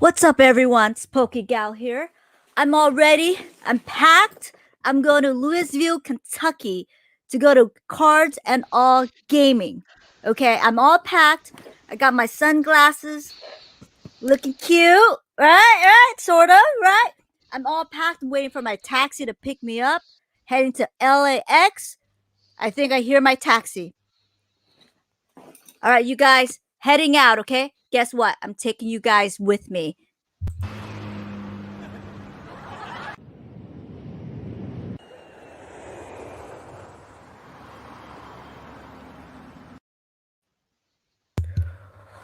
What's up, everyone? It's PokeGal here. I'm all ready. I'm packed. I'm going to Louisville, Kentucky to go to Cards and All Gaming. Okay, I'm all packed. I got my sunglasses, looking cute. Right, sort of, right? I'm all packed. I'm waiting for my taxi to pick me up. Heading to LAX. I think I hear my taxi. All right, you guys, heading out, okay? Guess what? I'm taking you guys with me.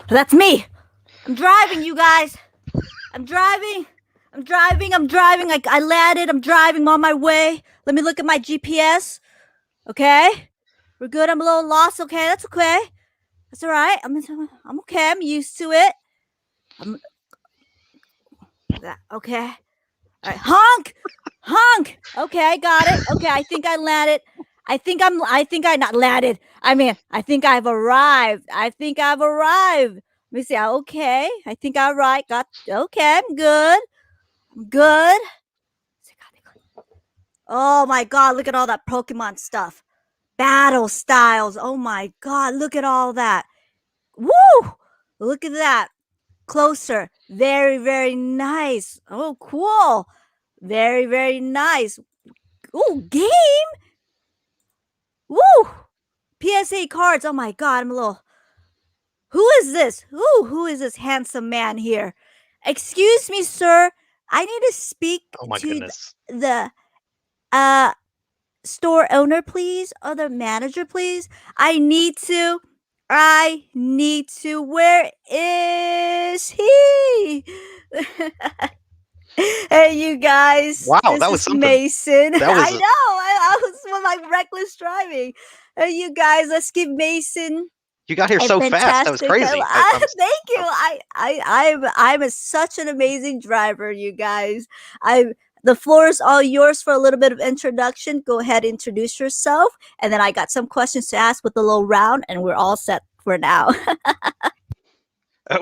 That's me. I'm driving, you guys. I'm driving. I landed. I'm driving. I'm on my way. Let me look at my GPS. Okay. We're good. I'm a little lost. Okay. That's okay. That's all right. I'm okay. I'm used to it. Okay. All right. Honk. Okay. I got it. Okay. I think I landed. I think I not landed. I think I've arrived. Let me see. Okay. I think I right. Okay. I'm good. Oh my god, look at all that Pokemon stuff. Battle styles. Oh my god, look at all that. Woo! Look at that. Closer. Very, very nice. Oh, cool. Very, very nice. Ooh, game. Woo! PSA cards. Oh my god, I'm a little. Who is this? Who is this handsome man here? Excuse me, sir. I need to speak to the store owner, please, or the manager, please. I need to. Where is he? Hey, you guys. Wow, that was something. Mason. I know. I was with my reckless driving. Hey, you guys, let's give Mason. You got here so fast. That was crazy. Thank you. I'm such an amazing driver, you guys. The floor is all yours for a little bit of introduction. Go ahead, introduce yourself, and then I got some questions to ask with the little round, and we're all set for now.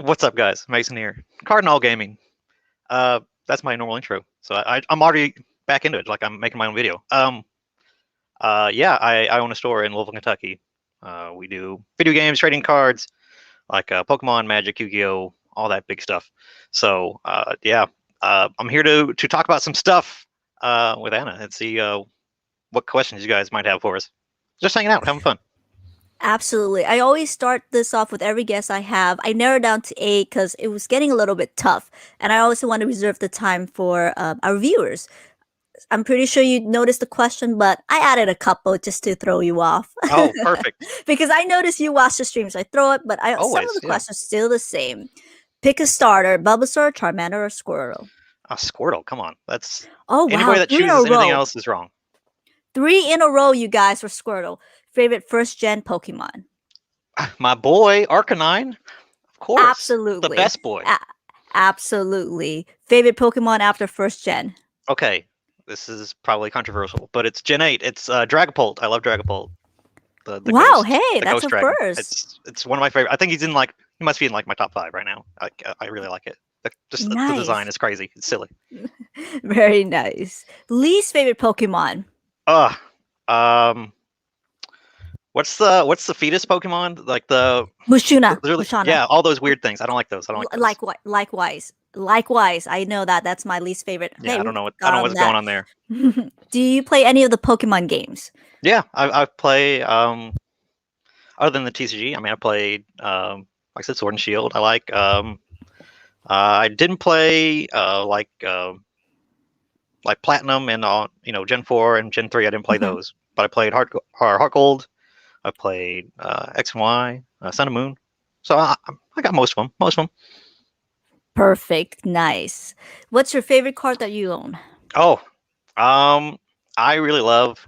What's up, guys? Mason here. Card and All Gaming. That's my normal intro. So I'm already back into it, like I'm making my own video. Yeah, I own a store in Louisville, Kentucky. We do video games, trading cards, like Pokemon, Magic, Yu-Gi-Oh, all that big stuff. So yeah, I'm here to talk about some stuff with Anna and see what questions you guys might have for us. Just hanging out, having fun. Absolutely. I always start this off with every guest I have. I narrowed down to 8 because it was getting a little bit tough. And I also want to reserve the time for our viewers. I'm pretty sure you noticed the question, but I added a couple just to throw you off. Oh, perfect. Because I noticed you watch the streams. I throw it, but some of the questions are still the same. Pick a starter, Bulbasaur, Charmander, or Squirtle. Squirtle, come on. That's anybody that chooses anything else is wrong. 3 in a row, you guys, for Squirtle. Favorite first-gen Pokemon? My boy, Arcanine. Of course. Absolutely. The best boy. Absolutely. Favorite Pokemon after first-gen? Okay. This is probably controversial, but it's Gen 8. It's Dragapult. I love Dragapult. The wow, ghost, hey, that's a dragon. first. It's one of my favorite. I think he must be in like my top 5 right now. I really like it. Just nice. The design is crazy. It's silly. Very nice. Least favorite Pokemon? What's the fetus Pokemon? Like the Mushana. Yeah, all those weird things. I don't like those. Likewise. I know that. That's my least favorite. Yeah, hey, I don't know what's going on there. Do you play any of the Pokemon games? Yeah, I play. Other than the TCG, I played. Like I said, Sword and Shield. I like. I didn't play like Platinum and Gen 4 and Gen 3. I didn't play those, but I played Heart Gold. I played X and Y, Sun and Moon. So I got most of them. Perfect. Nice. What's your favorite card that you own? Oh, I really love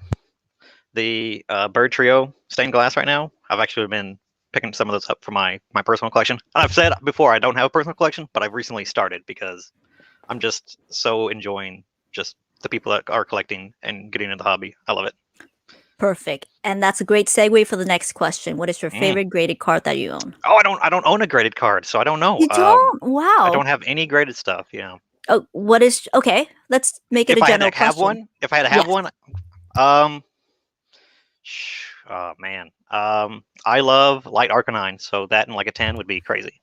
the Bird Trio stained glass right now. I've actually been picking some of those up for my personal collection. I've said before I don't have a personal collection, but I've recently started because I'm just so enjoying just the people that are collecting and getting into the hobby. I love it. Perfect. And that's a great segue for the next question. What is your Mm. favorite graded card that you own? Oh, I don't own a graded card, so I don't know. You don't? I Wow. don't have any graded stuff. Yeah. Oh, what is okay? Let's make it If a I had general to have question. one, if I had to have Yes. one, um, oh man, I love Light Arcanine, so that and like a 10 would be crazy.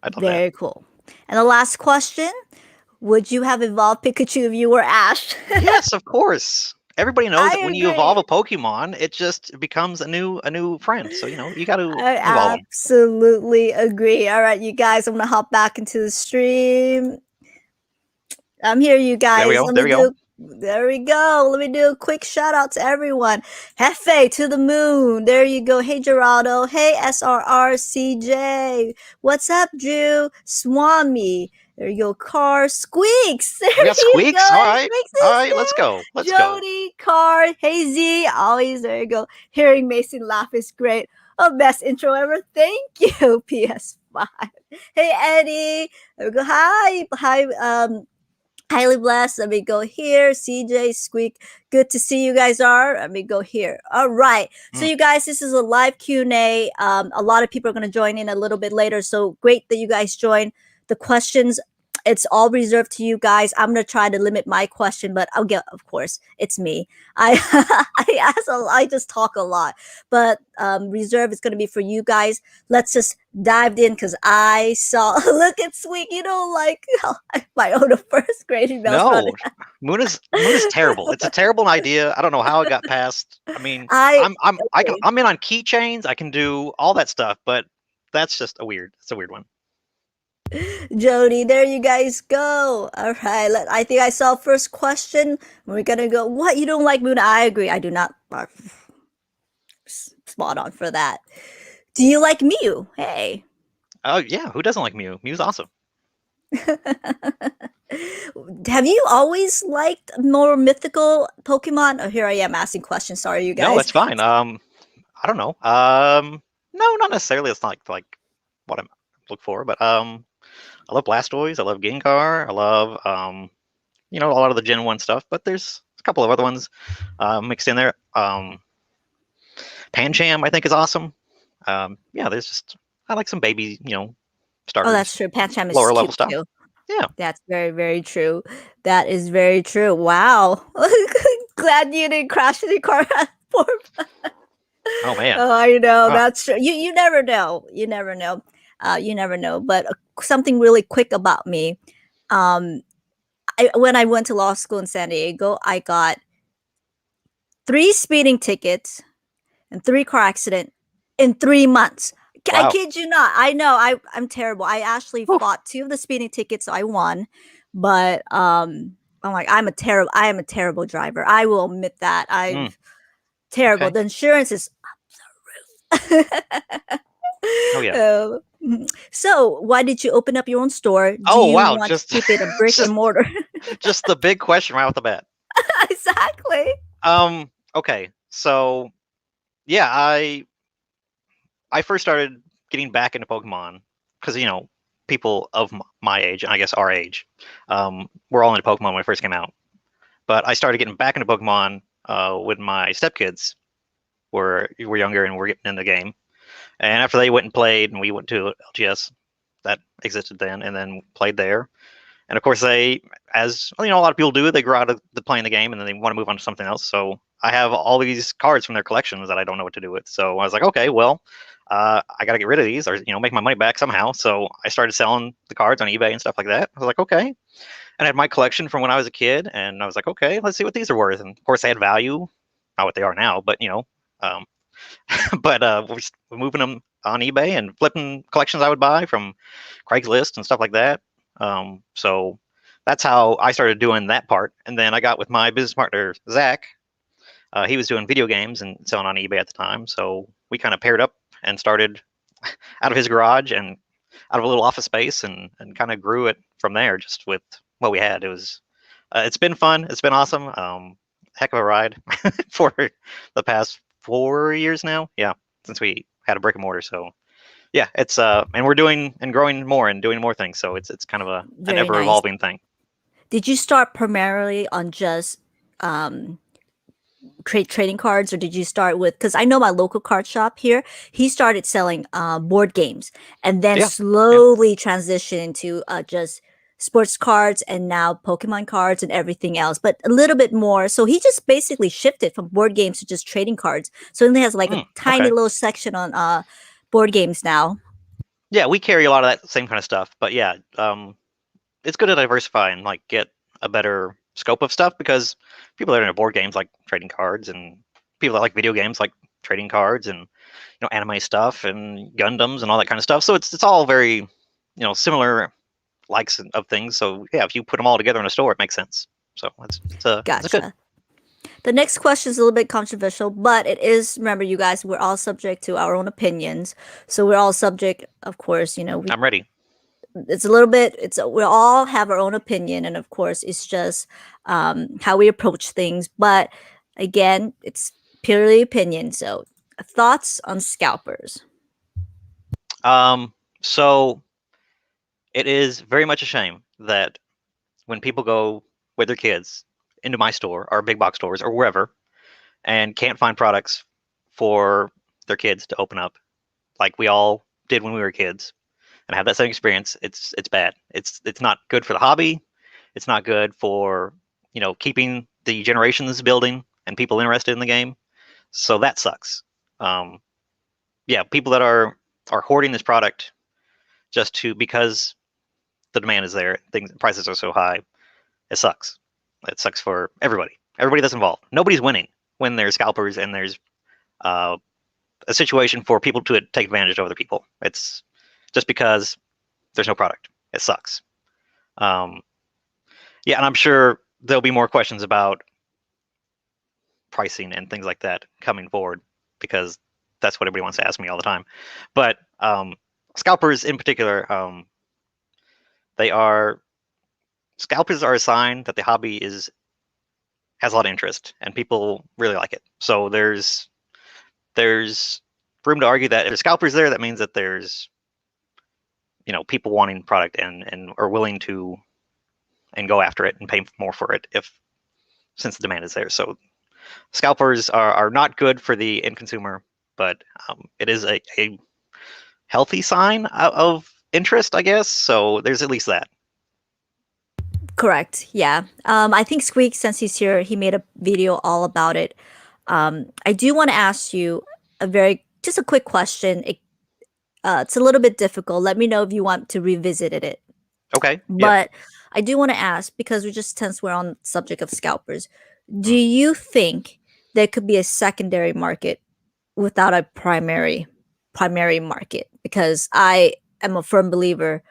I'd love that. Very cool. And the last question: would you have evolved Pikachu if you were Ash? Yes, of course. Everybody knows I that when you agree. evolve a Pokemon, it just becomes a new friend. So you got to I evolve them. absolutely agree. All right, you guys, I'm gonna hop back into the stream. I'm here, you guys. There we go. Let There me we go. There we go. Let me do a quick shout out to everyone. Hefe to the moon. There you go. Hey Geraldo. Hey SRRCJ. What's up, Drew? Swami. There you go. Car Squeaks. There We got you Squeaks. go. All right. Squeaks All is right. Let's there. go. Let's go. Jody, Car. Hey Z. Always there you go. Hearing Mason laugh is great. Oh, best intro ever. Thank you. PS5. Hey Eddie. There we go. Hi. Highly blessed. Let me go here. CJ, Squeak. Good to see you guys are. Let me go here. All right. So you guys, this is a live Q&A. A lot of people are going to join in a little bit later. So great that you guys join. The questions, it's all reserved to you guys. I'm going to try to limit my question, but I'll get, of course, it's me. I just talk a lot, but reserve is going to be for you guys. Let's just dive in because I saw, look at Sweet. You don't like my own a first grade email. No, Moon is terrible. It's a terrible idea. I don't know how it got passed. I mean, I'm in on keychains. I can do all that stuff, but that's just it's a weird one. Jody, there you guys go. All right, I think I saw first question. We're gonna go. What, you don't like Moon? I agree. I do not. Spot on for that. Do you like Mew? Hey. Oh yeah, who doesn't like Mew? Mew's awesome. Have you always liked more mythical Pokemon? Oh, here I am asking questions. Sorry, you guys. No, that's fine. I don't know. No, not necessarily. It's not like what I'm looking for, but I love Blastoise. I love Gengar. I love a lot of the Gen 1 stuff, but there's a couple of other ones mixed in there. Pancham, I think, is awesome. Yeah, there's just I like some baby, starters. Oh, that's true. Pancham is lower cute level stuff. Too. Yeah, that's very, very true. That is very true. Wow. Glad you didn't crash the car at 4. Oh man. Oh, I know. That's true. You never know. You never know. You never know. But something really quick about me. When I went to law school in San Diego, I got 3 speeding tickets and 3 car accident in 3 months. Wow. I kid you not. I know. I'm terrible. I actually fought 2 of the speeding tickets, so I won. But I'm like, I am a terrible driver. I will admit that. I'm terrible. Okay. The insurance is up the roof. Oh yeah. So why did you open up your own store? Do you want to keep it a brick and mortar? Just the big question right off the bat. Exactly. Okay. So yeah, I first started getting back into Pokemon because people of my age and I guess our age, were all into Pokemon when it first came out. But I started getting back into Pokemon when my stepkids were younger and were getting in the game. And after they went and played, and we went to LGS that existed then, and then played there. And of course, they, as a lot of people do, they grow out of playing the game, and then they want to move on to something else. So I have all these cards from their collections that I don't know what to do with. So I was like, okay, well, I got to get rid of these, or make my money back somehow. So I started selling the cards on eBay and stuff like that. I was like, okay. And I had my collection from when I was a kid, and I was like, okay, let's see what these are worth. And of course, they had value, not what they are now, but but we're moving them on eBay and flipping collections I would buy from Craigslist and stuff like that. So that's how I started doing that part. And then I got with my business partner, Zach. He was doing video games and selling on eBay at the time. So we kind of paired up and started out of his garage and out of a little office space and kind of grew it from there just with what we had. It was, it's been fun. It's been awesome. Heck of a ride for the past 4 years now. Yeah, since we had a brick and mortar. So yeah, it's and we're doing and growing more and doing more things. So it's kind of an ever evolving thing. Did you start primarily on just create trading cards, or did you start with? Because I know my local card shop here, he started selling board games, and then Yeah, yeah. slowly transitioned into just sports cards, and now Pokemon cards and everything else, but a little bit more. So he just basically shifted from board games to just trading cards. So he only has like a tiny Okay. little section on board games now. Yeah, we carry a lot of that same kind of stuff, but yeah, it's good to diversify and like get a better scope of stuff because people that are into board games like trading cards, and people that like video games like trading cards, and anime stuff and Gundams and all that kind of stuff. So it's all very similar likes of things. So yeah, if you put them all together in a store, it makes sense. So it's a good. Gotcha. The next question is a little bit controversial, but it is, remember, you guys, we're all subject to our own opinions. So we're all subject, of course, I'm ready. it's a little bit, we all have our own opinion. And of course, it's just how we approach things. But again, it's purely opinion. So thoughts on scalpers? So it is very much a shame that when people go with their kids into my store or big box stores or wherever and can't find products for their kids to open up like we all did when we were kids and have that same experience, it's bad. It's not good for the hobby. It's not good for keeping the generations building and people interested in the game. So that sucks. Um, yeah, people that are hoarding this product just to because the demand is there, things prices are so high. It sucks. It sucks for everybody. Everybody that's involved. Nobody's winning when there's scalpers and there's uh, a situation for people to take advantage of other people. It's just because there's no product. It sucks. Um, yeah, and I'm sure there'll be more questions about pricing and things like that coming forward because that's what everybody wants to ask me all the time. But scalpers in particular, they are scalpers are a sign that the hobby has a lot of interest and people really like it. So there's room to argue that if there's scalpers there, that means that there's people wanting product and are willing to and go after it and pay more for it if since the demand is there. So scalpers are not good for the end consumer, but it is a healthy sign of interest, I guess. So there's at least that. Correct. Yeah. I think Squeak, since he's here, he made a video all about it. I do want to ask you just a quick question. It's a little bit difficult. Let me know if you want to revisit it. Okay. Yeah. But I do want to ask, because since we're on the subject of scalpers, do Mm. you think there could be a secondary market without a primary market? Because I am a firm believer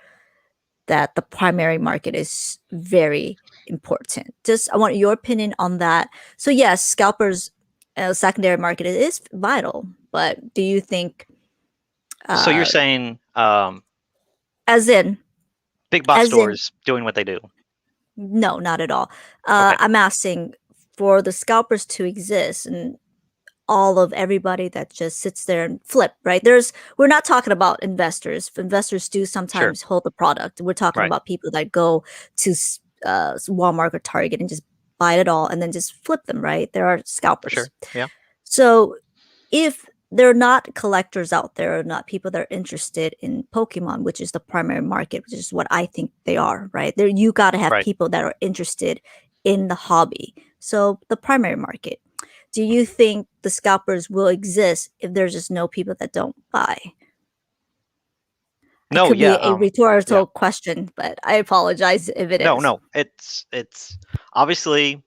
that the primary market is very important. Just I want your opinion on that. So yes, scalpers secondary market is vital, but do you think So you're uh saying as in big box as in stores doing what they do? no, not at all. Okay. I'm asking for the scalpers to exist and all of everybody that just sits there and flip, right? We're not talking about investors. Investors do Sure. sometimes hold the product. We're talking Right. about people that go to Walmart or Target and just buy it all and then just flip them, right? There are For scalpers. sure. Yeah. So if there are not collectors out there, or not people that are interested in Pokemon, which is the primary market, which is what I think they are, right? There, you got to have Right. people that are interested in the hobby. So the primary market. Do you think the scalpers will exist if there's just no people that don't buy? It No. could be Yeah. a Yeah. rhetorical question, but I apologize if it No. is. No. It's obviously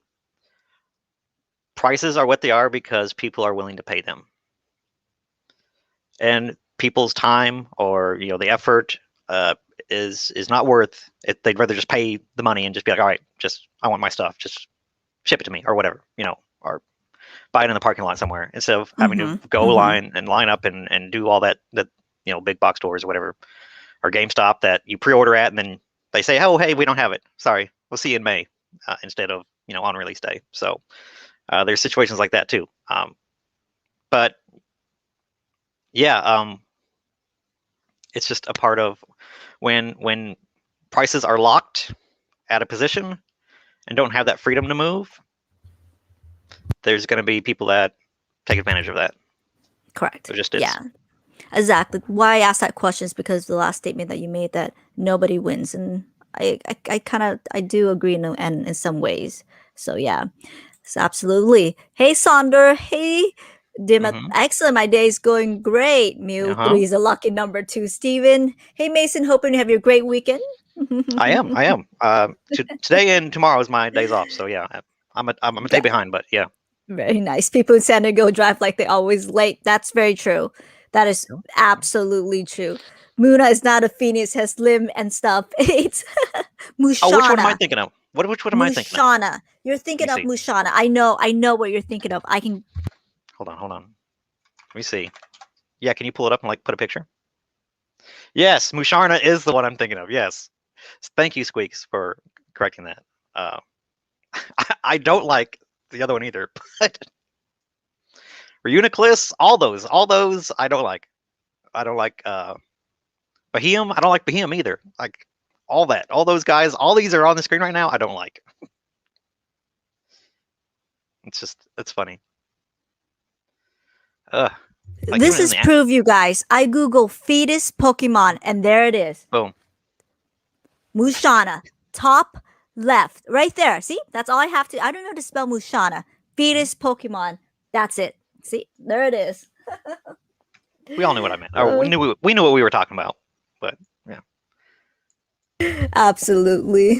prices are what they are because people are willing to pay them, and people's time or the effort uh, is not worth it. They'd rather just pay the money and just be like, all right, just I want my stuff, just ship it to me or whatever, or buy it in the parking lot somewhere instead of having to Mm-hmm. go Mm-hmm. line up and do all that big box stores or whatever, or GameStop that you pre-order at and then they say, oh hey, we don't have it, sorry, we'll see you in May, instead of on release day. So there's situations like that too. But yeah, it's just a part of when prices are locked at a position and don't have that freedom to move. there's going to be people that take advantage of that. Correct. It just is. Yeah. Exactly. Why I asked that question is because the last statement that you made that nobody wins, and I kind of I do agree in some ways. So yeah, so absolutely. Hey Sonder. Hey Dimit. Hmm. Excellent. My day's going great. Mew Uh-huh. 3 is a lucky number 2. Steven. Hey Mason. Hoping you have your great weekend. I am. I am. Today and tomorrow is my days off. So yeah, I'm a day behind, but yeah. Very nice. People in San Diego drive like they always late. That's very true. That is absolutely true. Muna is not a phoenix, has limb and stuff. It's Oh, which one am I Mushana. thinking of? Which one am I thinking of? Mushana. You're Let thinking me of see. Mushana. I know what you're thinking of. I can Hold on. Let me see. Yeah, can you pull it up and like put a picture? Yes, Musharna is the one I'm thinking of. Yes. Thank you, Squeaks, for correcting that. I don't like the other one either, but Reuniclus, all those I don't like. I don't like Behem. I don't like Behem either. Like all those guys, all these are on the screen right now. I don't like. It's funny. Like this even in is the proof, you guys. I Google fetus Pokemon and there it is. boom. Mushana. Top left. Right there. See? That's all I have to. I don't know how to spell Mushana. Fetus Pokemon. That's it. See? There it is. We all knew what I meant. Or we knew what we were talking about. But yeah. Absolutely.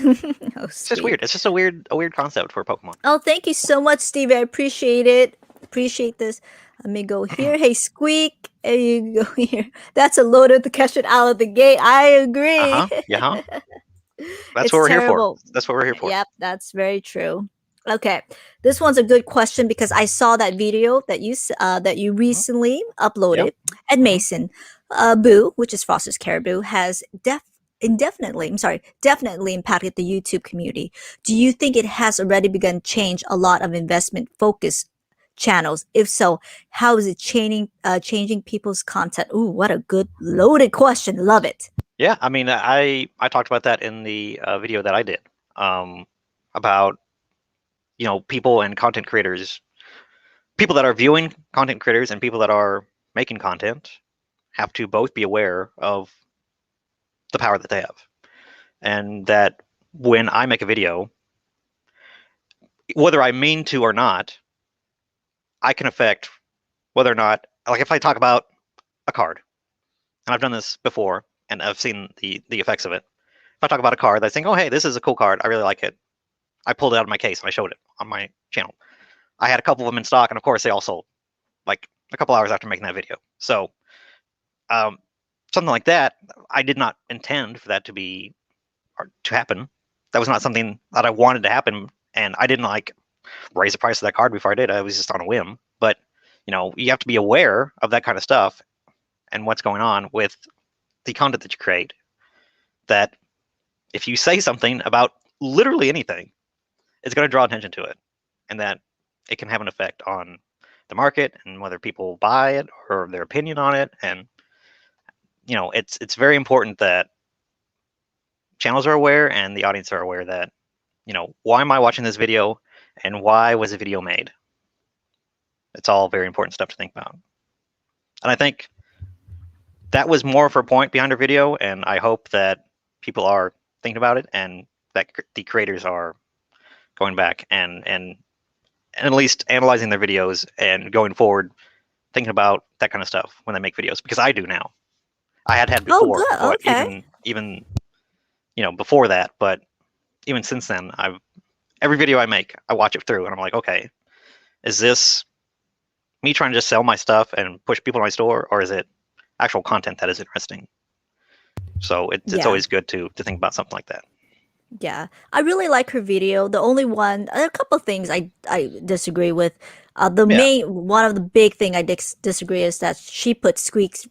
Oh, It's just weird. It's just a weird concept for Pokemon. Oh, thank you so much, Steve. I appreciate it. Appreciate this. Let me go here. Hey, Squeak. There you go here. That's a load of the question out of the gate. I agree. Yeah. That's It's what we're terrible. here for. That's what we're here for. Yep, that's very true. Okay, this one's a good question because I saw that video that you recently uploaded. And Mason, Boo, which is Foster's Caribou, has definitely impacted the YouTube community. Do you think it has already begun to change a lot of investment focus channels? If so, how is it changing people's content? Ooh, what a good loaded question. Love it. Yeah, I mean, I talked about that in the video that I did about people and content creators, people that are viewing content creators and people that are making content have to both be aware of the power that they have, and that when I make a video, whether I mean to or not, I can affect whether or not, like if I talk about a card, and I've done this before and I've seen the effects of it. If I talk about a card that's saying, oh, hey, this is a cool card, I really like it, I pulled it out of my case and I showed it on my channel. I had a couple of them in stock, and of course they all sold like a couple hours after making that video. So something like that, I did not intend for that to happen. That was not something that I wanted to happen, and I didn't like raise the price of that card before I did. I was just on a whim. But you have to be aware of that kind of stuff and what's going on with the content that you create. That if you say something about literally anything, it's going to draw attention to it, and that it can have an effect on the market and whether people buy it or their opinion on it. And it's very important that channels are aware and the audience are aware that why am I watching this video and why was the video made. It's all very important stuff to think about, and I think that was more of her point behind her video, and I hope that people are thinking about it and that the creators are going back and at least analyzing their videos and going forward thinking about that kind of stuff when they make videos, because I do now. I had before, Oh, good. Okay. even before that, but even since then, every video I make, I watch it through and I'm like, okay, is this me trying to just sell my stuff and push people to my store, or is it actual content that is interesting? So it's always good to think about something like that. Yeah, I really like her video. The only one, there are a couple of things I disagree with. One of the big thing I disagree is that she put Squeak's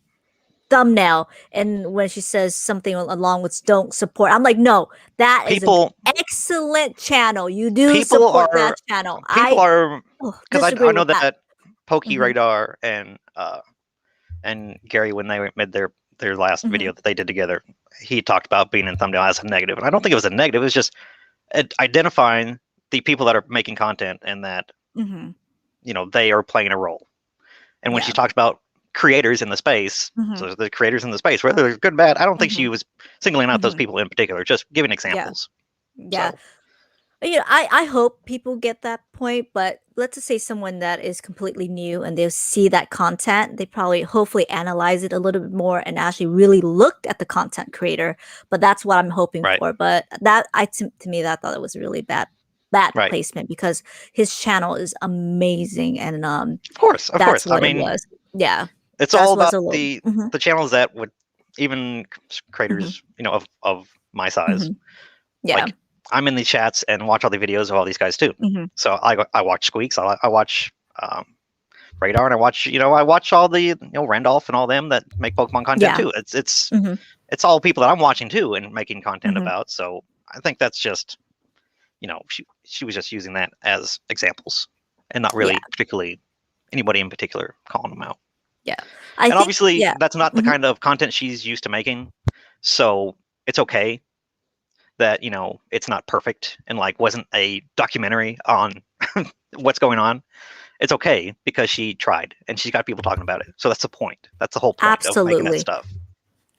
thumbnail, and when she says something along with "don't support," I'm like, no, that is an excellent channel. You do support that channel. People are, because I know that Poke Mhm. Radar and Gary, when they made their last video that they did together, he talked about being in thumbnail as a negative, and I don't think it was a negative. It was just identifying the people that are making content and that Mm-hmm. they are playing a role. And when she Yeah. talks about creators in the space, Mm-hmm. so the creators in the space, whether they're good or bad, I don't think Mm-hmm. she was singling out those Mm-hmm. people in particular, just giving Yeah. examples. Yeah. So I hope people get that point, but let's just say someone that is completely new and they see that content, they probably hopefully analyze it a little bit more and actually really looked at the content creator. But that's what I'm hoping right, for. But that to me that thought it was a really bad right, placement because his channel is amazing and of that's course. I what it mean, was. Yeah. it's That all was about a little mhm, the channels that would even mhm, creators, of my size. mhm. Yeah. Like I'm in the chats and watch all the videos of all these guys too. Mhm. So I watch Squeaks, I watch Radar, and I watch all the Randolph and all them that make Pokemon content Yeah. too. Mhm. It's all people that I'm watching too and making content Mhm. about. So I think that's just she was just using that as examples and not Yeah. really particularly anybody in particular calling them out. Yeah. I And think obviously yeah. that's not the Mhm. kind of content she's used to making. So it's okay that it's not perfect and like wasn't a documentary on what's going on. It's okay because she tried and she's got people talking about it. So that's the point. That's the whole point of making that Absolutely. stuff.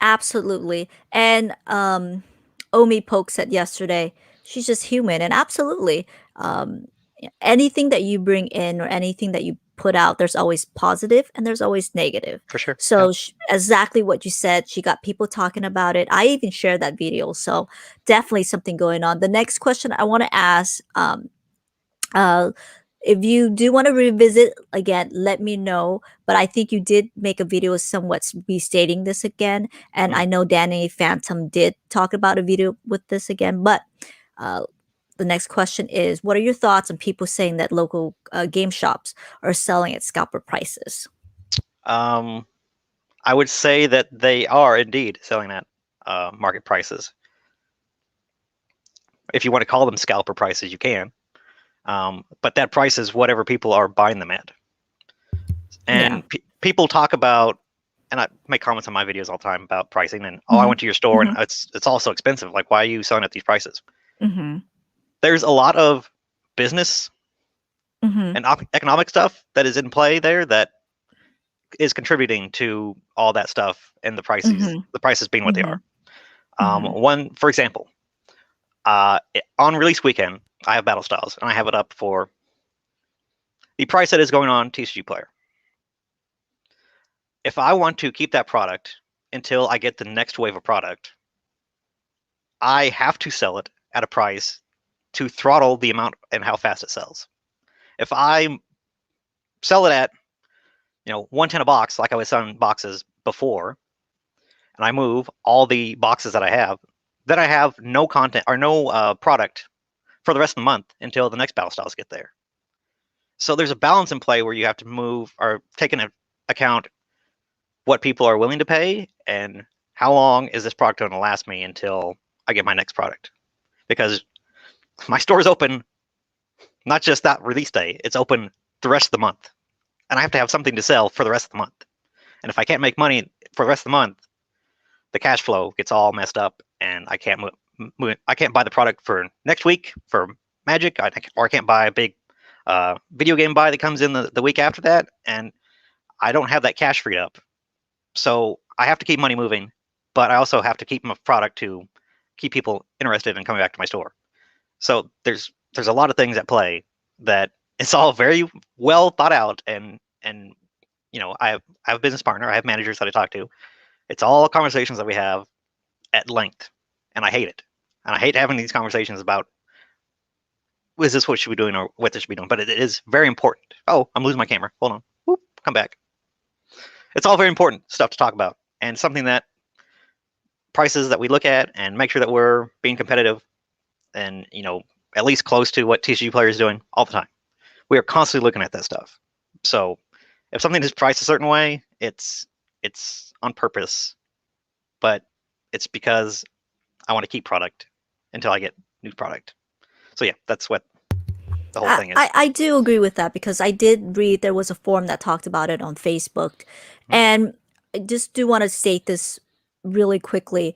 Absolutely. And Omi Poke said yesterday, she's just human. And absolutely. Um, anything that you bring in or anything that you put out, there's always positive and there's always negative. For sure. Yeah. So exactly what you said, she got people talking about it. I even shared that video. So definitely something going on. The next question I want to ask, uh, if you do want to revisit again, let me know. But I think you did make a video somewhat restating this again. And Mm. I know Danny Phantom did talk about a video with this again. But uh, the next question is what are your thoughts on people saying that local game shops are selling at scalper prices? Um, I would say that they are indeed selling at market prices. If you want to call them scalper prices, you can. But that price is whatever people are buying them at. Yeah. And people talk about, and I make comments on my videos all the time about pricing. And I Hmm. went to your store and Hmm. it's all so expensive. Like, why are you selling at these prices? Hmm. There's a lot of business Hmm. and economic stuff that is in play there that is contributing to all that stuff and Hmm. the prices being what they Hmm. are. Hmm. One, for example, on release weekend, I have Battle Styles and I have it up for the price that is going on TCG Player. If I want to keep that product until I get the next wave of product, I have to sell it at a price to throttle the amount and how fast it sells. If I sell it at 110 a box, like I was selling boxes before, and I move all the boxes that I have, then I have no content or no product for the rest of the month until the next battle styles get there. So there's a balance in play where you have to move or take into account what people are willing to pay and how long is this product going to last me until I get my next product. Because my store is open not just that release day, it's open the rest of the month. And I have to have something to sell for the rest of the month. And if I can't make money for the rest of the month, the cash flow gets all messed up and I can't I can't buy the product for next week for Magic, or I can't buy a big video game buy that comes in the week after that, and I don't have that cash freed up. So I have to keep money moving, but I also have to keep a product to keep people interested in coming back to my store. So there's a lot of things at play that it's all very well thought out, and I have a business partner, I have managers that I talk to. It's all conversations that we have at length, and I hate it. And I hate having these conversations about is this what should be doing or what this should be doing. But it is very important. Oh, I'm losing my camera. Hold on. Whoop, come back. It's all very important stuff to talk about, and something that prices that we look at and make sure that we're being competitive and at least close to what TCG Player is doing all the time. We are constantly looking at that stuff. So if something is priced a certain way, it's on purpose, but it's because I want to keep product until I get new product. So yeah, that's what the whole thing is. I do agree with that because I did read there was a forum that talked about it on Facebook. Mhm. And I just do want to state this really quickly.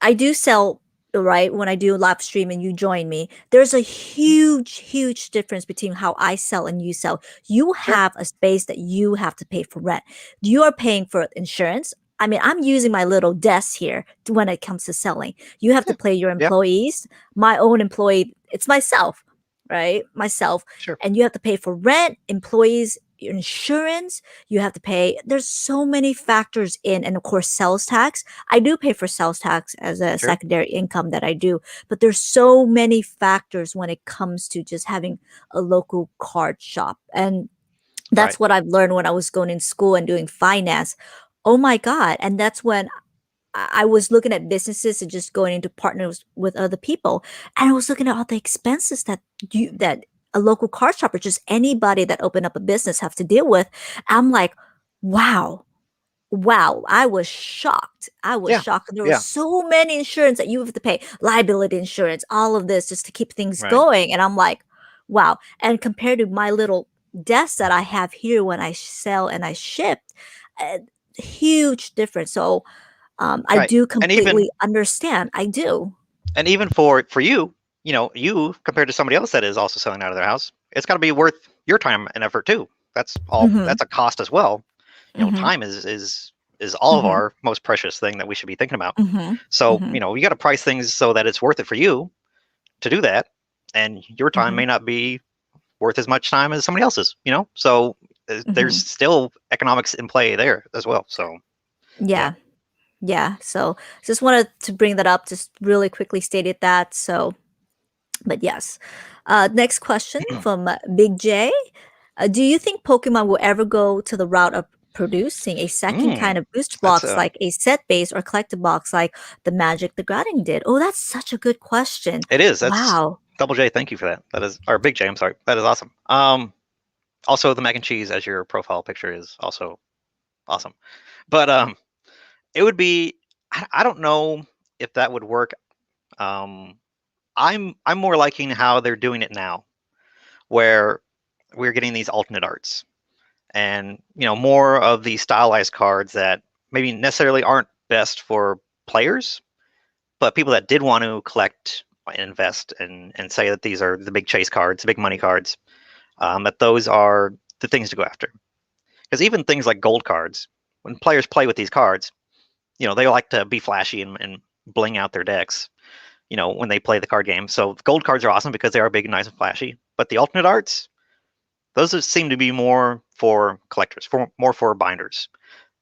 I do sell right? When I do live stream and you join me, there's a huge difference between how I sell and you sell. You Sure. have a space that you have to pay for rent. You are paying for insurance. I mean, I'm using my little desk here when it comes to selling. You have to Yeah. pay your Yeah. employees. My own employee, it's myself, right? Myself. Sure. And you have to pay for rent, employees, your insurance. You have to pay. There's so many factors in, and of course, sales tax. I do pay for sales tax as a Sure. secondary income that I do, but there's so many factors when it comes to just having a local card shop. And Right. that's what I've learned when I was going in school and doing finance. Oh my God. And that's when I was looking at businesses and just going into partners with other people. And I was looking at all the expenses that a local card shop or just anybody that opened up a business have to deal with. I'm like, wow. Wow, I was shocked. I was Yeah. shocked. There were Yeah. so many insurance that you have to pay, liability insurance, all of this just to keep things Right. going. And I'm like, wow. And compared to my little desk that I have here when I sell and I ship, uh, huge difference. So I Right. do And even completely understand. I do. for you, you compared to somebody else that is also selling out of their house, it's got to be worth your time and effort too. Mm-hmm. That's a cost as well. Mm-hmm. Time is all of Mm-hmm. our most precious thing that we should be thinking about. Mm-hmm. So, Mm-hmm. you got to price things so that it's worth it for you to do that, and your time Mm-hmm. may not be worth as much time as somebody else's. So there's Mm-hmm. still economics in play there as well. So, yeah. Yeah. Yeah. So just wanted to bring that up, just really quickly stated that. So but yes. Next question from Big J. Do you think Pokemon will ever go to the route of producing a second kind Mm, of booster that's box like a set base or collectible box like the Magic the Gathering did? Oh, that's such a good question. it is. That's Wow. Double J. Thank you for that. That is, or Big J. I'm sorry. That is awesome. Also the mac and cheese as your profile picture is also awesome. But it would be. I don't know if that would work. Um, I'm more liking how they're doing it now, where we're getting these alternate arts and more of the stylized cards that maybe necessarily aren't best for players, but people that did want to collect and invest and say that these are the big chase cards, the big money cards, that those are the things to go after. Because even things like gold cards, when players play with these cards, they like to be flashy and bling out their decks. When they play the card game. So gold cards are awesome because they are big and nice and flashy. But the alternate arts, those seem to be more for collectors, more for binders,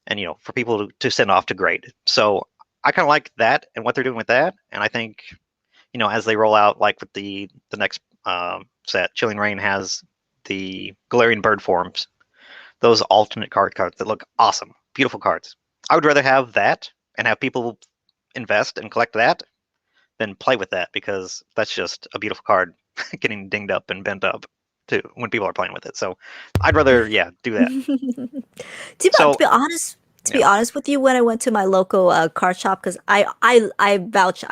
and for people to send off to grade. So I kind of like that and what they're doing with that. And I think as they roll out, like with the next set, Chilling Reign has the Galarian bird forms, those alternate cards that look awesome, beautiful cards. I would rather have that and have people invest and collect that than play with that, because that's just a beautiful card getting dinged up and bent up too when people are playing with it. So I'd rather, yeah, do that. To So be honest, yeah, with you, when I went to my local card shop, because I vouch,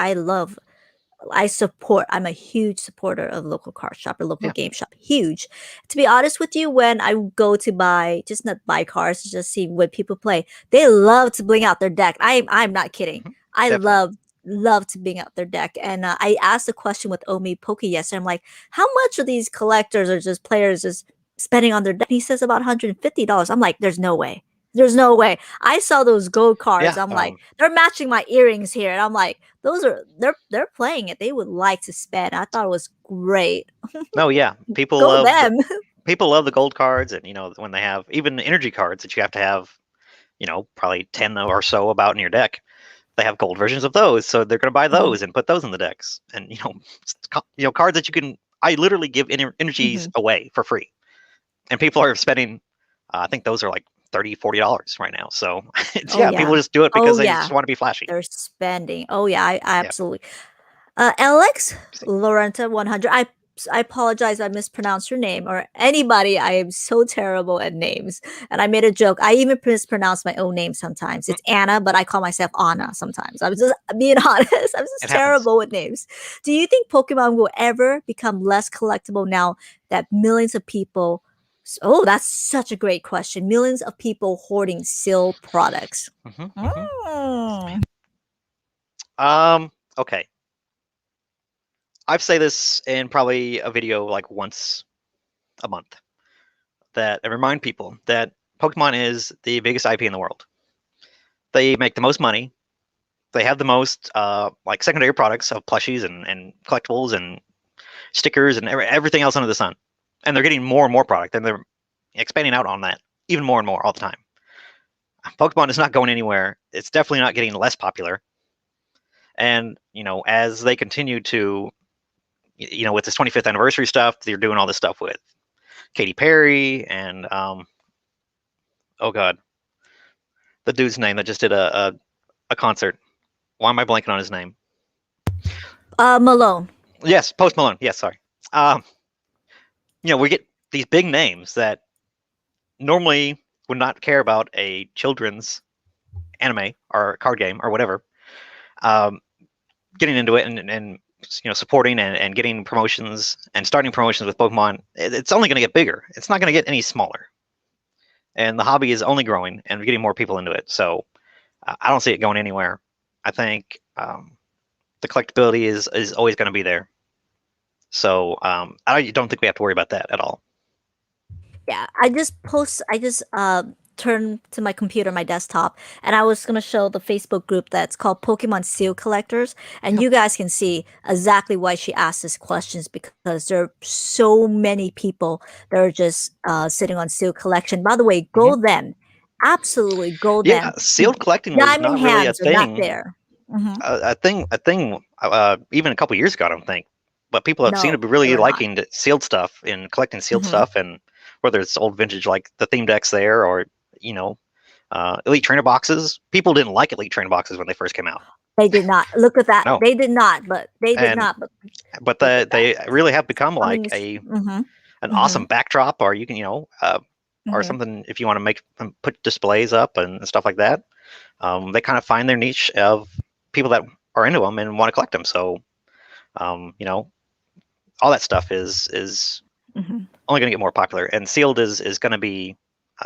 I support. I'm a huge supporter of local card shop or local yeah, game shop. Huge. To be honest with you, when I go to buy, just not buy cards, just see what people play, they love to bling out their deck. I'm not kidding. mhm, I definitely. love to bling out their deck. And I asked a question with Omi Poke yesterday. I'm like, how much of these collectors or just players just spending on their deck? And he says about $150. I'm like, there's no way. There's no way. I saw those gold cards. Yeah. I'm like, they're matching my earrings here. And I'm like, those are they're playing it. They would like to spend. I thought it was great. No, yeah. People Go love them. the gold cards, and when they have even energy cards that you have to have, probably 10 or so about in your deck. They have gold versions of those, so they're going to buy Mhm, those and put those in the decks. And cards that you can. I literally give energies mhm. away for free, and people are spending. I think those are like $30-$40 right now. So it's, Oh yeah, yeah. people just do it Oh because they just yeah. want to be flashy. They're spending. Oh yeah, I Yeah. absolutely. Alex Lorenta 100. I apologize I mispronounced your name or anybody. I am so terrible at names. And I made a joke. I even mispronounce my own name sometimes. Mm, It's Anna, but I call myself Anna sometimes. I'm just being honest. I'm it just happens. terrible with names. Do you think Pokemon will ever become less collectible now that millions of people Oh, that's such a great question. Millions of people hoarding sealed products. Hmm. Hmm. Mm. Okay. I've say this in probably a video like once a month, that I remind people that Pokemon is the biggest IP in the world. They make the most money. They have the most like secondary products of plushies and collectibles and stickers and everything else under the sun. And they're getting more and more product, and they're expanding out on that even more and more all the time. Pokemon is not going anywhere. It's definitely not getting less popular. And as they continue to, with this 25th anniversary stuff, they're doing all this stuff with Katy Perry and oh god, the dude's name that just did a concert. Why am I blanking on his name? Malone. Yes, Post Malone. Yes, sorry. We get these big names that normally would not care about a children's anime or card game or whatever, getting into it and supporting and getting promotions and starting promotions with Pokemon. It's only going to get bigger. It's not going to get any smaller. And the hobby is only growing and getting more people into it. So I don't see it going anywhere. I think the collectability is always going to be there. So I don't think we have to worry about that at all. Yeah, I just turned to my computer, my desktop, and I was gonna show the Facebook group that's called Pokemon Seal Collectors, and you guys can see exactly why she asked these questions, because there are so many people that are just sitting on seal collection. By the way, go them, absolutely go Yeah, them. sealed collecting was Diamond not really a hands are not thing. there. Hmm. A thing. Even a couple years ago, I don't think. But people have seemed to No, be they really were not. liking sealed stuff and collecting sealed Hmm. stuff, and whether it's old vintage like the theme decks there, or Elite Trainer boxes. People didn't like Elite Trainer boxes when they first came out. They did not. Look at that. No, They did not, but they did and not. But but look at that. they really have become I mean, like it's, an hmm. awesome backdrop, or you can or Hmm. something if you want to make put displays up and stuff like that. They kind of find their niche of people that are into them and want to collect them. So um, you know all that stuff is Hmm. only going to get more popular, and sealed is going to be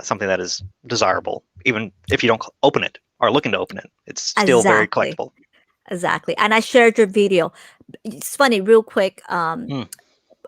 something that is desirable, even if you don't open it or looking to open it. It's still very Exactly. collectible. Exactly. And I shared your video. It's funny, real quick. Mm.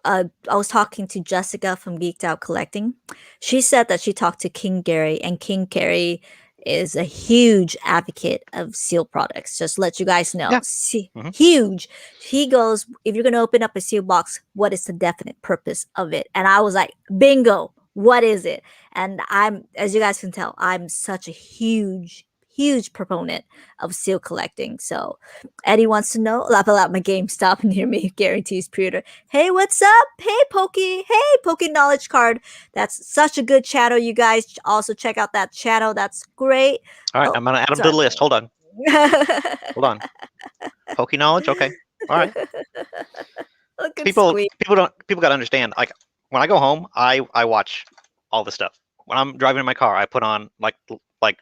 I was talking to Jessica from Geeked Out Collecting. She said that she talked to King Gary, and King Gary is a huge advocate of seal products. Just let you guys know. Yeah. See, Hmm. huge. He goes, if you're gonna open up a seal box, what is the definite purpose of it? And I was like, bingo. What is it? And I'm, as you guys can tell, I'm such a huge proponent of seal collecting. So Eddie wants to know. Laugh out my GameStop near me guarantees pre-order. Hey, what's up? Hey, Pokey. Hey, Pokey Knowledge Card. That's such a good channel. You guys also check out that channel. That's great. All right, Oh, I'm gonna add them to sorry. the list. Hold on, hold on. Pokey knowledge, okay. All right. Look at People Squeak. people got to understand. Like when I go home, I watch all the stuff. When I'm driving in my car, I put on like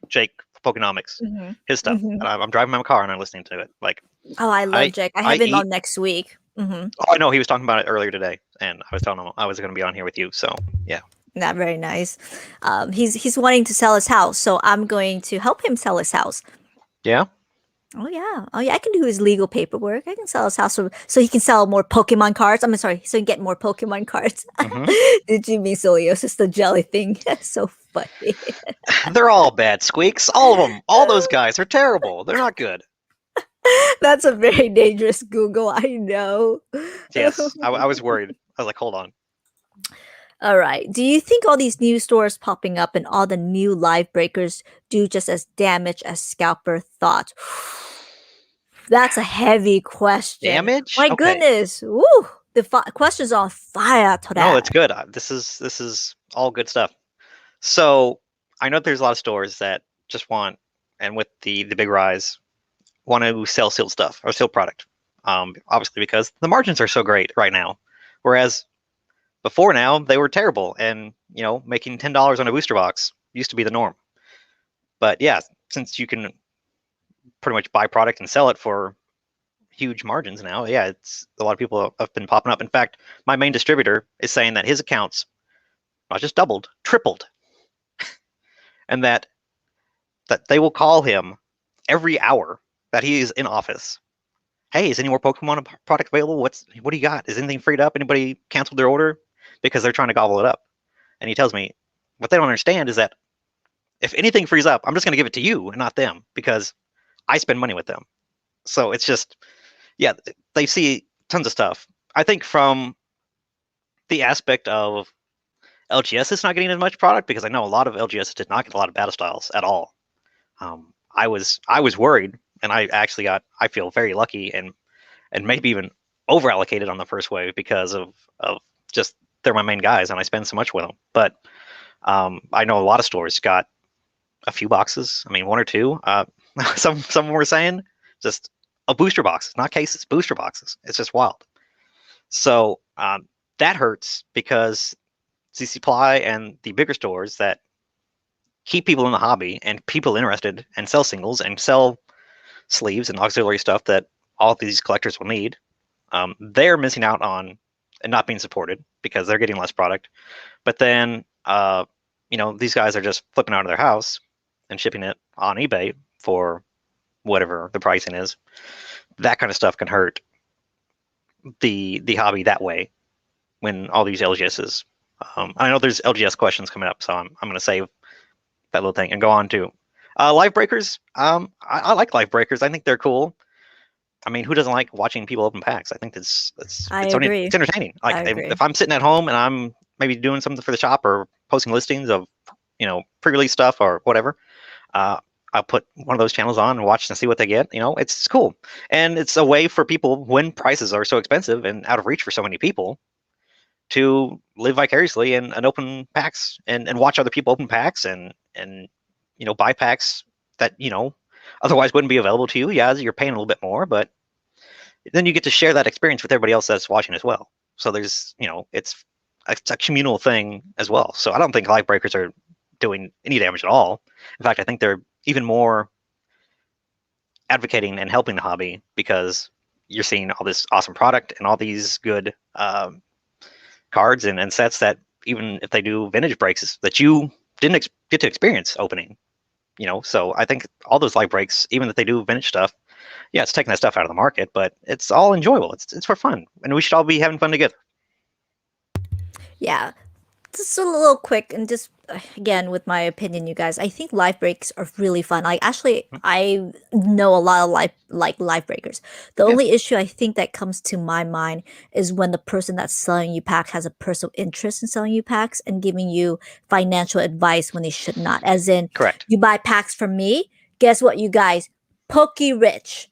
Jake Pokenomics, Hmm. his stuff, Hmm. and I'm driving my car and I'm listening to it. Like Oh, I love I Jack. I I have him eat. on next week. Hmm. Oh, I know he was talking about it earlier today, and I was telling him I was going to be on here with you. So yeah, Not very nice. He's wanting to sell his house, so I'm going to help him sell his house. yeah. Oh yeah, oh yeah. I can do his legal paperwork. I can sell his house so he can sell more Pokemon cards. I'm sorry, so he can get more Pokemon cards. Hmm. Did you mean Soliosis, the jelly thing? So funny. They're all bad squeaks. All of them. All those guys are terrible. They're not good. That's a very dangerous Google. I know. Yes, I was worried. I was like, hold on. All right. Do you think all these new stores popping up and all the new live breakers do just as damage as Scalper thought? That's a heavy question. Damage? My Okay. goodness. Woo! The question's on fire No, today. that's good. This is all good stuff. So I know there's a lot of stores that just want, and with the big rise, want to sell sealed stuff or sealed product. Obviously because the margins are so great right now, whereas before now they were terrible, and making $10 on a booster box used to be the norm. But yeah, since you can pretty much buy product and sell it for huge margins now, yeah, it's a lot of people have been popping up. In fact, my main distributor is saying that his accounts not just doubled, tripled, and that they will call him every hour that he is in office hey, is any more Pokemon product available? What do you got? Is anything freed up? Anybody canceled their order because they're trying to gobble it up? And he tells me what they don't understand is that if anything frees up, I'm just going to give it to you and not them because I spend money with them. So it's just, yeah, they see tons of stuff. I think from the aspect of LGS is not getting as much product because I know a lot of LGS did not get a lot of battle styles at all. I was worried, and I feel very lucky and maybe even over allocated on the first wave because of just they're my main guys and I spend so much with them. But I know a lot of stores got a few boxes. I mean, one or two. Some were saying just a booster box, not cases, booster boxes. It's just wild. So that hurts because CC Supply and the bigger stores that keep people in the hobby and people interested and sell singles and sell sleeves and auxiliary stuff that all of these collectors will need. They're missing out on and not being supported because they're getting less product. But then, these guys are just flipping out of their house and shipping it on eBay for whatever the pricing is. That kind of stuff can hurt the hobby that way when all these LGSs. I know there's LGS questions coming up, so I'm going to save that little thing and go on to live breakers. I like live breakers. I think they're cool. I mean, who doesn't like watching people open packs? I think it's entertaining. Like if I'm sitting at home and I'm maybe doing something for the shop or posting listings of pre-release stuff or whatever, I'll put one of those channels on and watch and see what they get. It's cool, and it's a way for people when prices are so expensive and out of reach for so many people to live vicariously and open packs and watch other people open packs and buy packs that otherwise wouldn't be available to you. Yeah, you're paying a little bit more, but then you get to share that experience with everybody else that's watching as well. So there's it's a communal thing as well. So I don't think live breakers are doing any damage at all. In fact, I think they're even more advocating and helping the hobby because you're seeing all this awesome product and all these good cards and sets that even if they do vintage breaks that you didn't get to experience opening. So I think all those live breaks, even if they do vintage stuff, yeah, it's taking that stuff out of the market, but it's all enjoyable. It's for fun, and we should all be having fun together. Yeah, just a little quick and just again with my opinion, you guys. I think live breaks are really fun. Like actually, I know a lot of live breakers. The Yeah. only issue I think that comes to my mind is when the person that's selling you packs has a personal interest in selling you packs and giving you financial advice when they should not. As in, Correct. you buy packs from me. Guess what, you guys? Pokey rich,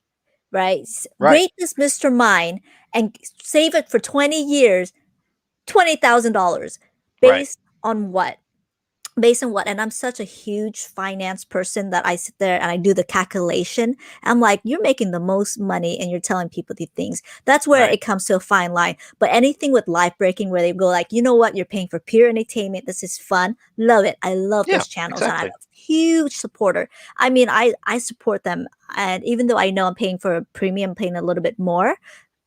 right? Right. Rate this Mr. Mine and save it for 20 years, $20,000. Right. Based on what? Based on what? And I'm such a huge finance person that I sit there and I do the calculation. I'm like, you're making the most money and you're telling people these things. That's where Right. it comes to a fine line. But anything with life breaking where they go like, you know what, you're paying for pure entertainment. This is fun. Love it. I love Yeah, those channels exactly. and I'm a huge supporter. I mean, I support them. And even though I know I'm paying for a premium, paying a little bit more,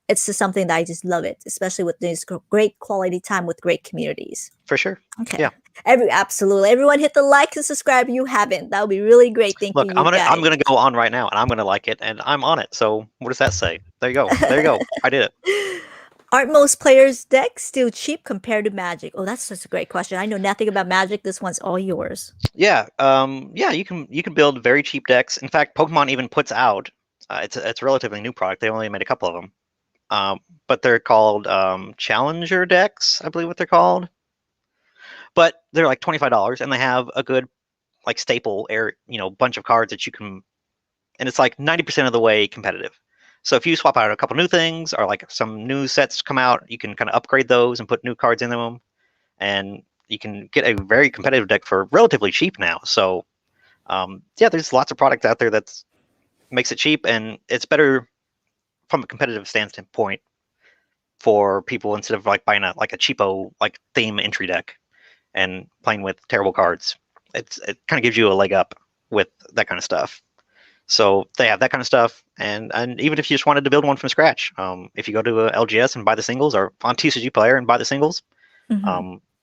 it's just something that I just love it, especially with this great quality time with great communities. For sure. Okay. Yeah. Absolutely. Everyone hit the like and subscribe if you haven't. That would be really great. Thank Look, you, I'm you gonna guys. go on right now, and I'm gonna like it, and I'm on it. So what does that say? There you go. There you go. I did it. Aren't most players' decks still cheap compared to Magic? Oh, that's such a great question. I know nothing about Magic. This one's all yours. Yeah. Yeah. You can build very cheap decks. In fact, Pokemon even puts out. It's a relatively new product. They only made a couple of them. But they're called Challenger decks, I believe what they're called. But they're like $25, and they have a good like staple bunch of cards that you can, and it's like 90% of the way competitive. So if you swap out a couple new things or like some new sets come out, you can kind of upgrade those and put new cards in them, and you can get a very competitive deck for relatively cheap now. So yeah, there's lots of product out there that makes it cheap, and it's better from a competitive standpoint for people instead of like buying a cheapo like theme entry deck and playing with terrible cards. It kind of gives you a leg up with that kind of stuff. So they have that kind of stuff, and even if you just wanted to build one from scratch, if you go to a LGS and buy the singles, or on TCG Player and buy the singles,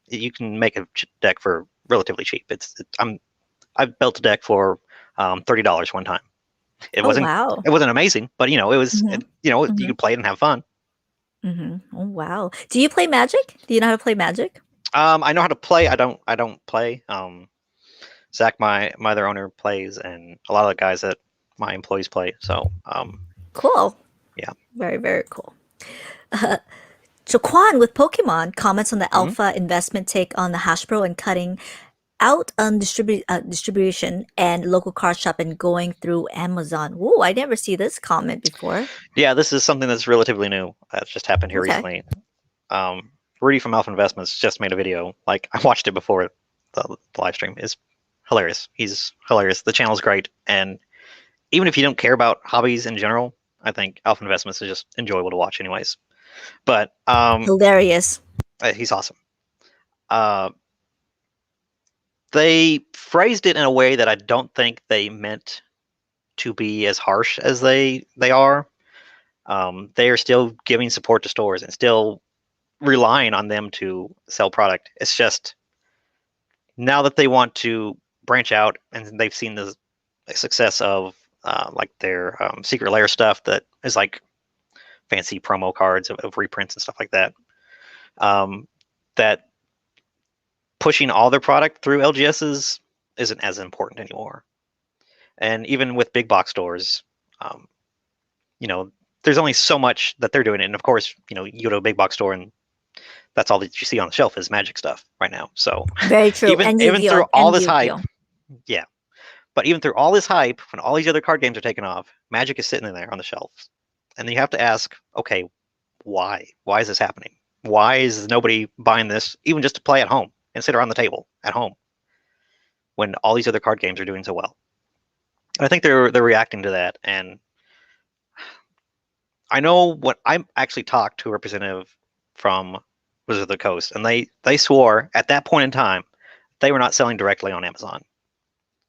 you can make a deck for relatively cheap. I've built a deck for $30 one time. It Oh wasn't wow. it wasn't amazing, but you know, Hmm. you Hmm. could play it and have fun. Oh wow. Do you play Magic? Do you know how to play Magic? I know how to play. I don't play. Zach, my other owner, plays, and a lot of the guys that my employees play. So Cool. yeah. Very, very cool. So Quan with Pokemon comments on the Mhm. alpha investment take on the Hasbro and cutting out on distribution and local card shop and going through Amazon. Ooh, I never see this comment before. Yeah, this is something that's relatively new. That's just happened here Okay. recently. Rudy from Alpha Investments just made a video. Like I watched it before the live stream. It's hilarious. He's hilarious. The channel's great, and even if you don't care about hobbies in general, I think Alpha Investments is just enjoyable to watch, anyways. But Hilarious. he's awesome. Uh, they phrased it in a way that I don't think they meant to be as harsh as they are. They are still giving support to stores and still relying on them to sell product. It's just now that they want to branch out and they've seen the success of like their secret layer stuff that is like fancy promo cards of reprints and stuff like that. Um, that pushing all their product through LGSs isn't as important anymore. And even with big box stores, um, you know, there's only so much that they're doing. And of course, you know, you go to a big box store and that's all that you see on the shelf is Magic stuff right now. So Very true. even And even through Yu-Gi-Oh! all And this hype, Yu-Gi-Oh! yeah. But even through all this hype, when all these other card games are taken off, Magic is sitting in there on the shelves. And then you have to ask, okay, why? Why is this happening? Why is nobody buying this even just to play at home and sit around the table at home when all these other card games are doing so well? And I think they're reacting to that. And I know what I actually talked to a representative from Wizard of the Coast, and they swore at that point in time they were not selling directly on Amazon,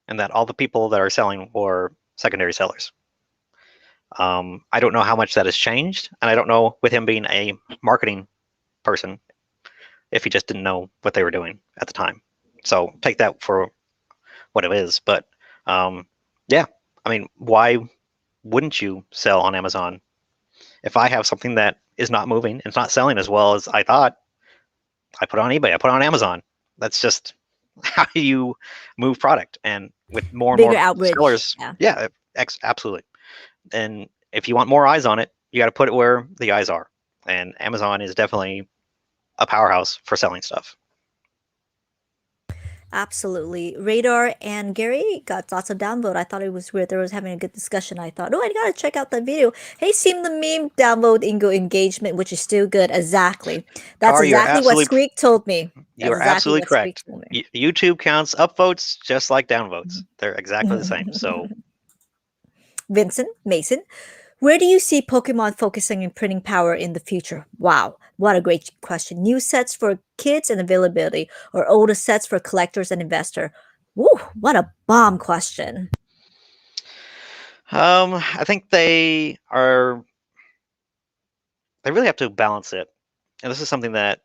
and that all the people that are selling were secondary sellers. I don't know how much that has changed, and I don't know with him being a marketing person if he just didn't know what they were doing at the time. So take that for what it is. But yeah, I mean, why wouldn't you sell on Amazon? If I have something that is not moving, it's not selling as well as I thought, I put it on eBay, I put it on Amazon. That's just how you move product. And with more and Bigger more outrage. sellers, Yeah. yeah, absolutely. And if you want more eyes on it, you got to put it where the eyes are. And Amazon is definitely a powerhouse for selling stuff. Absolutely. Radar and Gary got lots of downvote. I thought it was weird. They was having a good discussion. I thought, oh, I gotta check out that video. Hey, Seem the Meme downvote Ingo engagement, which is still good. Exactly. That's Car, exactly what Squeak told me. you That's are exactly absolutely what Squeak correct. told me. YouTube counts upvotes just like downvotes. They're exactly the same. So Vincent Mason, where do you see Pokemon focusing in printing power in the future? Wow, what a great question. New sets for kids and availability, or older sets for collectors and investor? Woo, what a bomb question. I think they really have to balance it. And this is something that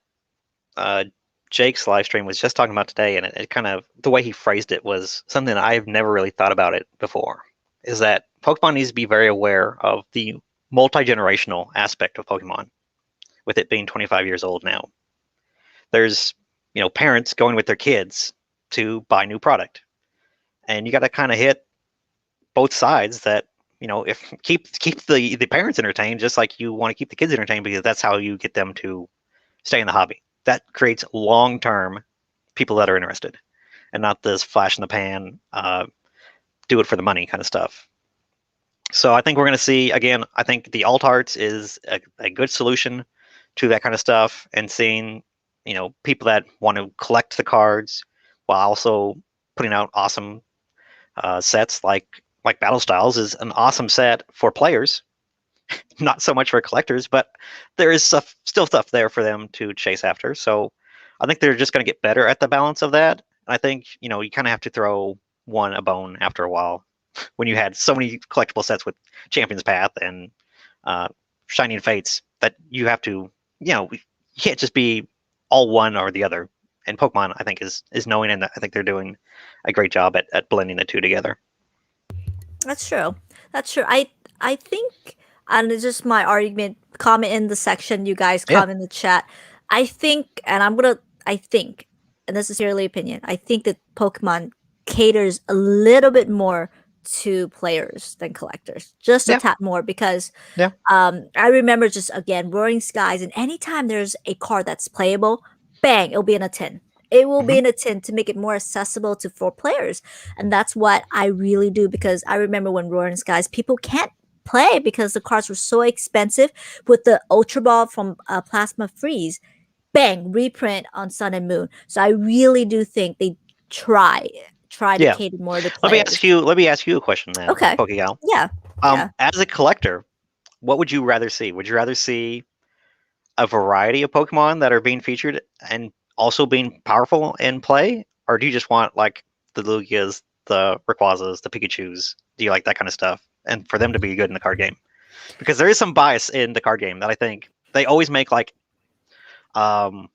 uh, Jake's live stream was just talking about today, and it kind of the way he phrased it was something that I've never really thought about it before. Is that Pokemon needs to be very aware of the multi-generational aspect of Pokemon, with it being 25 years old now. There's parents going with their kids to buy new product, and you got to kind of hit both sides. That if keep the parents entertained, just like you want to keep the kids entertained, because that's how you get them to stay in the hobby. That creates long-term people that are interested, and not this flash in the pan, do it for the money kind of stuff. So I think we're going to see again. I think the alt arts is a good solution to that kind of stuff, and seeing people that want to collect the cards while also putting out awesome sets like Battle Styles is an awesome set for players, not so much for collectors, but there is still stuff there for them to chase after. So I think they're just going to get better at the balance of that. I think you kind of have to throw one a bone after a while when you had so many collectible sets with Champion's Path and Shining Fates that you have to you can't just be all one or the other. And Pokemon, I think, is knowing, and I think they're doing a great job at blending the two together. That's true. That's true. I think, and it's just my argument. Comment in the section, you guys. Yeah. Comment in the chat. I think, and I think, and this is purely opinion. I think that Pokemon caters a little bit more to players than collectors, just a Yeah. tad more, because Yeah. I remember just again Roaring Skies, and anytime there's a card that's playable, bang, it'll be in a tin. It will be Hmm. in a tin to make it more accessible to for players, and that's what I really do because I remember when Roaring Skies, people can't play because the cards were so expensive. With the Ultra Ball from Plasma Freeze, bang, reprint on Sun and Moon. So I really do think they try to Yeah. cater more to Let me ask players. you. Let me ask you a question then, Okay, PokeGal. yeah, yeah. As a collector, what would you rather see? Would you rather see a variety of Pokemon that are being featured and also being powerful in play, or do you just want like the Lugias, the Rayquazas, the Pikachu's? Do you like that kind of stuff? And for them to be good in the card game, because there is some bias in the card game that I think they always make um,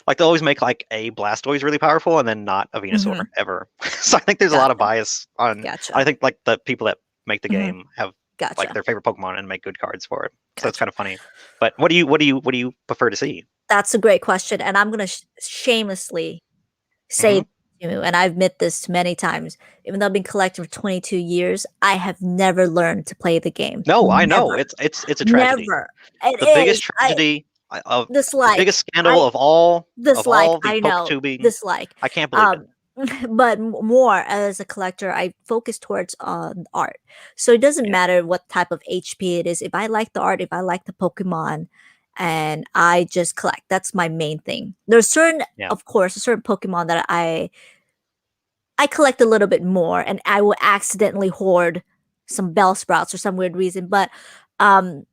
like they always make like a Blastoise really powerful and then not a Venusaur Mm-hmm. ever. So I think there's a lot of Gotcha, bias on. I gotcha. think like the people that make the Mm-hmm. game have like Gotcha. their favorite Pokemon and make good cards for it. So it's Gotcha. kind of funny. But what do you prefer to see? That's a great question, and I'm gonna shamelessly Hmm. say to you, and I've admit this many times. Even though I've been collecting for 22 years, I have never learned to play the game. No, I know Never, it's a tragedy. never. It The biggest is. I tragedy of the dislike. biggest scandal I of dislike. all the I know PokeTubing. dislike. I can't believe it. Um, but more as a collector, I focus towards art. So it doesn't Yeah, matter what type of HP it is. If I like the art, if I like the Pokemon, and I just collect. That's my main thing. There's certain, yeah, of course, a certain Pokemon that I collect a little bit more, and I will accidentally hoard some Bellsprouts for some weird reason. But um,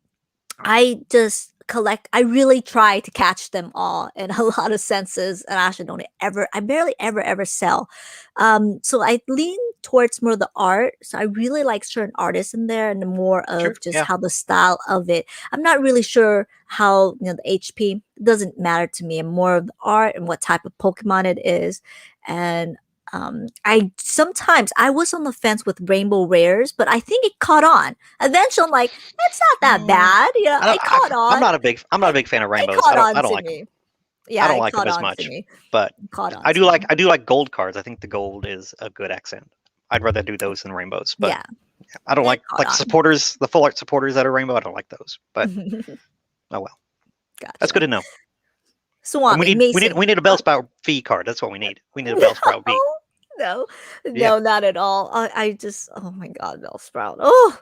I just collect. I really try to catch them all in a lot of senses, and I actually don't ever. I barely ever sell. So I lean towards more the art. So I really like certain artists in there, and more sure, of just yeah, how the style of it. I'm not really sure how the HP doesn't matter to me. I'm more of the art and what type of Pokemon it is, and I sometimes I was on the fence with Rainbow Rares, but I think it caught on. Eventually, I'm like, it's not that Mm, bad. You know, I don't. it caught on. I'm not a It big fan of it rainbows. caught on I don't to like them. me. I Yeah, don't it like them caught as on to much. me. But It caught on to me. I do like gold cards. I think the gold is a good accent. I'd rather do those than rainbows. But Yeah, I don't it caught like on. supporters, the full art supporters that are rainbow. I don't like those. But oh well, that's good Gotcha. to know. And Swami, Mason. we need a Bellsprout V card. That's what we need. We need a Bellsprout V. No, Yeah. no, not at all. I just, oh my God, Bellsprout. Oh,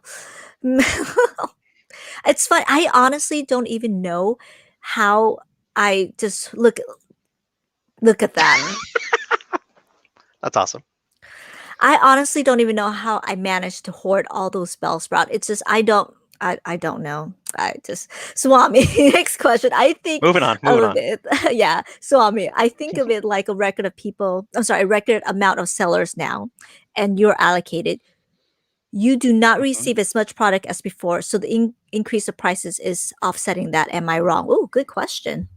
it's fun. I honestly don't even know how I just look at that. That's awesome. I honestly don't even know how I managed to hoard all those Bellsprout. It's just I don't know. I just Swami. Next question. I think Moving on. Moving of on. it. Yeah, Swami. I think of it like a record of people. I'm sorry, a record amount of sellers now, and you're allocated. You do not Mhm. receive as much product as before, so the increase of prices is offsetting that. Am I wrong? Oh, good question.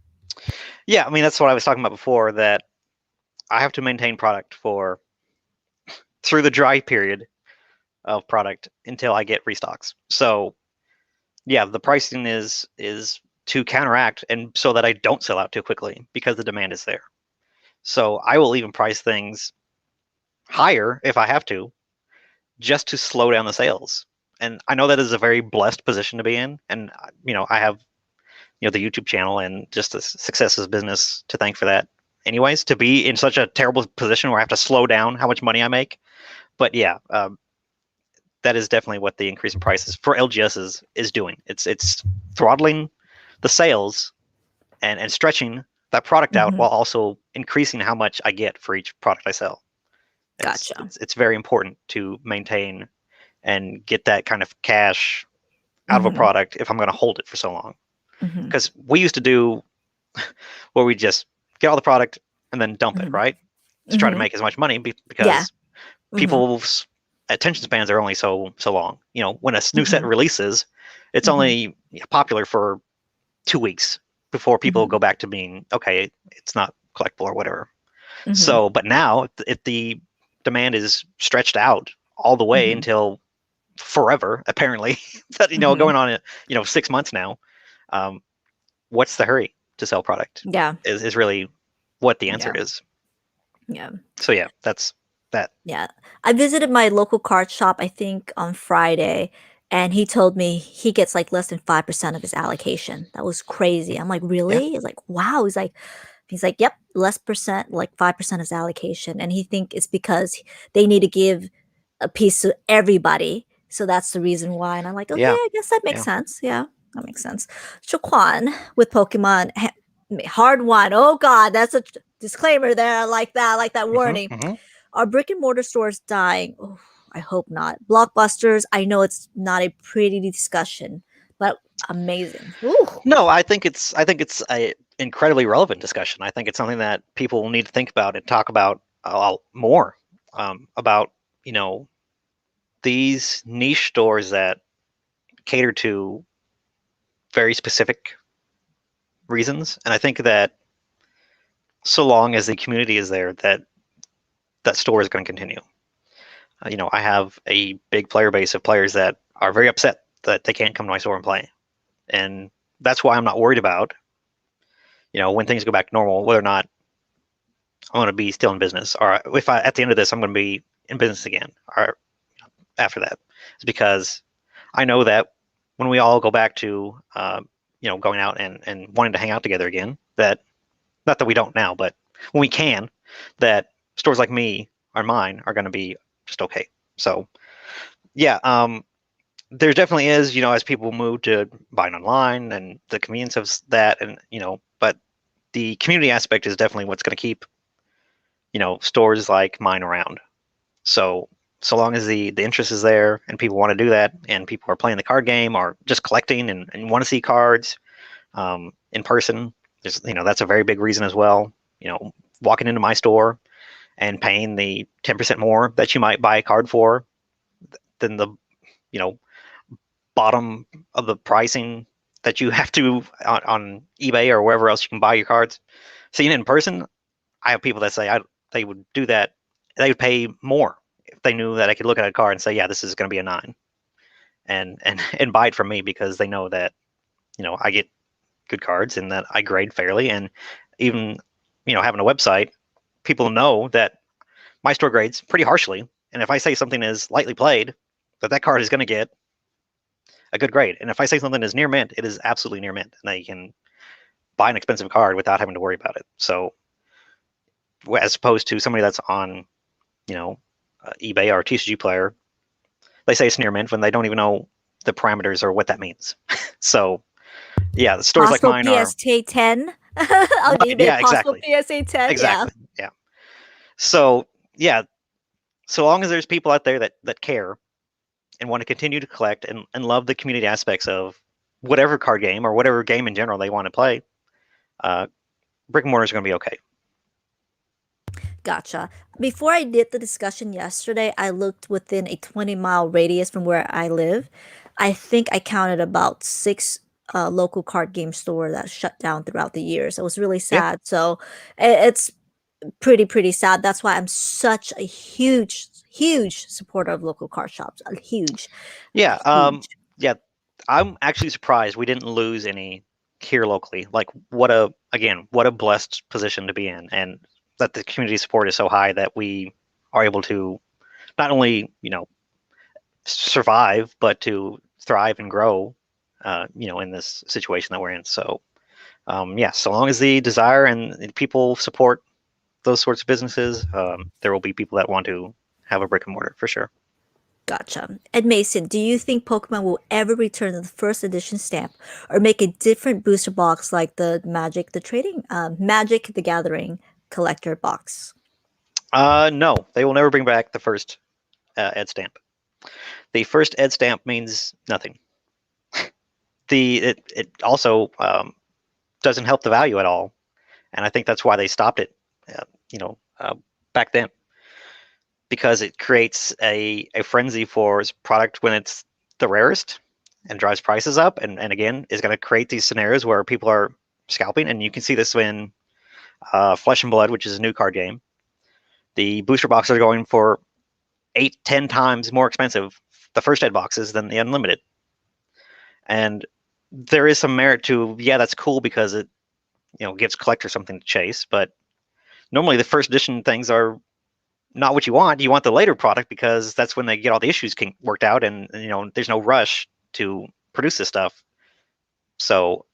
Yeah, I mean that's what I was talking about before. That I have to maintain product for through the dry period of product until I get restocks. So yeah, the pricing is to counteract and so that I don't sell out too quickly because the demand is there. So I will even price things higher if I have to, just to slow down the sales. And I know that is a very blessed position to be in. And I have the YouTube channel and just the success of business to thank for that. Anyways, to be in such a terrible position where I have to slow down how much money I make. But yeah, that is definitely what the increase in prices for LGS is doing. It's throttling the sales and stretching that product out Hmm. while also increasing how much I get for each product I sell. Gotcha. It's very important to maintain and get that kind of cash out of a Hmm. product if I'm going to hold it for so long. Hmm. Because we used to do where we just get all the product and then dump it, Hmm. right? To try to Hmm. make as much money Yeah. because Hmm. people's attention spans are only so long. When a new set Hmm. releases, it's Hmm. only popular for 2 weeks before people Hmm. go back to being okay. It's not collectible or whatever. Hmm. So, but now if the demand is stretched out all the way Hmm. until forever, apparently, that, Mhm. going on, 6 months now. What's the hurry to sell product Yeah. is really what the answer Yeah. is. Yeah. So yeah, that's that. Yeah. I visited my local card shop, I think on Friday, and he told me he gets like less than 5% of his allocation. That was crazy. I'm like, Yeah, really? He's like, wow. He's like, yep, less percent, like 5% of his allocation. And he think it's because they need to give a piece to everybody. So that's the reason why. And I'm like, okay, yeah, I guess that makes yeah. sense. Yeah, that makes sense. Shaquan with Pokemon, hard one. Oh God, that's a disclaimer there. I like that. I like that Hmm, warning. hmm. Are brick and mortar stores dying? Oh, I hope not. Blockbusters, I know it's not a pretty discussion, but amazing. Ooh. No, I think it's a incredibly relevant discussion. I think it's something that people need to think about and talk about a lot more, about you know these niche stores that cater to very specific reasons. And I think that so long as the community is there, that store is going to continue. I have a big player base of players that are very upset that they can't come to my store and play, and that's why I'm not worried about, when things go back to normal, whether or not I'm going to be still in business, or if at the end of this I'm going to be in business again, or after that. It's because I know that when we all go back to, going out and wanting to hang out together again, that not that we don't now, but when we can, that stores like me or mine are going to be just okay. So yeah, there definitely is, as people move to buying online and the convenience of that, and but the community aspect is definitely what's going to keep, stores like mine around. So long as the interest is there and people want to do that, and people are playing the card game or just collecting and want to see cards, in person, that's a very big reason as well. Walking into my store and paying the 10% more that you might buy a card for than the, you know bottom of the pricing that you have to on eBay or wherever else you can buy your cards. Seeing it in person, I have people that say they would do that. They would pay more if they knew that I could look at a card and say, yeah, this is going to be a 9, and buy it from me, because they know that, I get good cards and that I grade fairly. And even, having a website, people know that my store grades pretty harshly. And if I say something is lightly played, that card is going to get a good grade. And if I say something is near mint, it is absolutely near mint, and that you can buy an expensive card without having to worry about it. So as opposed to somebody that's on, you know, eBay or a TCG player, they say it's near mint when they don't even know the parameters or what that means. So yeah, the stores like Possible mine are PSA 10 on right. eBay. Yeah, Possible exactly, PSA 10. Yeah. exactly. Yeah. So yeah, so long as there's people out there that care and want to continue to collect and love the community aspects of whatever card game or whatever game in general they want to play, uh, brick and mortar is going to be okay. Gotcha. Before I did the discussion yesterday, I looked within a 20-mile radius from where I live. I think I counted about six local card game store that shut down throughout the years. It was really Yeah, sad. So it's pretty sad. That's why I'm such a huge supporter of local card shops. A yeah, huge. yeah. I'm actually surprised we didn't lose any here locally. Like, what a blessed position to be in, and that the community support is so high that we are able to not only, survive, but to thrive and grow, in this situation that we're in. So yeah, so long as the desire and the people support those sorts of businesses, there will be people that want to have a brick and mortar for sure. Gotcha. And Mason, do you think Pokemon will ever return to the first edition stamp or make a different booster box like the Magic the Gathering collector box? No, they will never bring back the first ed stamp. The first ed stamp means nothing. It also, doesn't help the value at all, and I think that's why they stopped it. Uh, you know, back then, because it creates a frenzy for product when it's the rarest, and drives prices up, and again is going to create these scenarios where people are scalping. And you can see this when Flesh and Blood, which is a new card game, the booster boxes are going for 8-10 times more expensive the first ed boxes than the unlimited. And there is some merit to, yeah, that's cool because it, gives collectors something to chase. But normally the first edition things are not what you want. You want the later product because that's when they get all the issues worked out, and there's no rush to produce this stuff. So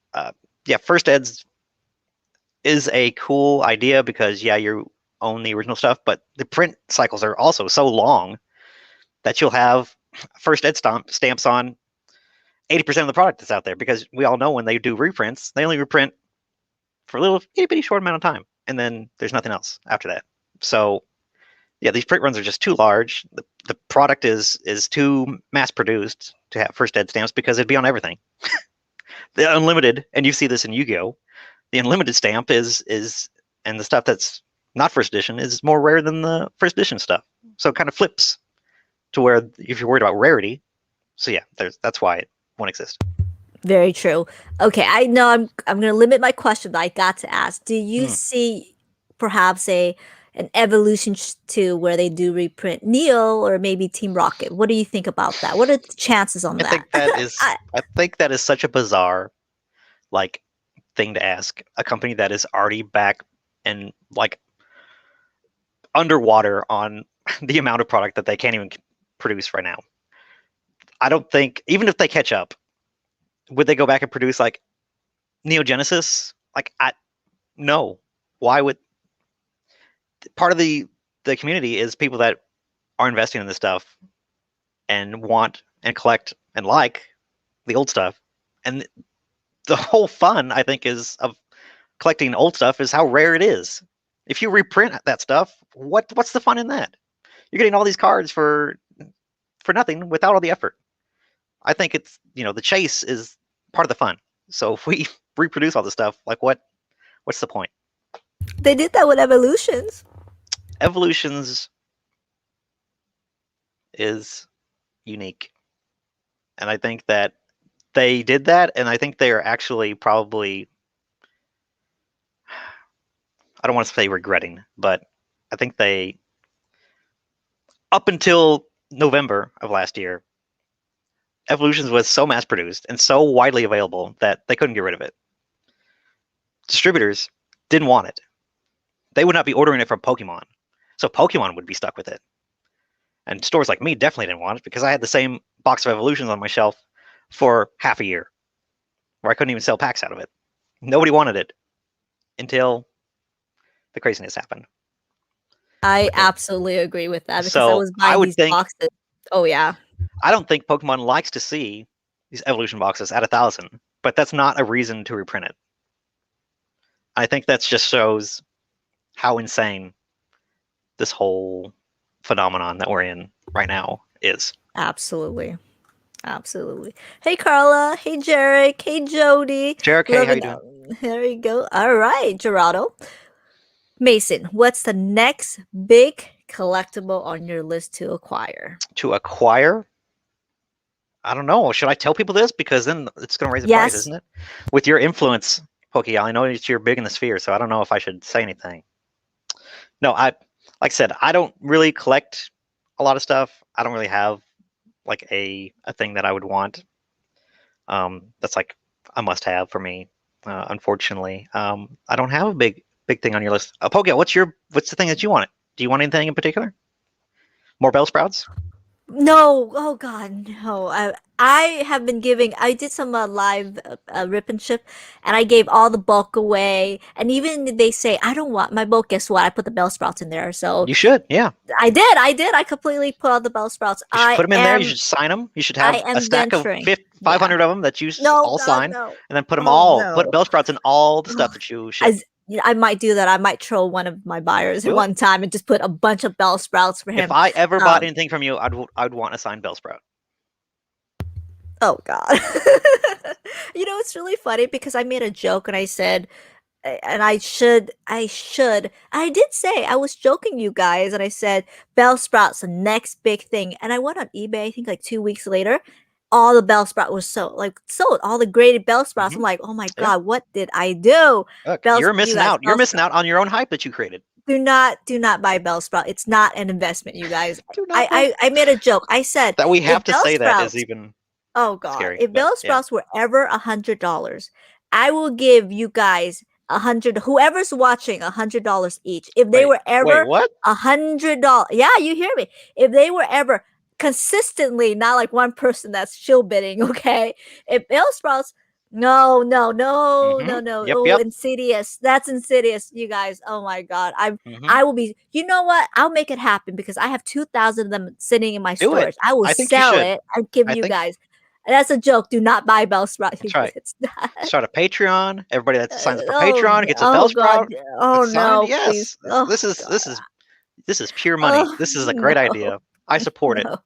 yeah, first eds is a cool idea because yeah, you own the original stuff, but the print cycles are also so long that you'll have first ed stamps on 80% of the product that's out there, because we all know when they do reprints, they only reprint for a little itty bitty short amount of time, and then there's nothing else after that. So yeah, these print runs are just too large. The product is too mass produced to have first ed stamps because it'd be on everything. The unlimited, and you see this in Yu-Gi-Oh, the unlimited stamp is and the stuff that's not first edition is more rare than the first edition stuff. So it kind of flips to where if you're worried about rarity. So yeah, that's why it won't exist. Very true. Okay, I know I'm going to limit my question, but I got to ask: do you see perhaps an evolution to where they do reprint Neo or maybe Team Rocket? What do you think about that? What are the chances on I that? think that is I think that is such a bizarre like thing to ask a company that is already back and like underwater on the amount of product that they can't even produce right now. I don't think, even if they catch up, would they go back and produce like Neo Genesis? Like, no. Why would? Part of the community is people that are investing in this stuff and want and collect and like the old stuff, and the whole fun, I think, is of collecting old stuff is how rare it is. If you reprint that stuff, what's the fun in that? You're getting all these cards for nothing without all the effort. I think it's, the chase is part of the fun. So if we reproduce all this stuff, like what's the point? They did that with Evolutions. Evolutions is unique. And I think that they did that, and I think they are actually probably, I don't want to say regretting, but I think they, up until November of last year, Evolutions was so mass produced and so widely available that they couldn't get rid of it. Distributors didn't want it. They would not be ordering it from Pokemon. So Pokemon would be stuck with it. And stores like me definitely didn't want it because I had the same box of Evolutions on my shelf for half a year where I couldn't even sell packs out of it. Nobody wanted it until the craziness happened. I absolutely agree with that because So I was buying would these think, boxes. Oh yeah. I don't think Pokemon likes to see these Evolution boxes at 1,000, but that's not a reason to reprint it. I think that just shows how insane this whole phenomenon that we're in right now is. Absolutely. Absolutely. Hey Carla. Hey Jarek. Hey Jody. Jarek, hey, how you doing? There you go. All right, Gerardo. Mason, what's the next big collectible on your list to acquire? To acquire? I don't know. Should I tell people this? Because then it's going to raise the price, isn't it? With your influence, PokeGal, I know that you're big in the sphere, so I don't know if I should say anything. No, like I said, I don't really collect a lot of stuff. I don't really have like a thing that I would want. That's like a must-have for me. Unfortunately, I don't have a big thing on your list. PokeGal, what's the thing that you want? Do you want anything in particular? More Bellsprouts? No, oh God, no. I have been giving. I did some live rip and ship, and I gave all the bulk away. And even they say I don't want my bulk. Guess what? I put the Bellsprouts in there. So you should, yeah. I did. I completely put all the Bellsprouts. You should put them in there. You should sign them. You should have a stack of 500 of them that you all sign, and then put them put Bellsprouts in all the stuff that you ship. I might do that. I might troll one of my buyers at one time and just put a bunch of Bellsprouts for him. If I ever bought anything from you, I'd want a signed Bellsprout. Oh God. It's really funny because I made a joke and I said, and I did say, I was joking, you guys, and I said Bellsprout's the next big thing. And I went on eBay, I think like 2 weeks later, all the Bellsprout was sold, all the graded Bellsprouts. I'm like, oh my God, what did I do? Look, you're missing out. You're missing out on your own hype that you created. do not buy Bellsprout. It's not an investment, you guys. Do not buy. I made a joke. I said That we have if to say that is Bellsprouts, even oh God, scary. if But yeah, Bellsprouts were ever $100, I will give you guys 100. Whoever's watching $100 each. If they were wait, ever what? $100, yeah, you hear me. If they were ever consistently, not like one person that's chill bidding, okay? If Bellsprouts, no, Yep, oh, yep. insidious. That's insidious, you guys. Oh my God, hmm I will be. You know what? I'll make it happen because I have 2,000 of them sitting in my Do it. storage. I will I think you sell should. it and give I you think guys. That's a joke. Do not buy Bellsprout. that's right. It's not. Start a Patreon. Everybody that signs up for Oh, Patreon gets a oh God. Bellsprout. Oh That's signed. no, please. Yes, Oh God. this is pure money. Oh This is a great no, idea. I support it. no.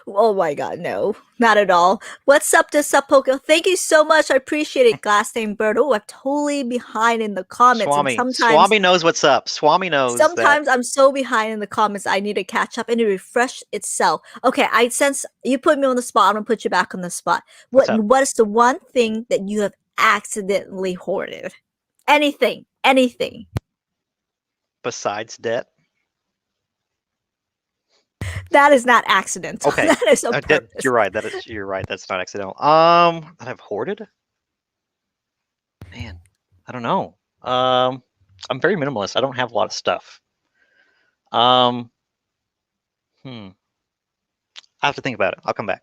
Oh my God, no, not at all. What's up to Poco? Thank you so much. I appreciate it, Glass Name Bird. Oh, I'm totally behind in the comments, and Swami knows what's up. Swami knows that. sometimes I'm so behind in the comments. I need to catch up and to refresh itself. Okay, I sense you put me on the spot. I'm gonna put you back on the spot. What's up? What is the one thing that you have accidentally hoarded? Anything. Besides debt. That is not accidental. Okay, That is on purpose. you're right. You're right. That's not accidental. That I've hoarded. Man, I don't know. I'm very minimalist. I don't have a lot of stuff. Um, I have to think about it. I'll come back.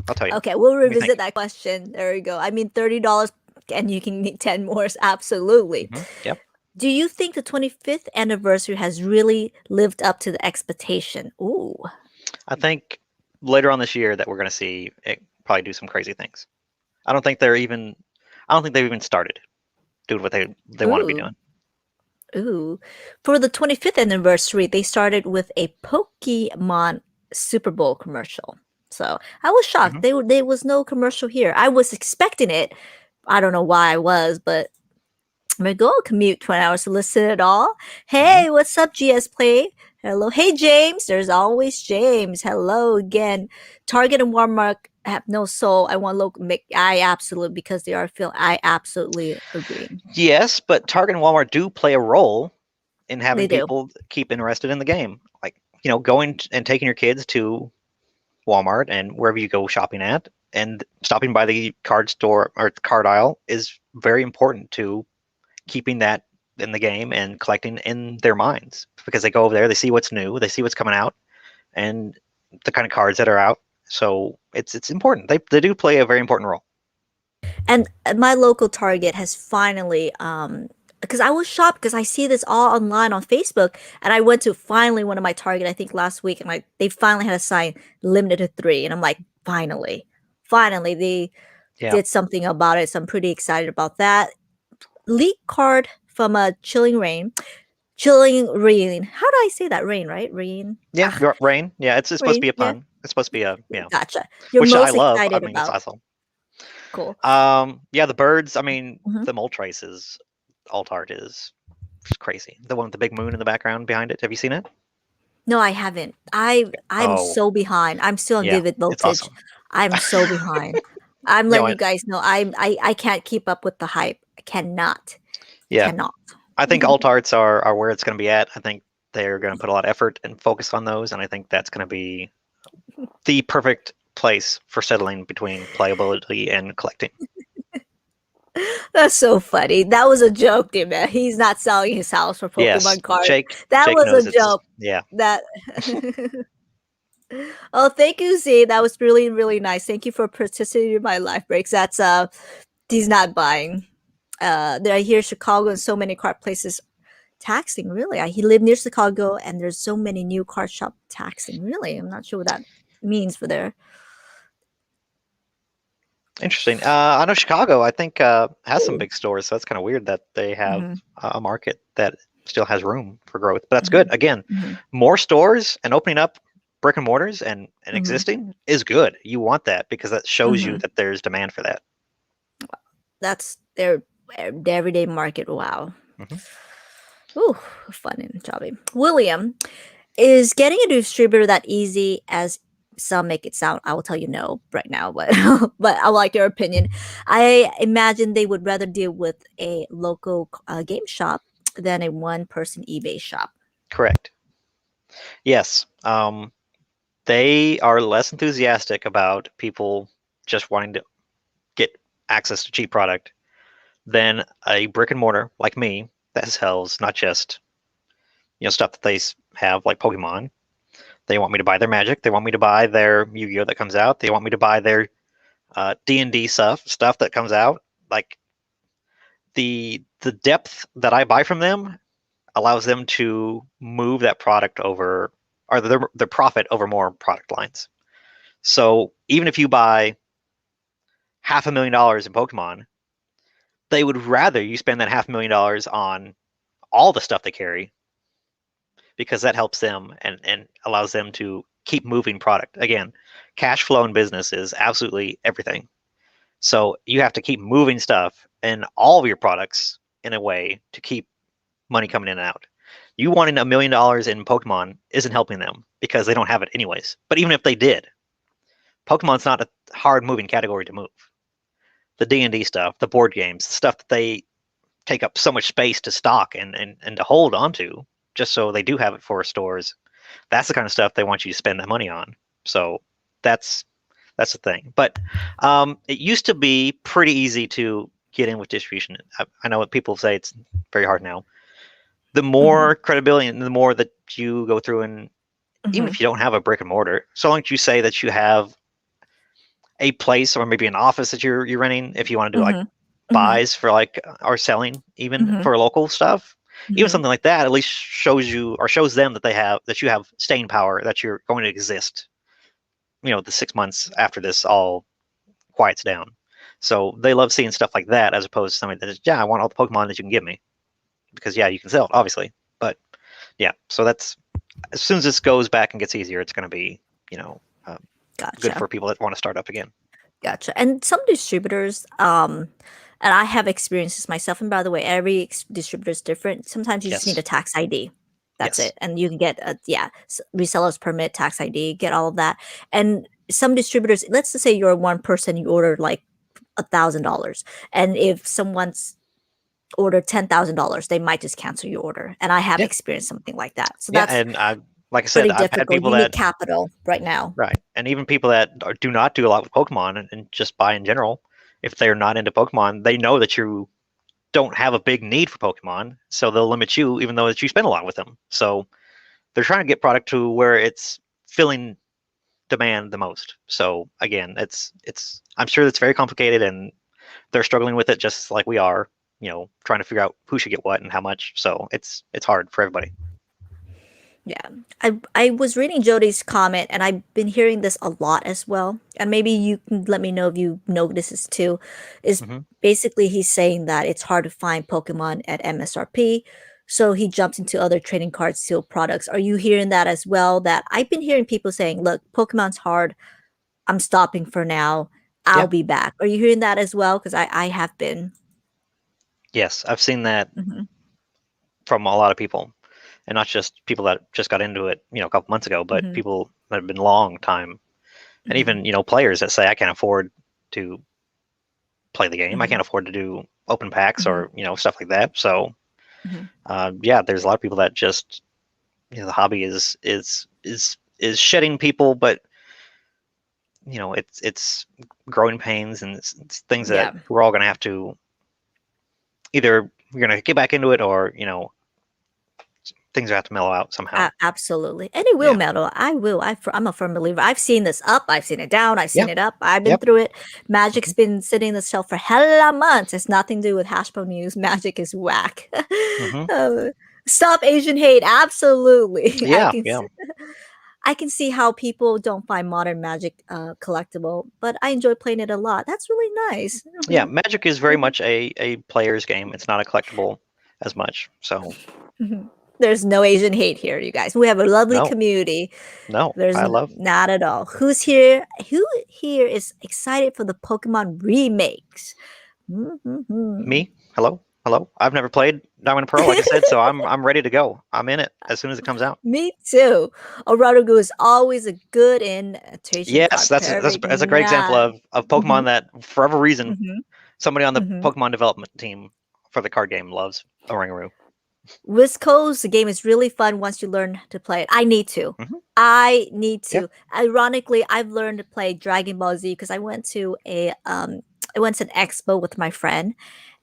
I'll tell you. Okay, we'll Let me think. revisit that question. There we go. I mean, $30 and you can get 10 more. Absolutely. Yep. Do you think the 25th anniversary has really lived up to the expectation? Ooh. I think later on this year that we're going to see it probably do some crazy things. I don't think they've even started doing what they want to be doing. Ooh. For the 25th anniversary, they started with a Pokemon Super Bowl commercial. So I was shocked. There was no commercial here. I was expecting it. I don't know why I was, but I'm gonna go commute 20 hours to listen at all. Hey, what's up, GS Play? Hello. Hey, James. There's always James. Hello again. Target and Walmart have no soul. I want local. I absolutely, because they are feel. I absolutely agree. Yes, but Target and Walmart do play a role in having They do. people keep interested in the game. Like, going and taking your kids to Walmart and wherever you go shopping at, and stopping by the card store or card aisle is very important to keeping that in the game and collecting in their minds, because they go over there, they see what's new, they see what's coming out, and the kind of cards that are out. So it's important. They do play a very important role. And my local Target has finally, because I was shocked because I see this all online on Facebook, and I went to finally one of my Target, I think last week, and they finally had a sign limited to 3, and I'm like, finally they did something about it. So I'm pretty excited about that. Leak card from a Chilling Rain. How do I say that? Rain, right? Rain. Yeah, Rain. Yeah, it's supposed to be a pun. Yeah. It's suped to be a Gotcha. You're which I most love. excited I mean, it's about. awesome. Cool. Yeah, the birds. I mean, the Moltres alt art is crazy. The one with the big moon in the background behind it. Have you seen it? No, I haven't. I'm so behind. I'm still on Vivid it's Voltage. awesome. I'm so behind. I'm letting you guys know I can't keep up with the hype. I cannot. Yeah. Cannot. I think alt arts are where it's going to be at. I think they're going to put a lot of effort and focus on those, and I think that's going to be the perfect place for settling between playability and collecting. That's so funny. That was a joke, dude, man. He's not selling his house for Pokemon cards. That was a joke. Yeah. That. Oh, thank you, Z. That was really, really nice. Thank you for participating in my life breaks. That's he's not buying. There here in Chicago and so many card places taxing. Really, he lived near Chicago, and there's so many new card shop taxing. Really, I'm not sure what that means for there. Interesting. I know Chicago, I think, has some big stores, so it's kind of weird that they have a market that still has room for growth. But that's good. Again, more stores and opening up brick and mortars and existing is good. You want that because that shows you that there's demand for that. That's their everyday market. Wow. Ooh, fun and jobby. William, is getting a distributor that easy as some make it sound? I will tell you no right now, but but I like your opinion. I imagine they would rather deal with a local game shop than a one-person eBay shop. Correct. Yes. They are less enthusiastic about people just wanting to get access to cheap product than a brick and mortar like me that sells not just stuff that they have like Pokemon. They want me to buy their Magic. They want me to buy their Yu-Gi-Oh that comes out. They want me to buy their D&D stuff that comes out. Like the depth that I buy from them allows them to move that product over, or their profit over more product lines. So even if you buy $500,000 in Pokemon, they would rather you spend that $500,000 on all the stuff they carry, because that helps them and allows them to keep moving product. Again, cash flow in business is absolutely everything. So you have to keep moving stuff in all of your products in a way to keep money coming in and out. You wanting $1 million in Pokemon isn't helping them because they don't have it anyways. But even if they did, Pokemon's not a hard moving category to move. The D&D stuff, the board games, the stuff that they take up so much space to stock and to hold onto, just so they do have it for stores. That's the kind of stuff they want you to spend that money on. So that's the thing. But it used to be pretty easy to get in with distribution. I know what people say, it's very hard now. The more credibility and the more that you go through, and even if you don't have a brick and mortar, so long as you say that you have a place or maybe an office that you're renting, if you want to do like buys for like or selling even for local stuff, even something like that at least shows you or shows them that you have staying power, that you're going to exist the 6 months after this all quiets down. So they love seeing stuff like that, as opposed to something that is, I want all the Pokemon that you can give me, because you can sell it obviously. But so that's, as soon as this goes back and gets easier, it's going to be Gotcha. good for people that want to start up again. Gotcha. And some distributors, and I have experienced this myself. And by the way, every distributor is different. Sometimes you just need a tax ID. That's it. And you can get reseller's permit, tax ID, get all of that. And some distributors, let's just say you're one person, you order like $1,000. And if someone's ordered $10,000, they might just cancel your order. And I have experienced something like that. So that's and like I said, I've had people you need that capital right now. Right. And even people that do not do a lot with Pokemon and just buy in general, if they're not into Pokemon, they know that you don't have a big need for Pokemon, so they'll limit you even though that you spend a lot with them. So they're trying to get product to where it's filling demand the most. So again, it's I'm sure it's very complicated, and they're struggling with it just like we are, trying to figure out who should get what and how much. So it's hard for everybody. Yeah, I was reading Jody's comment, and I've been hearing this a lot as well. And maybe you can let me know if you notice this too. Is basically he's saying that it's hard to find Pokemon at MSRP, so he jumps into other trading card seal products. Are you hearing that as well? That I've been hearing people saying, "Look, Pokemon's hard. I'm stopping for now. I'll be back." Are you hearing that as well? Because I have been. Yes, I've seen that from a lot of people. And not just people that just got into it, a couple months ago, but people that have been long time, and even players that say, I can't afford to play the game. I can't afford to do open packs or stuff like that. So, there's a lot of people that just the hobby is shedding people, but it's growing pains, and it's things that we're all going to have to either we're going to get back into it, or things have to mellow out somehow. Absolutely. And it will mellow. I will. I'm a firm believer. I've seen this up. I've seen it down. I've seen it up. I've been through it. Magic's been sitting in the shelf for hella months. It's nothing to do with Hashbone News. Magic is whack. Stop Asian hate. Absolutely. I can see how people don't find modern Magic collectible, but I enjoy playing it a lot. That's really nice. Yeah, Magic is very much a player's game. It's not a collectible as much. So there's no Asian hate here, you guys. We have a lovely community. There's not at all. Who here is excited for the Pokemon remakes? Me? Hello? I've never played Diamond and Pearl, like I said, so I'm ready to go. I'm in it as soon as it comes out. Me too. Orarugu is always a good invitation. Yes, that's a great example of Pokemon that, for whatever reason, somebody on the Pokemon development team for the card game loves Oranguru. Wisco's the game is really fun once you learn to play it. I need to. Mhm. I need Yeah. to. Ironically, I've learned to play Dragon Ball Z because I went to an expo with my friend,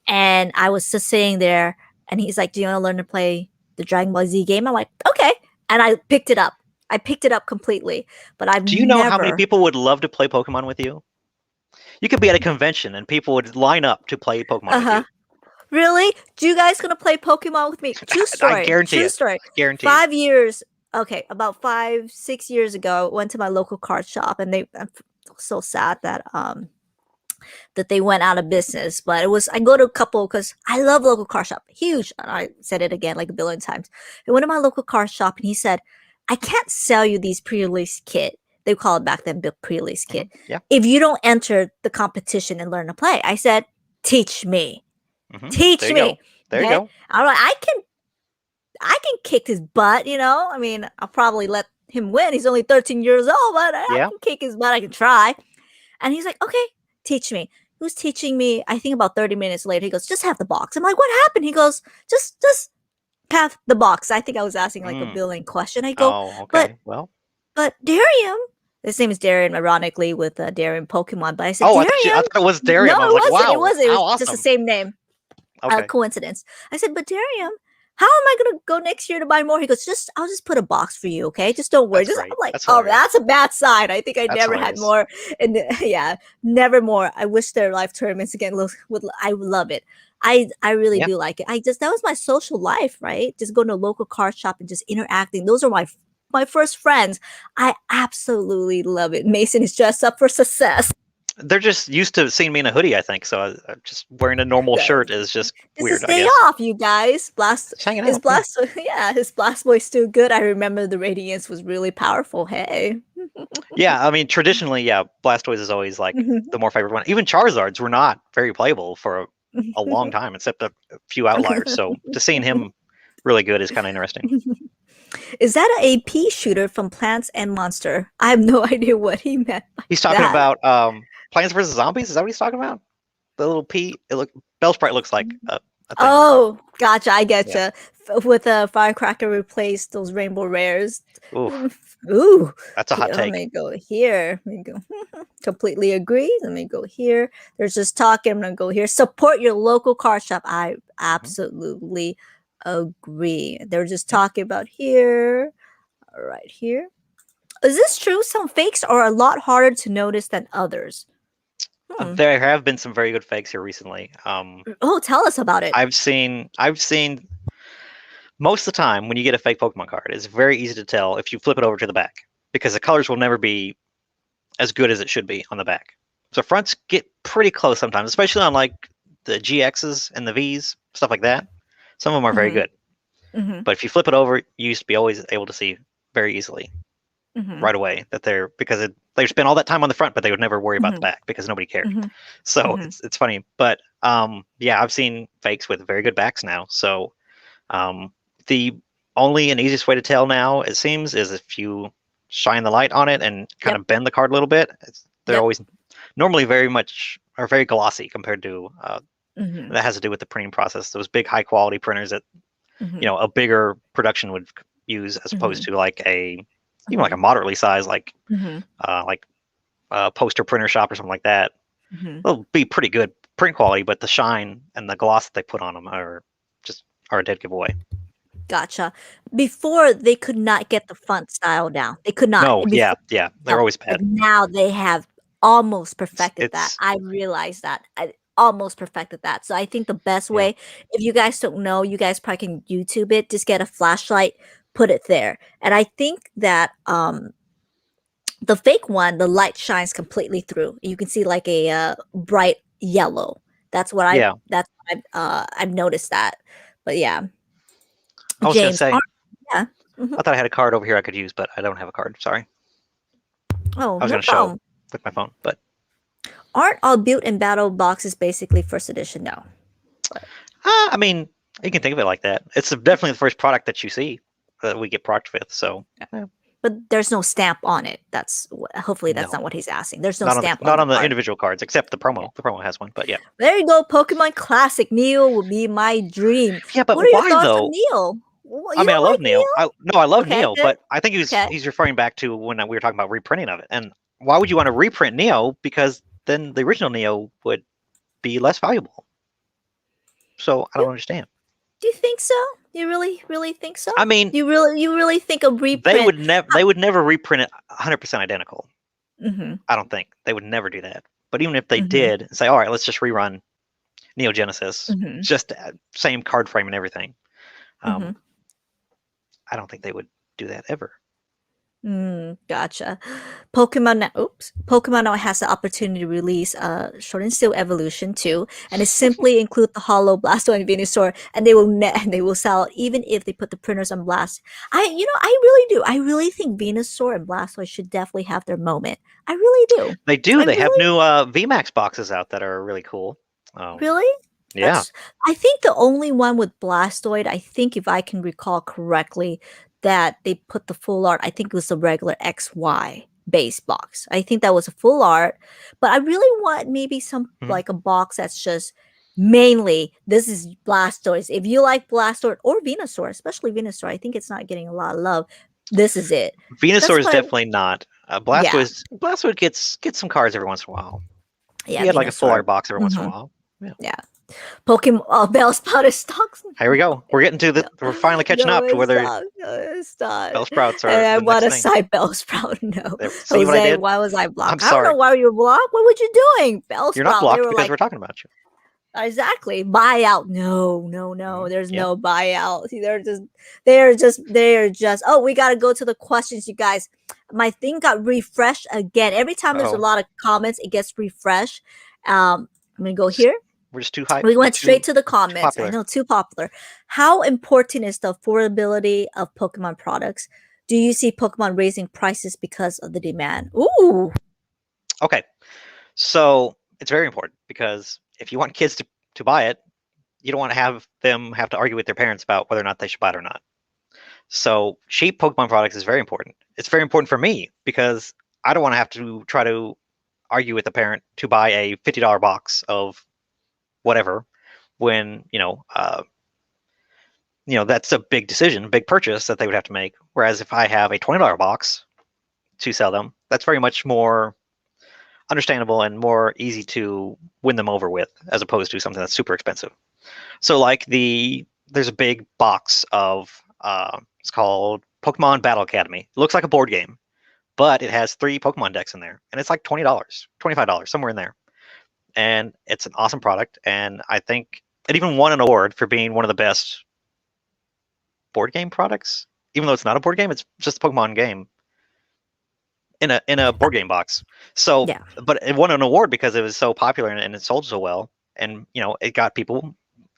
and I was just sitting there, and he's like, "Do you want to learn to play the Dragon Ball Z game?" I'm like, "Okay," and I picked it up. I picked it up completely, but I've Do you know how many never. people would love to play Pokemon with you? You could be at a convention and people would line up to play Pokemon Uh with huh. you. Really? Do you guys gonna play Pokemon with me? True I story. guarantee True it. story. Guaranteed. 5 years. Okay, about 5, 6 years ago, I went to my local card shop, and I'm so sad that they went out of business. But I go to a couple because I love local car shop, huge. And I said it again like a billion times. I went to my local car shop, and he said, "I can't sell you these pre-release kit." They call it back then pre-release kit. Yeah. If you don't enter the competition and learn to play. I said, "Teach me." There Teach you me. go. There you Okay. go. I'm like, I can kick his butt, you know. I mean, I'll probably let him win. He's only 13 years old, but I Yeah. can kick his butt. I can try. And he's like, "Okay, teach me." He was teaching me, I think about 30 minutes later, he goes, "Just have the box." I'm like, "What happened?" He goes, just have the box. I think I was asking like a Mm. billing question. I go, Oh, but okay. Well. Darian, his name is Darian, ironically, with Darian Pokemon. But I said, Oh, I "Darian." thought it was No, Darium. I was like, it wow, wasn't. It how was just the awesome. same name. Okay. Coincidence. I said, "But Darian, how am I gonna go next year to buy more?" He goes, I'll just put a box for you, okay? Just don't worry." That's Just great. I'm like, That's "Oh, hilarious. that's a bad sign." I think I That's never had hilarious. more, and yeah, never more. I wish their live tournaments again. I would love it. I really Yeah. do like it. That was my social life, right? Just going to a local card shop and just interacting. Those are my first friends. I absolutely love it. Mason is dressed up for success. They're just used to seeing me in a hoodie, I think. So just wearing a normal shirt is just It's weird, his I day guess. off, you guys. Just hanging out. Yeah, his Blast Boy's still good. I remember the Radiance was really powerful. Hey. Yeah, I mean, traditionally, yeah, Blastoise is always like the more favorite one. Even Charizards were not very playable for a long time, except a few outliers. So just seeing him really good is kind of interesting. Is that an AP shooter from Plants and Monster? I have no idea what he meant by He's talking that. about Plants vs Zombies. Is that what he's talking about? The little P. Bellsprite looks like a thing. Oh, gotcha. I Yeah. getcha. With a firecracker replace those rainbow rares. Oof, Ooh. that's a hot Let take. me go here. Let me go. Completely agree. Let me go here. There's just talking. I'm gonna go here. Support your local car shop. I absolutely agree. They're just Yeah. talking about here. Right here. Is this true? Some fakes are a lot harder to notice than others. There have been some very good fakes here recently. Oh, tell us about it. I've seen most of the time when you get a fake Pokemon card, it's very easy to tell if you flip it over to the back because the colors will never be as good as it should be on the back. So fronts get pretty close sometimes, especially on like the GXs and the Vs, stuff like that. Some of them are very good. Mhm. But if you flip it over, you used to be always able to see very easily Mhm. right away that they spent all that time on the front, but they would never worry about the Mhm. back because nobody cared. Mhm. So Mhm. it's funny. But yeah, I've seen fakes with very good backs now. So the only and easiest way to tell now, it seems, is if you shine the light on it and kind Yep. of bend the card a little bit. They're Yep. always normally very glossy compared to Mhm. that has to do with the printing process. Those big high quality printers that Mhm. a bigger production would use as opposed Mhm. to like even like a Mhm. moderately sized Mhm. like poster printer shop or something like that. Mhm. They'll be pretty good print quality, but the shine and the gloss that they put on them are a dead giveaway. Gotcha. Before they could not get the font style down. They could not. No, Before, yeah, they're no, always but bad. now they have almost perfected that. It's I realized that. I almost perfected that. So I think the best yeah, way, if you guys don't know, you guys probably can YouTube it. Just get a flashlight, put it there. And I think that the fake one, the light shines completely through. You can see like a bright yellow. yeah. I've noticed that. But yeah, I was gonna James, say yeah. Mhm. I thought I had a card over here I could use, but I don't have a card. Sorry, Oh, I was no gonna show problem. with my phone, but Aren't all built in battle boxes basically first edition? No. But I mean, you can think of it like that. It's definitely the first product that you see that we get product with. So yeah. yeah. But there's no stamp on it. Hopefully that's No. not what he's asking. There's no Not on stamp not the on the card. individual cards, except the promo. Okay. The promo has one, but yeah. There you go. Pokemon Classic Neo would be my dream. Yeah, but What are your why thoughts on though? Neo? I You mean, I don't love like Neo. Neo? I love Okay, Neo, good. but I think Okay. he's referring back to when we were talking about reprinting of it. And why would you want to reprint Neo? Because then the original Neo would be less valuable. So I don't understand. Do you think so? You really think so? I mean, You really think a they reprint? would never reprint it 100% identical. Mm-hmm. I don't think they would never do that. But even if they Mm-hmm. did, say, all right, let's just rerun Neo Genesis, Mm-hmm. just same card frame and everything. Mm-hmm. I don't think they would do that ever. Gotcha. Pokemon now has the opportunity to release Sword and Steel Evolution 2, and it simply include the Hollow Blastoise and Venusaur, and they will sell even if they put the printers on Blast. I really do. I really think Venusaur and Blastoise should definitely have their moment. I really do. They do. I They have really, new VMAX boxes out that are really cool. really. Yeah. I think the only one with Blastoid, I think if I can recall correctly, that they put the full art, I think it was the regular XY base box. I think that was a full art, but I really want maybe some Mhm. like a box that's just mainly this is Blastoise. If you like Blastoid or Venusaur, especially Venusaur, I think it's not getting a lot of love. This is it. Venusaur is What definitely not. yeah. Blastoise gets some cards every once in a while. Yeah, He had like a full Venusaur. art box every once in a Mhm. while. Yeah. Yeah. Pokemon Bellsprout is stocks. Here we go. We're getting to the. We're finally catching up to whether No, it's not. Bellsprouts And are I the want next a thing. side Bellsprout. No, See what I Jose, did? why was I I'm blocked? I don't know sorry. why you were blocked. What were you doing? You're not Bellsprout. They blocked were because like, we're talking about you. exactly, buyout. No. There's Yeah. no buyout. They are just. Oh, we gotta go to the questions, you guys. My thing got refreshed again. Every time there's a Uh-oh. lot of comments, it gets refreshed. I'm gonna go here. We're just too hype. We went straight to the Too comments. I popular. know, too popular. How important is the affordability of Pokemon products? Do you see Pokemon raising prices because of the demand? Ooh. Okay. So it's very important because if you want kids to buy it, you don't want to have them have to argue with their parents about whether or not they should buy it or not. So cheap Pokemon products is very important. It's very important for me because I don't want to have to try to argue with the parent to buy a $50 box of whatever when that's a big decision, big purchase that they would have to make. Whereas if I have a $20 box to sell them, that's very much more understandable and more easy to win them over with, as opposed to something that's super expensive. So like there's a big box of it's called Pokemon Battle Academy. It looks like a board game, but it has 3 Pokemon decks in there, and it's like $20, $25, somewhere in there. And it's an awesome product, and I think it even won an award for being one of the best board game products. Even though it's not a board game, it's just a Pokemon game in a board game box. So, Yeah. but it won an award because it was so popular and it sold so well, and it got people.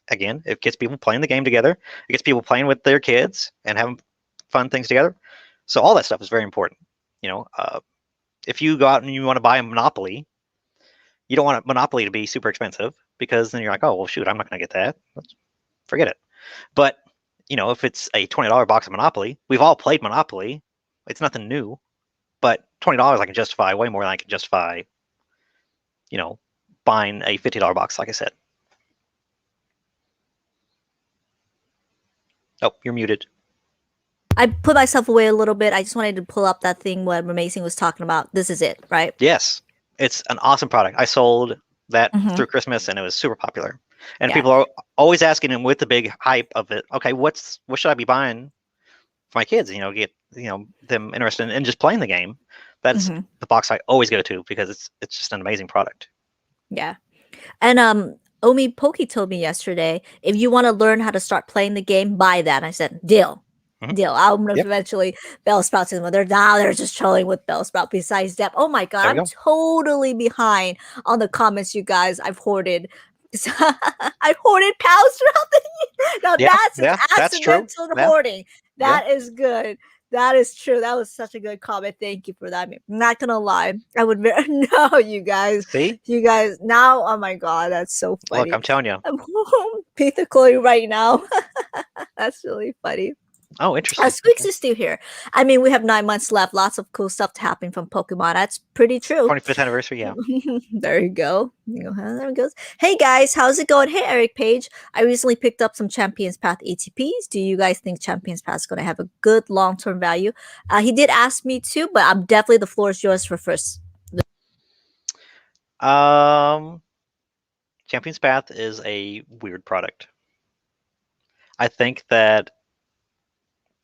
Again, it gets people playing the game together. It gets people playing with their kids and having fun things together. So all that stuff is very important. If you go out and you want to buy a Monopoly, you don't want a Monopoly to be super expensive because then you're like, oh well, shoot, I'm not going to get that. Forget it. But if it's a $20 box of Monopoly, we've all played Monopoly. It's nothing new, but $20 I can justify way more than I can justify, buying a $50 box, like I said. Oh, you're muted. I put myself away a little bit. I just wanted to pull up that thing what Amazing was talking about. This is it, right? Yes, it's an awesome product. I sold that Mhm. through Christmas, and it was super popular. And Yeah. people are always asking him with the big hype of it. Okay, what should I be buying for my kids? Get them interested in just playing the game. That's Mhm. the box I always go to because it's just an amazing product. Yeah. And Omi Pokey told me yesterday, if you want to learn how to start playing the game, buy that. And I said, deal. Mhm. Deal. I'm gonna Yep. eventually Bellsprout to them. They're just trolling with Bellsprout besides that. Oh my god, There we I'm go. totally behind on the comments, you guys. I've hoarded I've hoarded pals throughout the year. Now Yeah, that's an yeah, that's true. accidental Yeah, hoarding. yeah. That is good. That is true. That was such a good comment. Thank you for that. I'm not gonna lie. I would no, you guys. See, You guys now, oh my god, that's so look, funny. I'm telling you. I'm home physically right now. That's really funny. Oh, interesting. Squeaks Okay. is still here. I mean, we have 9 months left. Lots of cool stuff happening from Pokemon. That's pretty true. 25th anniversary, yeah. There you go. There it goes. Hey guys, how's it going? Hey Eric Page. I recently picked up some Champions Path ATPs. Do you guys think Champions Path is going to have a good long term value? He did ask me to, but I'm definitely the floor is yours for first. Champion's Path is a weird product. I think that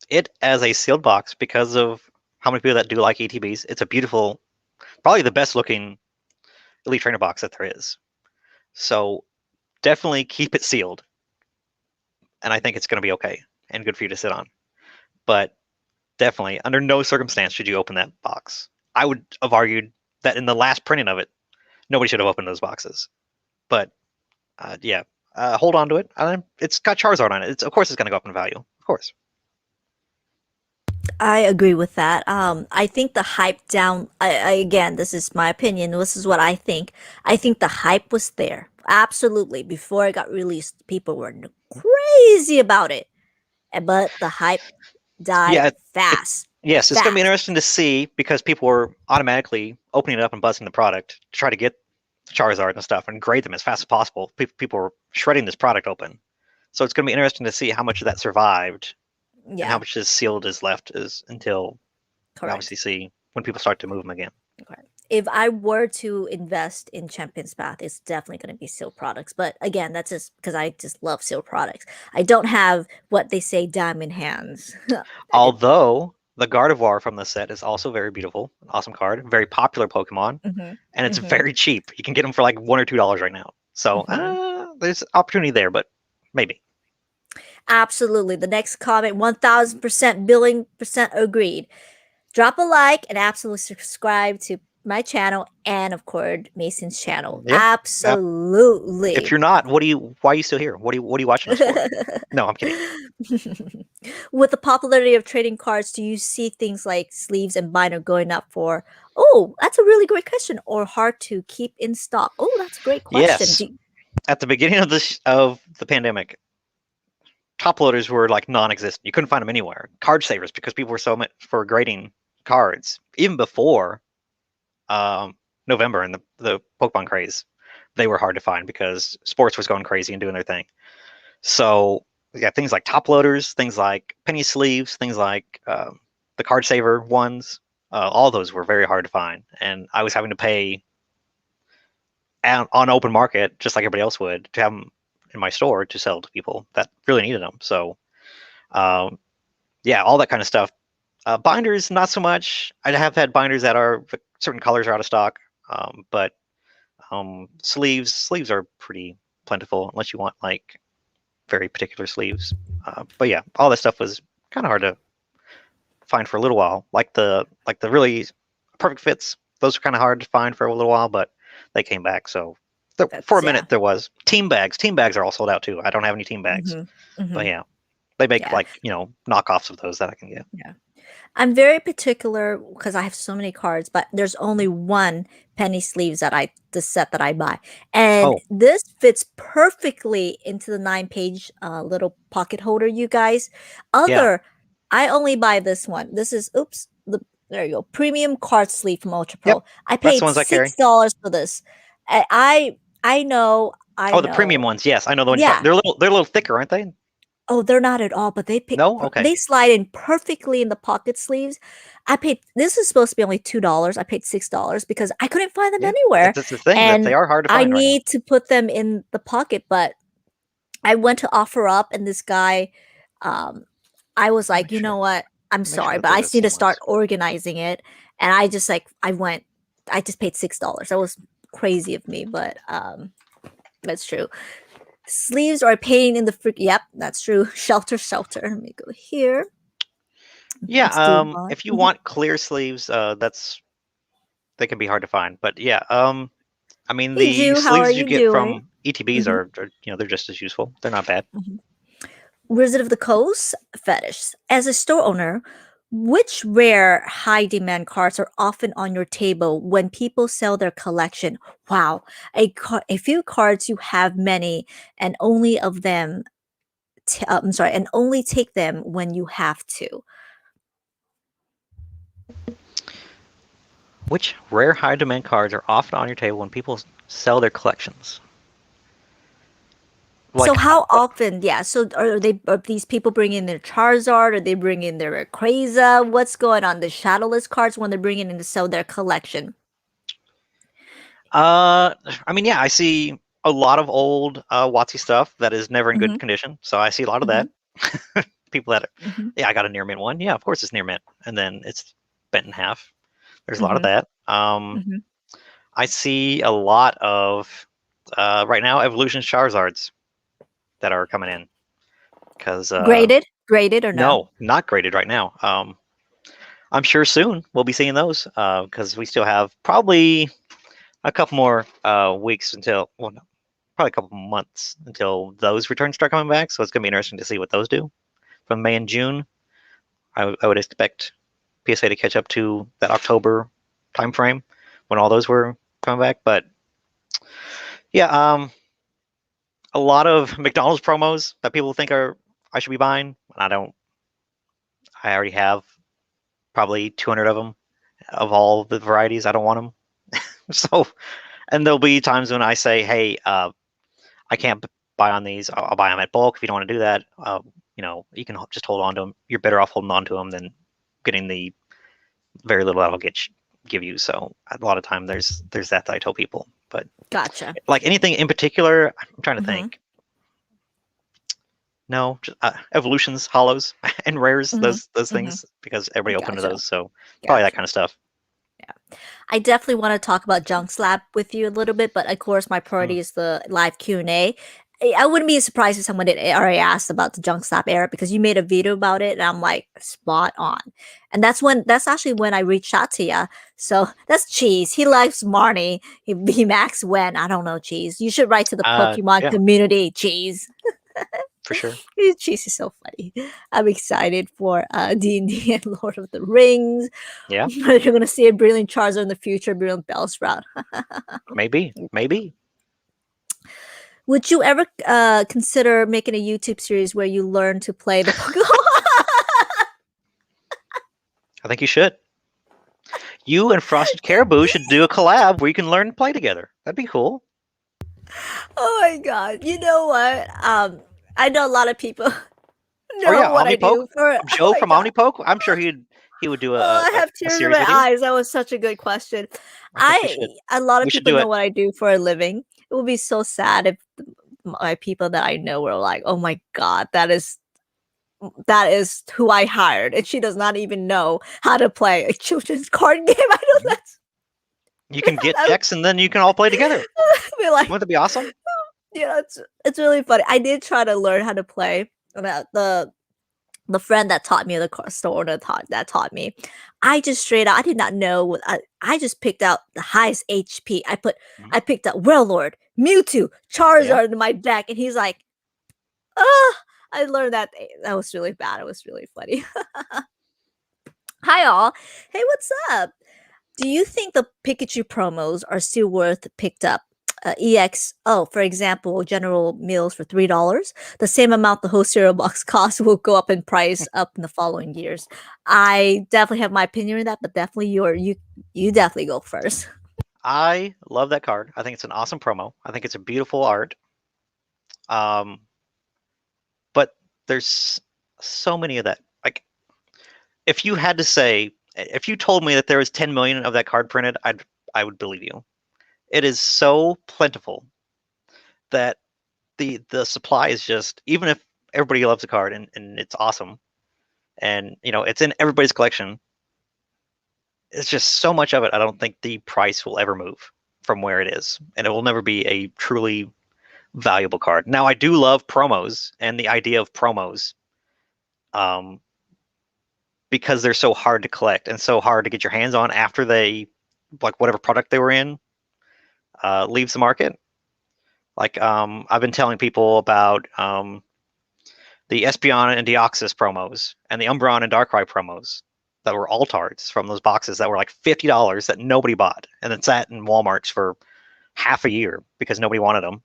it, as a sealed box, because of how many people that do like ATBs, it's a beautiful, probably the best looking Elite Trainer box that there is. So definitely keep it sealed. And I think it's going to be okay and good for you to sit on. But definitely, under no circumstance should you open that box. I would have argued that in the last printing of it, nobody should have opened those boxes. But yeah, hold on to it. It's got Charizard on it. Of course it's going to go up in value. Of course. I agree with that. I think the hype down. Again, this is my opinion. This is what I think. I think the hype was there absolutely before it got released. People were crazy about it, but the hype died Yeah, fast. yes, it's going to be Fast. interesting to see because people were automatically opening it up and buzzing the product to try to get Charizard and stuff and grade them as fast as possible. People were shredding this product open. So it's going to be interesting to see how much of that survived and how Yeah, much is sealed is left is until we correct. obviously see when people start to move them again. Correct. If I were to invest in Champion's Path, it's definitely going to be sealed products. But again, that's just because I just love sealed products. I don't have what they say diamond hands. Although the Gardevoir from the set is also very beautiful, an awesome card, very popular Pokemon, Mhm, and it's mhm, very cheap. You can get them for like $1 or $2 right now. So mhm. there's opportunity there, but maybe. Absolutely. The next comment, 1000% billion percent agreed. Drop a like and absolutely subscribe to my channel and of course Mason's channel. Yeah. If Absolutely. you're not, why are you still here? What are you watching us for? No, I'm kidding. With the popularity of trading cards, do you see things like sleeves and binder going up for? Oh, that's a really great question. Or hard to keep in stock. Oh, that's a great question. Yes. At the beginning of the pandemic, top loaders were like non-existent. You couldn't find them anywhere. Card savers, because people were so much for grading cards, even before November and the Pokemon craze, they were hard to find because sports was going crazy and doing their thing. So yeah, things like top loaders, things like penny sleeves, things like the card saver ones, all those were very hard to find, and I was having to pay on open market just like everybody else would to have them in my store to sell to people that really needed them. So yeah, all that kind of stuff. Binders, not so much. I have had binders that are certain colors are out of stock, but sleeves are pretty plentiful unless you want like very particular sleeves. But yeah, all that stuff was kind of hard to find for a little while. Like the really perfect fits, those were kind of hard to find for a little while, but they came back. So for a That's yeah. minute there was team bags. Team bags are all sold out too. I don't have any team bags, but yeah, they make Yeah. like knockoffs of those that I can get. Yeah. I'm very particular because I have so many cards, but there's only one penny sleeves the set that I buy. And Oh this fits perfectly into the 9-page little pocket holder, you guys. yeah, I only buy this one. This is, there you go, premium card sleeve from Ultra yep, Pro. I that's the paid ones I carry. $6 for this. I know, I Oh, the premium know. ones, yes, I know the ones you're talking. Yeah. They're a little thicker, aren't they? Oh, they're not at all, but No, okay, they slide in perfectly in the pocket sleeves. I paid this is supposed to be only $2. I paid $6 because I couldn't find them yeah, anywhere. that's the thing that they And are hard to I find right now. need to put them in the pocket, but I went to offer up and this guy I was like, Make "You know sure, what? I'm make sure sorry, that but I those are the just need to same start ones. organizing it." And I just paid $6. That was crazy of me, but that's true. Sleeves are a pain in the freak. Yep, that's true. Shelter. Let me go here. Yeah, Still bought. if you want clear sleeves, they can be hard to find. But yeah, I mean Hey, the Jew, how are sleeves you you get doing? from ETBs Mm-hmm, are they're just as useful. They're not bad. mm-hmm. Wizard of the Coast fetish. As a store owner, which rare high demand cards are often on your table when people sell their collection? Wow, a few cards you have many, and only of them I'm sorry, and only take them when you have to. Which rare high demand cards are often on your table when people sell their collections? So Like, how often? Yeah. So are these people bringing their Charizard? Are they bringing their Rayquaza? What's going on? The Shadowless cards when they're bringing in to sell their collection. I mean, yeah, I see a lot of old WotC stuff that is never in good Mm-hmm. condition. So I see a lot of Mm-hmm. that. People that, Mm-hmm. yeah, I got a near mint one. Yeah, of course it's near mint, and then it's bent in half. There's a lot of Mm-hmm. that. Mm-hmm. I see a lot of right now evolution Charizards that are coming in because Graded or no? no, not graded right now. I'm sure soon we'll be seeing those because we still have probably a couple more weeks until, well, no, probably a couple months until those returns start coming back. So it's going to be interesting to see what those do from May and June. I would expect PSA to catch up to that October timeframe when all those were coming back. But yeah, a lot of McDonald's promos that people think are I should be buying. I don't. I already have probably 200 of them of all the varieties. I don't want them. So, and there'll be times when I say, hey, I can't buy on these. I'll buy them at bulk. If you don't want to do that, you can just hold on to them. You're better off holding on to them than getting the very little that'll give you. So a lot of time there's that I tell people. But Gotcha. like anything in particular, I'm trying to Mm-hmm. think. No, just, evolutions, hollows, and rares. Mm-hmm. Those Mm-hmm. things because everybody open to Gotcha. those. So probably that Gotcha. kind of stuff. Yeah. I definitely want to talk about Junk Slap with you a little bit, but of course my Mm. priority is the live Q&A. I wouldn't be surprised if someone did already asked about the Junk Slap era because you made a video about it and I'm like spot on. And that's actually when I reached out to you. So that's Cheese. He likes Marnie. He Max when I don't know Cheese. You should write to the Pokemon Yeah, community, Cheese. for sure. Cheese is so funny. I'm excited for D&D and Lord of the Rings. Yeah, You're gonna see a brilliant Charizard in the future, brilliant Bellsprout. maybe. Would you ever consider making a YouTube series where you learn to play the Pokemon? I think you should. You and Frosted Caribou should do a collab where you can learn and play together. That'd be cool. Oh my god! You know what? I know a lot of people Oh yeah, know what I Omnipoke. do for. Oh Joe my from god! Omnipoke. I'm sure he would do Oh, I have a tears in series my with you. eyes. That was such a good question. I think we should. A lot of We should people do know it. what I do for a living. It would be so sad if my people that I know were like, "Oh my god, that is who I hired, and she does not even know how to play a children's card game." I know Mhm. that's You can get that decks and then you can all play together. would be like, Wouldn't that be awesome? yeah, it's really funny. I did try to learn how to play. About the friend that taught me, the store owner taught me. I just straight out, I did not know. I just picked out the highest HP. Mhm. I picked out Warlord, Mewtwo, Yeah. Charizard in my deck, and he's like, "Ah!" I learned that that was really bad. It was really funny. Hi all. Hey, what's up? Do you think the Pikachu promos are still worth picked up? EX, oh, for example, General Mills for $3. The same amount the whole cereal box cost will go up in price up in the following years. I definitely have my opinion on that, but definitely you definitely go first. I love that card. I think it's an awesome promo. I think it's a beautiful art. Um, but there's so many of that. Like, if you had to say, if you told me that there was 10 million of that card printed, I would believe you. It is so plentiful that the supply is just, even if everybody loves the card and it's awesome and it's in everybody's collection, it's just so much of it. I don't think the price will ever move from where it is, and it will never be a truly valuable card. Now, I do love promos and the idea of promos, um, because they're so hard to collect and so hard to get your hands on after they, like, whatever product they were in leaves the market. Like, I've been telling people about the Espeon and Deoxys promos and the Umbreon and Darkrai promos that were altards from those boxes that were like $50 that nobody bought, and then sat in Walmarts for half a year because nobody wanted them.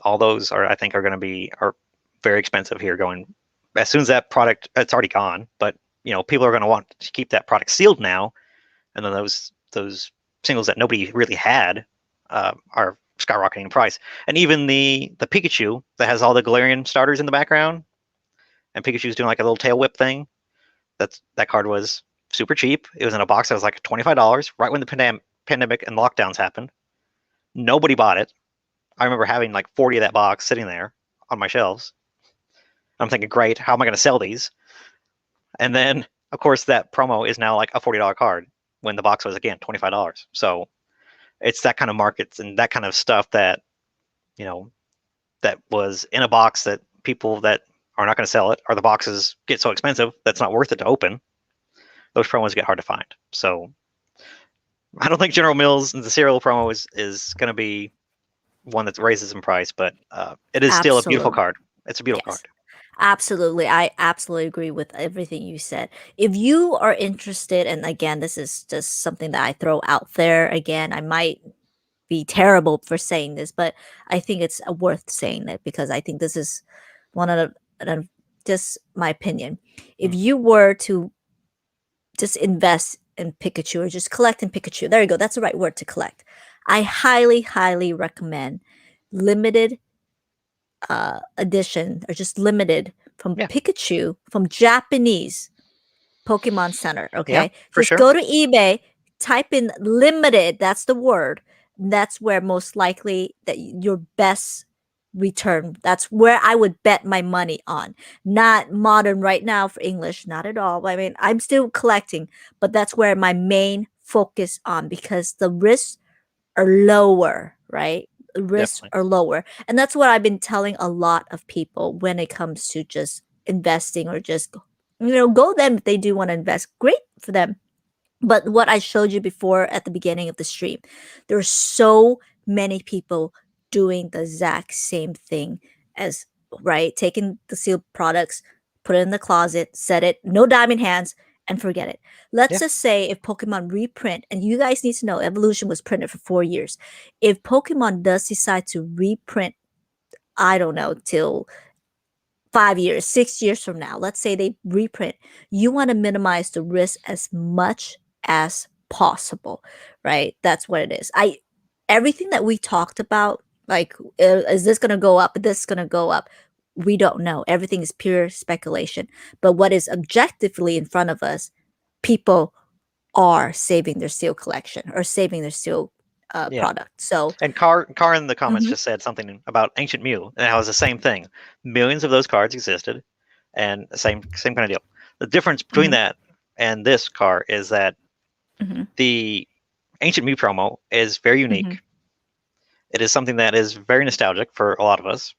All those are, I think, are going to be, are very expensive here. Going as soon as that product, it's already gone, but people are going to want to keep that product sealed now, and then those singles that nobody really had are skyrocketing in price. And even the Pikachu that has all the Galarian starters in the background, and Pikachu's doing like a little tail whip thing. That card was super cheap. It was in a box that was like $25 right when the pandemic and lockdowns happened. Nobody bought it. I remember having like 40 of that box sitting there on my shelves. I'm thinking, great, how am I going to sell these? And then, of course, that promo is now like a $40 card when the box was, again, $25. So it's that kind of markets and that kind of stuff that, that was in a box that people that are not going to sell it, or the boxes get so expensive that's not worth it to open. Those promos get hard to find. So I don't think General Mills and the cereal promo is going to be one that raises in price, but it is still a beautiful card. It's a beautiful card. Absolutely. I absolutely agree with everything you said. If you are interested, and again, this is just something that I throw out there, again, I might be terrible for saying this, but I think it's worth saying it because I think this is one of just my opinion. If you were to just invest in Pikachu or just collect in Pikachu, there you go. That's the right word, to collect. I highly, highly recommend limited edition or just limited from Pikachu from Japanese Pokemon Center. Okay, yeah, just go to eBay, type in limited. That's the word. That's where most likely that your best return. That's where I would bet my money on. Not modern right now for English, not at all. I mean, I'm still collecting, but that's where my main focus on because the risks are lower, right? Risks Definitely. are lower. And that's what I've been telling a lot of people when it comes to just investing or just, go them if they do want to invest. Great for them. But what I showed you before at the beginning of the stream, there are so many people doing the exact same thing as, right? Taking the sealed products, put it in the closet, set it, no diamond hands, and forget it. Let's just say if Pokemon reprint, and you guys need to know Evolution was printed for 4 years. If Pokemon does decide to reprint, I don't know, till 5 years, 6 years from now, let's say they reprint, you want to minimize the risk as much as possible, right? That's what it is. Everything that we talked about, like, is this going to go up? This is going to go up. We don't know. Everything is pure speculation. But what is objectively in front of us, people are saving their seal collection or saving their seal product. So, and Car in the comments just said something about Ancient Mew, and it was the same thing. Millions of those cards existed, and same kind of deal. The difference between that and this car is that the Ancient Mew promo is very unique. It is something that is very nostalgic for a lot of us,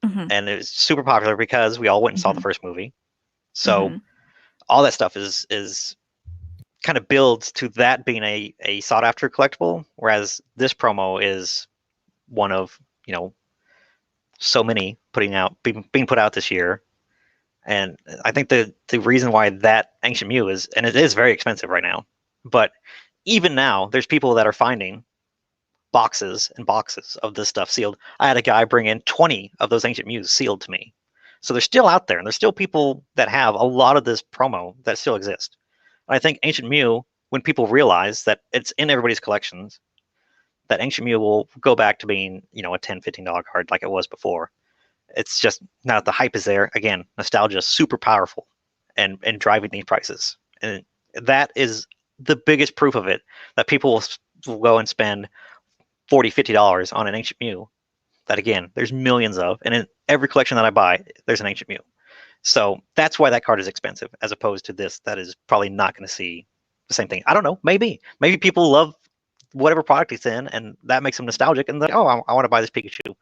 and it's super popular because we all went and saw the first movie. So all that stuff is kind of builds to that being a sought after collectible, whereas this promo is one of so many being put out this year. And I think the reason why that Ancient Mew is, and it is very expensive right now, but even now there's people that are finding boxes and boxes of this stuff sealed. I had a guy bring in 20 of those Ancient Mews sealed to me. So they're still out there, and there's still people that have a lot of this promo that still exist. I think Ancient Mew, when people realize that it's in everybody's collections, that Ancient Mew will go back to being, a $10, $15 card like it was before. It's just now that the hype is there. Again, nostalgia is super powerful and driving these prices. And that is the biggest proof of it, that people will go and spend $40, $50 on an Ancient Mew that, again, there's millions of. And in every collection that I buy, there's an Ancient Mew. So that's why that card is expensive, as opposed to this that is probably not going to see the same thing. I don't know. Maybe people love whatever product it's in, and that makes them nostalgic, and like, oh, I want to buy this Pikachu,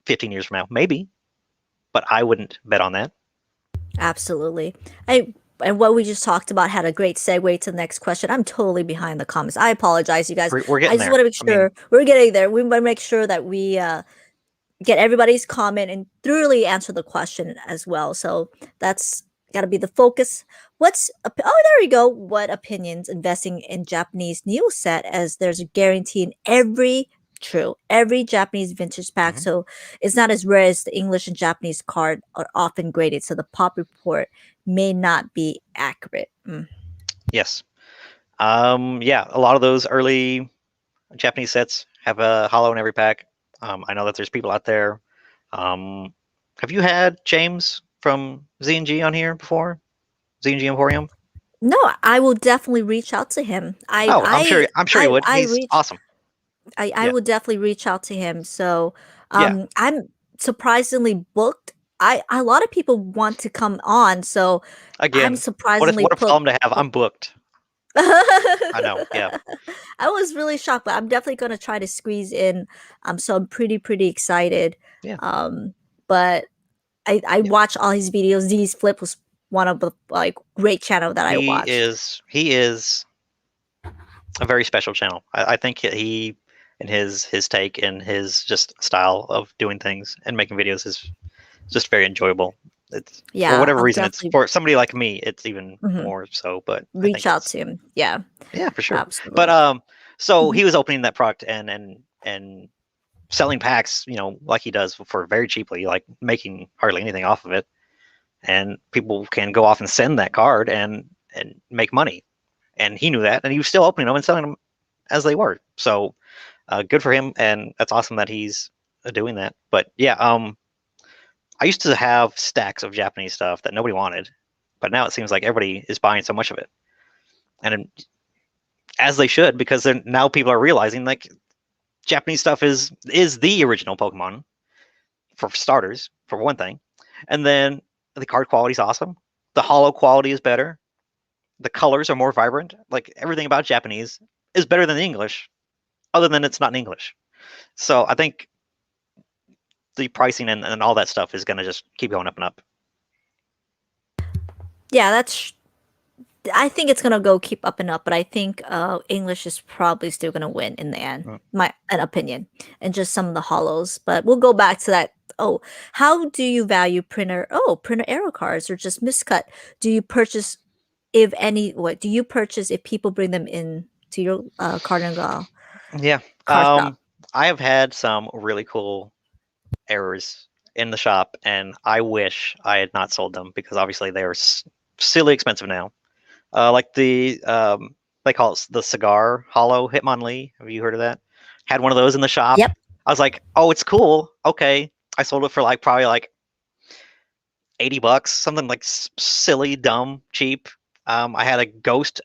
15 years from now. Maybe, but I wouldn't bet on that. Absolutely. And what we just talked about had a great segue to the next question. I'm totally behind the comments. I apologize, you guys. We're getting I just there. want to make sure we're getting there. We want to make sure that we get everybody's comment and thoroughly answer the question as well. So that's got to be the focus. There we go. What opinions investing in Japanese Neo set, as there's a guarantee in every True. Every Japanese vintage pack, Hmm. so it's not as rare as the English and Japanese card are often graded, so the pop report may not be accurate. Mm. Yes. Yeah, a lot of those early Japanese sets have a hollow in every pack. I know that there's people out there. Um, have you had James from Z&G on here before? Z&G Emporium? No, I will definitely reach out to him. Oh, I'm sure he would. I He's reach awesome. I Yeah. will definitely reach out to him. So Yeah. I'm surprisingly booked. I a lot of people want to come on, so I'm Again, surprisingly what a problem to have. I'm booked. I know. Yeah. I was really shocked, but I'm definitely gonna try to squeeze in. So I'm pretty excited. Yeah. Um, but I Yeah. watch all his videos. These Flip was one of the like great channel that I watched. He is a very special channel. I think he and his take and his just style of doing things and making videos is just very enjoyable. It's for Yeah, whatever I'll reason, it's definitely for somebody like me, it's even mhm, more so. But I reach think out it's to him. Yeah, yeah, for sure. But absolutely. so Mhm. he was opening that product and selling packs, like he does for very cheaply, like making hardly anything off of it, and people can go off and send that card and make money. And he knew that, and he was still opening them and selling them as they were. So good for him, and that's awesome that he's doing that. But yeah, I used to have stacks of Japanese stuff that nobody wanted, but now it seems like everybody is buying so much of it, and as they should, because now people are realizing like Japanese stuff is the original Pokemon for starters, for one thing, and then the card quality is awesome. The hollow quality is better. The colors are more vibrant. Like everything about Japanese is better than the English, other than it's not in English. So I think the pricing and all that stuff is going to just keep going up and up. Yeah, I think it's gonna go keep up and up, but I think English is probably still gonna win in the end. Mm. My an opinion, and just some of the hollows. But we'll go back to that. Oh, how do you value printer? Oh, printer arrow cards or just miscut? Do you purchase if any? What do you purchase if people bring them in to your cardinal Yeah. card shop? I have had some really cool errors in the shop, and I wish I had not sold them because obviously they are silly expensive now. Like they call it the cigar hollow Hitmonlee. Have you heard of that? Had one of those in the shop. Yep. I was like, oh, it's cool. Okay. I sold it for like probably like $80, something like silly, dumb, cheap. I had a ghost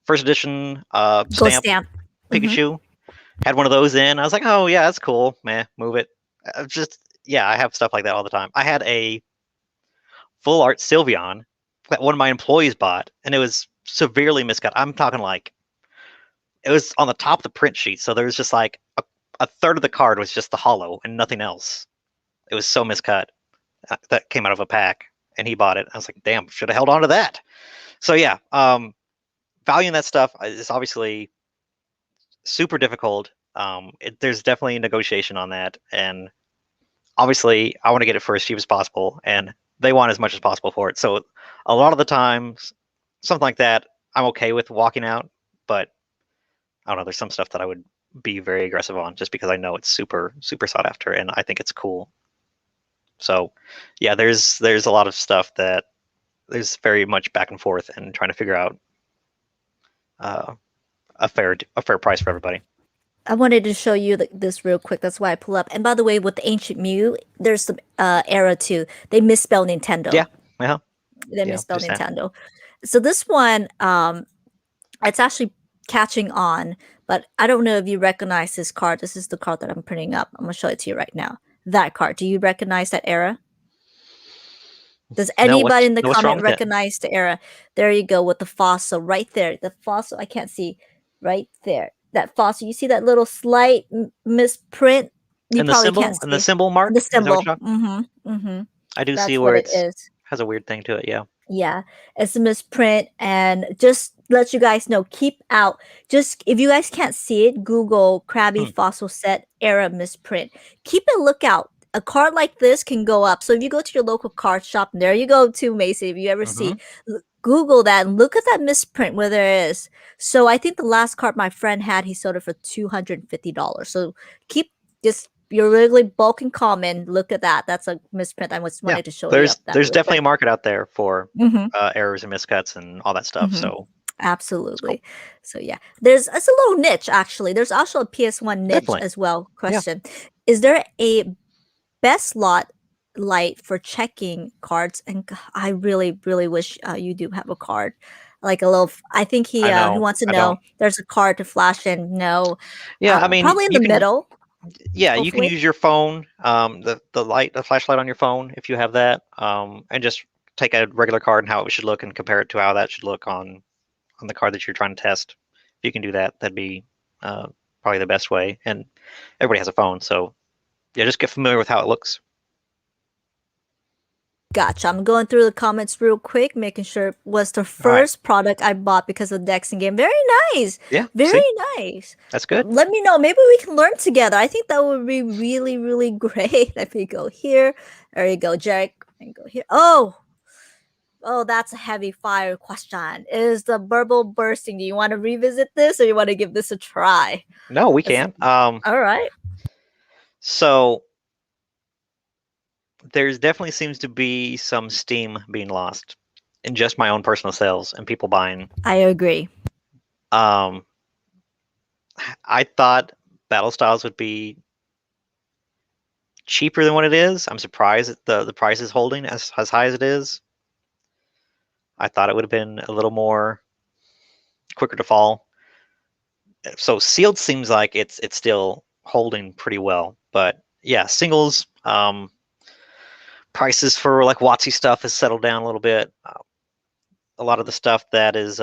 first edition Go stamp stamp. Hmm. Pikachu. Had one of those in. I was like, oh yeah, that's cool. Meh, move it. Just yeah, I have stuff like that all the time. I had a full art Sylveon that one of my employees bought, and it was severely miscut. I'm talking like it was on the top of the print sheet, so there was just like a third of the card was just the hollow and nothing else. It was so miscut. That came out of a pack, and he bought it. I was like, damn, should have held on to that. So yeah, valuing that stuff is obviously super difficult. There's definitely negotiation on that, and obviously I want to get it for as cheap as possible, and they want as much as possible for it. So a lot of the times, something like that, I'm okay with walking out, but I don't know. There's some stuff that I would be very aggressive on just because I know it's super sought after, and I think it's cool. So yeah, there's a lot of stuff that there's very much back and forth and trying to figure out uh, a fair price for everybody. I wanted to show you this real quick. That's why I pull up. And by the way, with the Ancient Mew, there's some error too. They misspell Nintendo. Yeah, yeah, They yeah. misspell Just that. Nintendo. So this one, it's actually catching on, but I don't know if you recognize this card. This is the card that I'm printing up. I'm gonna show it to you right now. That card. Do you recognize that era? Does No, anybody in the what's wrong comment with it? recognize the era? There you go with the fossil right there. The fossil I can't see right there. That fossil. You see that little slight misprint? You And the probably can't symbol and the see symbol mark the is that what symbol. you're talking? Mm-hmm. Mm-hmm. I do see That's where what it it's is. has a weird thing to it. Yeah. Yeah, it's a misprint, and just let you guys know, keep out. Just if you guys can't see it, Google Krabby Hmm. Fossil Set Era misprint. Keep a lookout. A card like this can go up. So if you go to your local card shop, and there you go too, Macy. If you ever Mm-hmm. see Google that and look at that misprint where there is. So I think the last card my friend had, he sold it for $250. So keep just your really bulk and common. Look at that. That's a misprint. I just wanted to show you up that there's real definitely quick. a market out there for Mm-hmm. errors and miscuts and all that stuff. Mm-hmm. So it's cool. Absolutely. So yeah, it's a little niche actually. There's also a PS1 niche Definitely. as well. Yeah. Question: Is there a best lot light for checking cards? And I really, really wish you do have a card, like a little. I think I he know. wants to I don't. know. There's a card to flash in. No, Yeah, I mean, probably in the you can. middle. Yeah, you can Hopefully, use your phone, the flashlight on your phone if you have that, and just take a regular card and how it should look and compare it to how that should look on the card that you're trying to test. If you can do that, that'd be probably the best way. And everybody has a phone, so yeah, just get familiar with how it looks. gotcha. I'm going through the comments real quick, making sure it was the All right. first product I bought because of the Dexing game. Very nice, Yeah. very See, nice. that's good. Let me know. Maybe we can learn together. I think that would be really, really great. If we go here, there you go, Jarek, and go here. Oh, that's a heavy fire question. Is the burble bursting? Do you want to revisit this, or you want to give this a try? No, we That's- can. all right. So there's definitely seems to be some steam being lost in just my own personal sales and people buying. I agree. Um, I thought battle styles would be cheaper than what it is. I'm surprised that the price is holding as high as it is. I thought it would have been a little more quicker to fall. So sealed seems like it's still holding pretty well, but yeah, singles prices for like WotC stuff has settled down a little bit. A lot of the stuff that is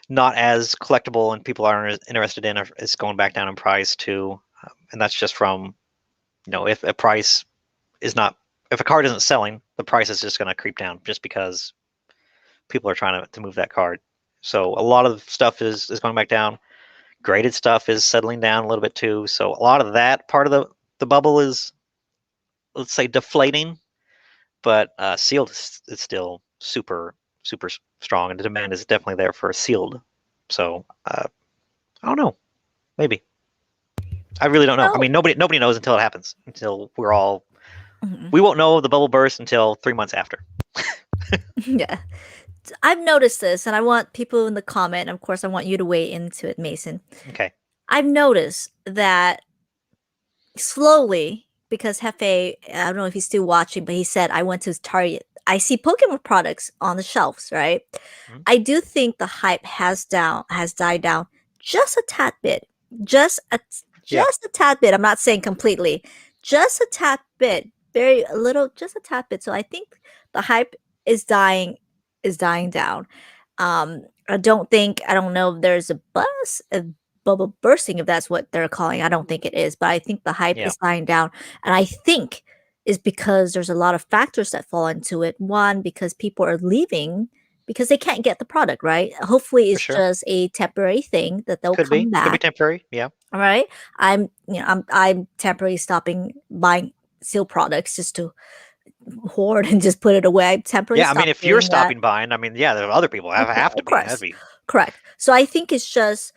not as collectible and people aren't interested in is going back down in price too, and that's just from if a price is not if a card isn't selling, the price is just going to creep down just because people are trying to move that card. So a lot of stuff is going back down. Graded stuff is settling down a little bit too. So a lot of that part of the bubble is, let's say, deflating, but sealed is still super strong, and the demand is definitely there for sealed. So I don't know, maybe. I really don't know. I Oh, mean, nobody knows until it happens. Until mhm. we won't know the bubble burst until 3 months after. Yeah. I've noticed this, and I want people in the comment. Of course, I want you to weigh into it, Mason. Okay. I've noticed that slowly, because Hefe, I don't know if he's still watching, but he said, I went to Target. I see Pokemon products on the shelves, right? Mhm. I do think the hype has died down just a tad bit. Just a Yeah. just a tad bit. I'm not saying completely. Just a tad bit. Very a little, just a tad bit. So I think the hype is dying down. I don't know if there's a bubble bursting, if that's what they're calling. I don't think it is, but I think the hype Yeah. is dying down. And I think is because there's a lot of factors that fall into it. One, because people are leaving because they can't get the product, right? Hopefully For it's sure. just a temporary thing that they'll Could come be. Could be back. temporary. Yeah. All right. I'm temporarily stopping buying seal products just to hoard and just put it away. I temporarily Yeah. I mean, stopped if you're doing that. stopping buying, I mean, yeah, there are other people have to Of be. That'd course. be. Correct. So I think it's just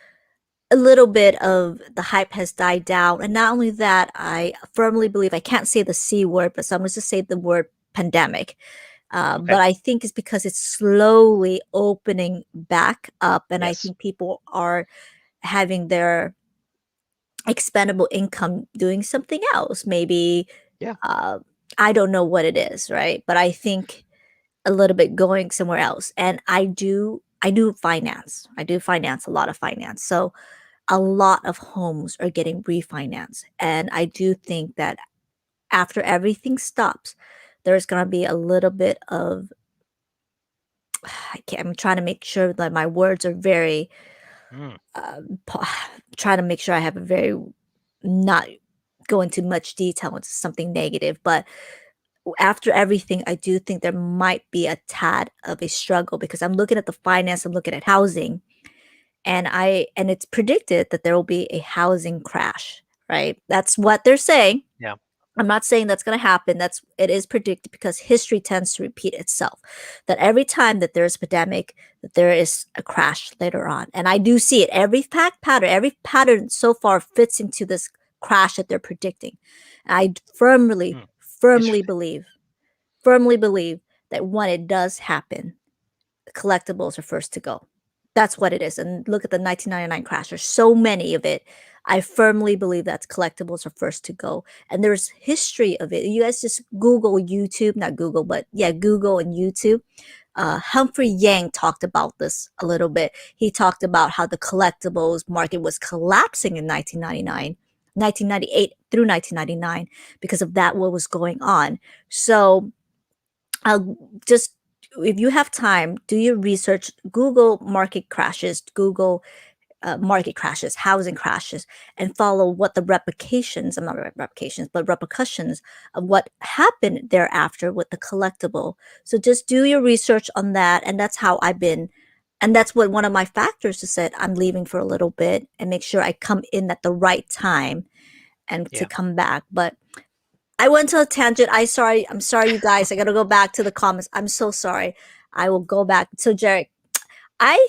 a little bit of the hype has died down. And not only that, I firmly believe I can't say the C word, but so I'm going to say the word pandemic. Okay. But I think it's because it's slowly opening back up. And I Yes. think people are having their expendable income doing something else. Maybe Yeah. uh, I don't know what it is, right? But I think a little bit going somewhere else. And I do finance. I do finance a lot of finance. So a lot of homes are getting refinanced. And I do think that after everything stops, there's going to be a little bit of, I'm trying to make sure that my words are very, Mm. trying to make sure I have a very, not go into much detail into something negative. But after everything, I do think there might be a tad of a struggle because I'm looking at the finance, I'm looking at housing, and it's predicted that there will be a housing crash, right? That's what they're saying. Yeah. I'm not saying that's going to happen. It is predicted because history tends to repeat itself. That every time that there's a pandemic, that there is a crash later on, and I do see it. Every pattern so far fits into this crash that they're predicting. I firmly, Hmm. firmly Interesting. believe, firmly believe that when it does happen, the collectibles are first to go. That's what it is. And look at the 1999 crash. There's so many of it. I firmly believe that collectibles are first to go. And there's history of it. You guys just Google YouTube, not Google, but yeah, Google and YouTube. Humphrey Yang talked about this a little bit. He talked about how the collectibles market was collapsing in 1999, 1998 through 1999 because of that, what was going on. So just if you have time, do your research, Google market crashes, Google market crashes, housing crashes, and follow what the replications, I'm not replications, but repercussions of what happened thereafter with the collectible. So just do your research on that. And that's how I've been. And that's what one of my factors is said, I'm leaving for a little bit and make sure I come in at the right time and to Yeah. come back. But I went to a tangent. I'm sorry, you guys. I gotta go back to the comments. I'm so sorry. I will go back. So, Jarek, I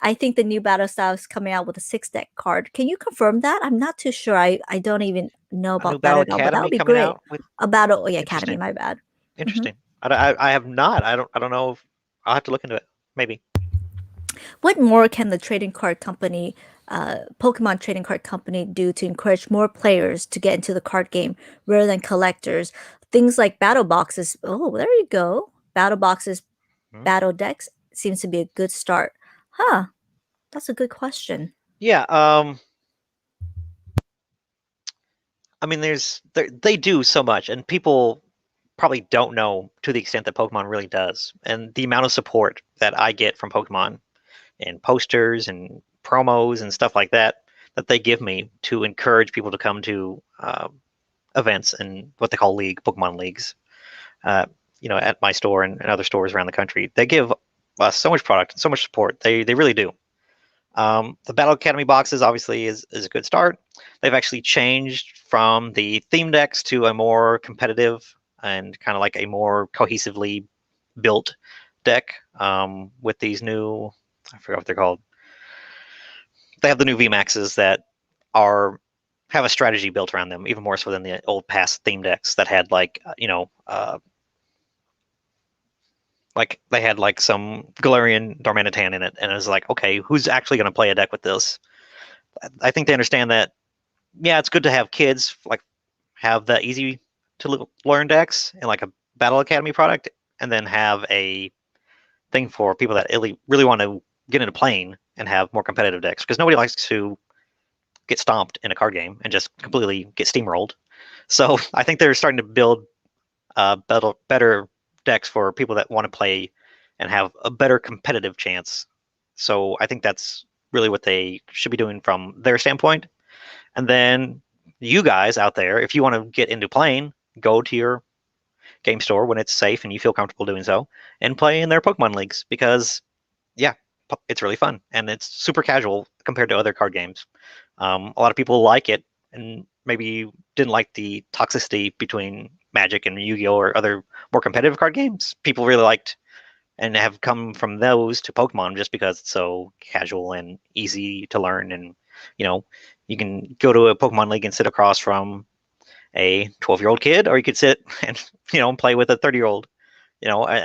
I think the new battle style is coming out with a 6 deck card. Can you confirm that? I'm not too sure. I don't even know A new about that Battle at all. But that would Academy be coming great. out with A battle. Oh yeah, Academy. interesting. My bad. Hmm. Interesting. I have not. I don't know. If, I'll have to look into it. Maybe. What more can the trading card company, Pokemon trading card company, do to encourage more players to get into the card game rather than collectors? Things like battle boxes. Oh, there you go. Battle boxes, Hmm? battle decks seems to be a good start. Huh, that's a good question. Yeah. I mean, they do so much, and people probably don't know to the extent that Pokemon really does, and the amount of support that I get from Pokemon and posters and promos and stuff like that that they give me to encourage people to come to events and what they call Pokemon leagues. Uh, at my store and other stores around the country, they give us so much product and so much support. They really do. The Battle Academy boxes obviously is a good start. They've actually changed from the theme decks to a more competitive and kind of like a more cohesively built deck with these new, I forgot what they're called. They have the new VMAXs that are have a strategy built around them, even more so than the old past theme decks that had like they had like some Galarian Darmanitan in it, and it was like, okay, who's actually going to play a deck with this? I think they understand that. Yeah, it's good to have kids like have the easy to learn decks and like a Battle Academy product, and then have a thing for people that really want to get into playing and have more competitive decks because nobody likes to get stomped in a card game and just completely get steamrolled. So I think they're starting to build better decks for people that want to play and have a better competitive chance. So I think that's really what they should be doing from their standpoint. And then you guys out there, if you want to get into playing, go to your game store when it's safe and you feel comfortable doing so and play in their Pokemon leagues because, yeah, it's really fun and it's super casual compared to other card games. A lot of people like it and maybe didn't like the toxicity between Magic and Yu-Gi-Oh or other more competitive card games. People really liked and have come from those to Pokemon just because it's so casual and easy to learn. And, you know, you can go to a Pokemon League and sit across from a 12-year-old kid, or you could sit and, play with a 30-year-old,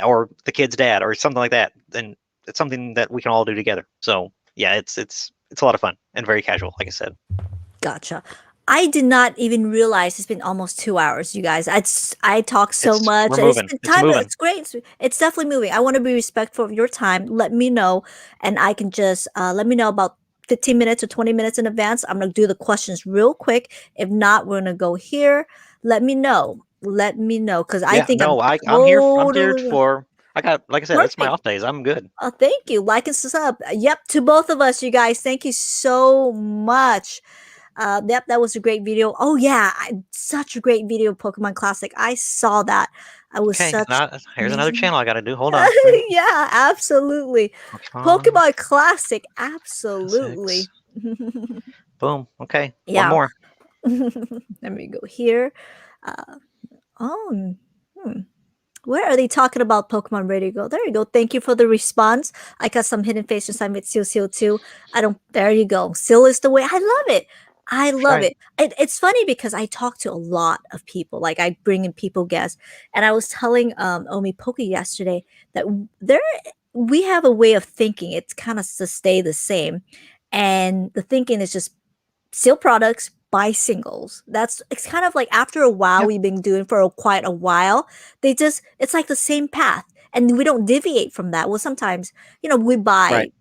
or the kid's dad or something like that. And it's something that we can all do together. So yeah, it's a lot of fun and very casual, like I said. Gotcha. I did not even realize it's been almost 2 hours, you guys. I talk so much. We're And it's moving. been It's time. moving. It's great. It's definitely moving. I want to be respectful of your time. Let me know, and I can just let me know about 15 minutes or 20 minutes in advance. I'm gonna do the questions real quick. If not, we're gonna go here. Let me know. Let me know because I Yeah, think I'm no, I'm here totally for I got like I said, it's my perfect. off days. I'm good. Oh, thank you. Like and sub. Yep, to both of us, you guys. Thank you so much. Yep, that was a great video. Oh yeah, such a great video, Pokemon Classic. I saw that. I was Okay, such here's another amazing. channel I got to do. Hold on. Wait. Yeah, absolutely. Pokemon Pokemon Classic, Classics. absolutely. Boom. Okay, one Yeah. more. Let me go here. Uh, oh, hmm. Where are they talking about Pokemon Ready to Go? There you go. Thank you for the response. I got some hidden faces. I with Seal too. I don't. There you go. Seal is the way. I love it. I love Right. it. It's funny because I talk to a lot of people. Like I bring in people guests, and I was telling Omi Poke yesterday that there we have a way of thinking. It's kind of to stay the same, and the thinking is just seal products, buy singles. That's it's kind of like after a while Yeah. we've been doing for quite a while. It's like the same path, and we don't deviate from that. Well, sometimes we Right.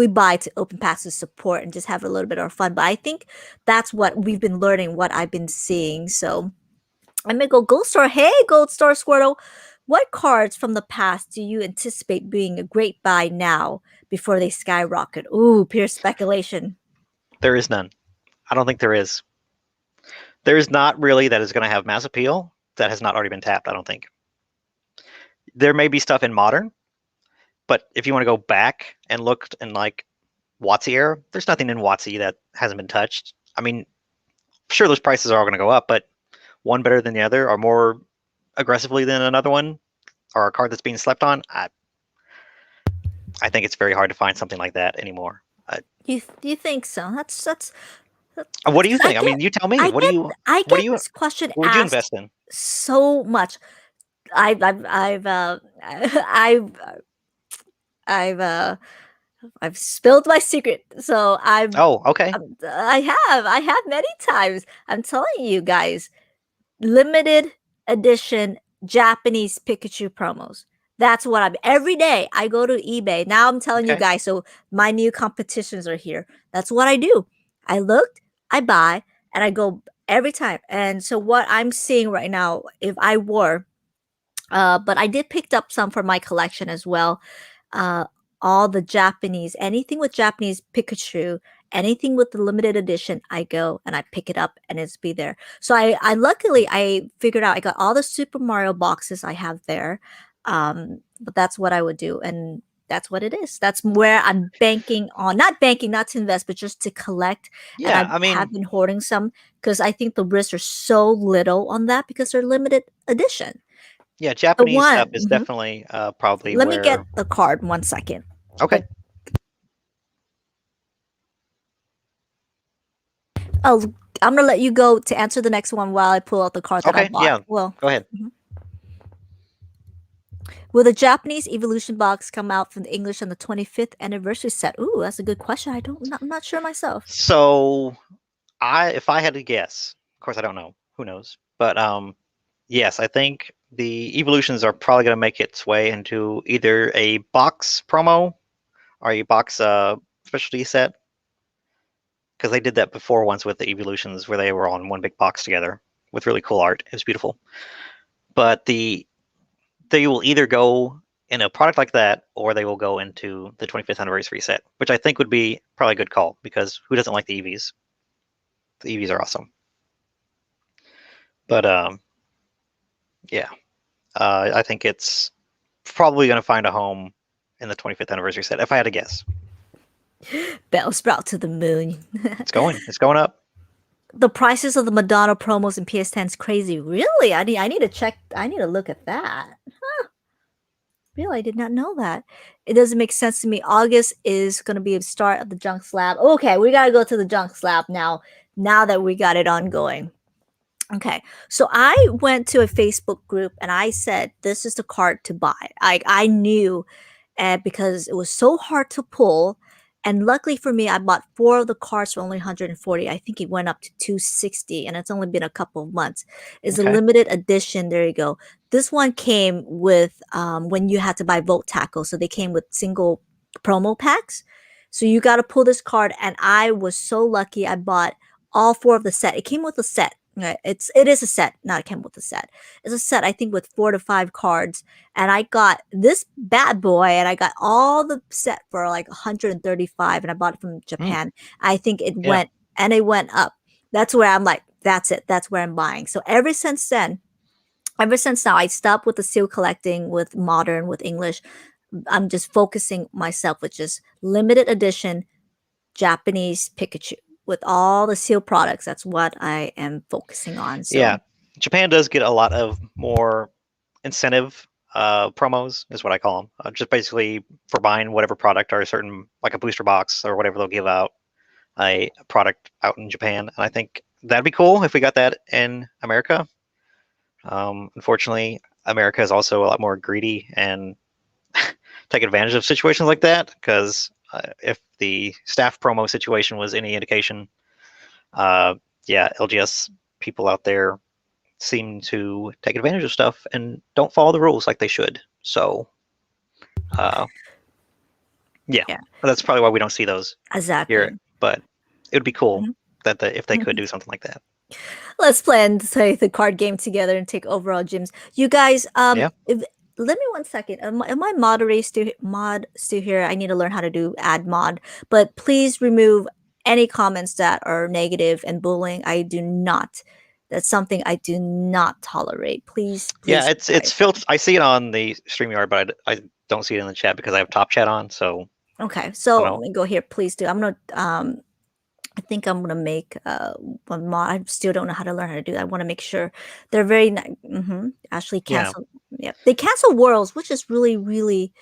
buy to open packs to support and just have a little bit of fun. But I think that's what we've been learning, what I've been seeing. So I'm gonna go Gold Star. Hey, Gold Star Squirtle. What cards from the past do you anticipate being a great buy now before they skyrocket? Ooh, pure speculation. There is none. I don't think there is. There is not really that is going to have mass appeal that has not already been tapped. I don't think. There may be stuff in modern, but if you want to go back and look in like WotC era, there's nothing in WotC that hasn't been touched. I mean, sure, those prices are all going to go up, but one better than the other, or more aggressively than another one, or a card that's being slept on. I think it's very hard to find something like that anymore. You think so? What do you I think? I get mean, you tell me. I What do get you? I What do get you? this question What would you asked invest in? so much. I've I've I've I've spilled my secret. So Oh, okay. I have many times. I'm telling you guys, limited edition Japanese Pikachu promos. That's what I'm every day. I go to eBay. Now I'm telling you Okay. guys, so my new competitions are here. That's what I do. I looked, I buy, and I go every time. And so what I'm seeing right now, if I were, but I did pick up some for my collection as well. Uh, all the Japanese, anything with Japanese Pikachu, anything with the limited edition, I go and I pick it up and it's be there. So I luckily I figured out I got all the Super Mario boxes I have there. But that's what I would do, and that's what it is. That's where I'm banking on, not banking, not to invest, but just to collect. And Yeah. I I have mean, been hoarding some because I think the risks are so little on that because they're limited edition. yeah. The Japanese stuff one, is definitely probably let me get where. the card 1 second. Okay. But oh, I'm gonna let you go to answer the next one while I pull out the card that I Okay. bought. Yeah. Well, Go ahead. mhm. Will the Japanese evolution box come out from the English on the 25th anniversary set? Ooh, that's a good question. I'm not sure myself. So, if I had to guess, of course I don't know. Who knows? But yes, I think the evolutions are probably going to make its way into either a box promo or a box specialty set, because they did that before once with the evolutions where they were on one big box together with really cool art. It was beautiful. But they will either go in a product like that or they will go into the 25th anniversary set, which I think would be probably a good call because who doesn't like the EVs? The EVs are awesome. But yeah, I think it's probably going to find a home in the 25th anniversary set if I had to guess. Bellsprout to the moon. It's going. It's going up. The prices of the Madonna promos in PS10 is crazy. Really? I need to check. I need to look at that. Really, I did not know that. It doesn't make sense to me. August is going to be the start of the junk slab. Okay, we got to go to the junk slab now. Now that we got it ongoing. Okay, so I went to a Facebook group and I said, "This is the card to buy." I knew, because it was so hard to pull, and luckily for me, I bought 4 of the cards for only 140. I think it went up to 260, and it's only been a couple of months. It's a Okay. limited edition. There you go. This one came with when you had to buy Volt Tackle, so they came with single promo packs. So you got to pull this card, and I was so lucky. I bought all 4 of the set. It came with a set. Right? It is a set, not it came with a set. It's a set, I think, with 4 to 5 cards, and I got this bad boy, and I got all the set for like 135, and I bought it from Mm, Japan. I think yeah. it went up. That's where I'm like, that's it. That's where I'm buying. So ever since now, I stopped with the seal collecting with modern with English. I'm just focusing myself with just limited edition Japanese Pikachu with all the seal products. That's what I am focusing on. Yeah. So Japan does get a lot of more incentive promos, is what I call them. Just basically for buying whatever product or a certain, like a booster box or whatever they'll give out a product out in Japan. And I think that'd be cool if we got that in America. Unfortunately, America is also a lot more greedy and take advantage of situations like that, because if the staff promo situation was any indication, yeah, LGS people out there seem to take advantage of stuff and don't follow the rules like they should. So, yeah, Yeah, that's probably why we don't see those exactly. here. But it would be cool Mhm. that if they could Mhm. do something like that. Let's plan to play the card game together and take overall gyms. You guys, Yeah. let me 1 second. Am I mod still here? I need to learn how to do add mod. But please remove any comments that are negative and bullying. I do not. That's something I do not tolerate. Please, Yeah, please, it's guys. filtered. I see it on the StreamYard, but I don't see it in the chat because I have top chat on. So Okay, I so don't let know. me go here. Please do. I'm gonna I think I'm gonna make one mod. I still don't know how to learn how to do that. I want to make sure they're very nice. Actually, Yeah, cancel. Yep, they cancel worlds, which is really, really,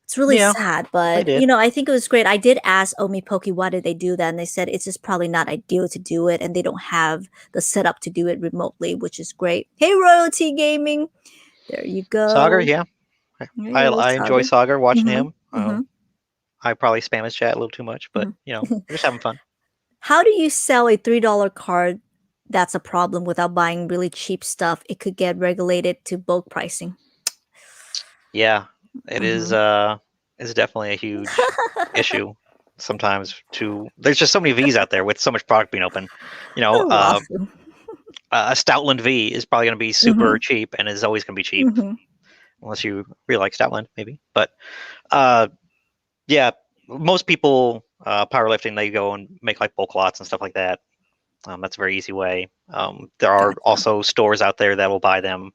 it's really yeah, sad. they But did. I think it was great. I did ask Omi Poke why did they do that, and they said it's just probably not ideal to do it, and they don't have the setup to do it remotely, which is great. Hey, Royalty Gaming, there you Sagar, go. yeah, There I you go, I enjoy Saga. Sagar watching Mm-hmm. him. Mm-hmm. I probably spam his chat a little too much, but Mm-hmm. we're just having fun. How do you sell a $3 card that's a problem without buying really cheap stuff? It could get regulated to bulk pricing. Yeah, it Mhm. is definitely a huge issue sometimes. There's just so many V's out there with so much product being open. You know, Oh, waffle. a Stoutland V is probably going to be super Mhm. cheap and is always going to be cheap Mhm. unless you really like Stoutland, maybe. But uh, yeah, most people powerlifting, they go and make like bulk lots and stuff like that. That's a very easy way. There are Gotcha. also stores out there that will buy them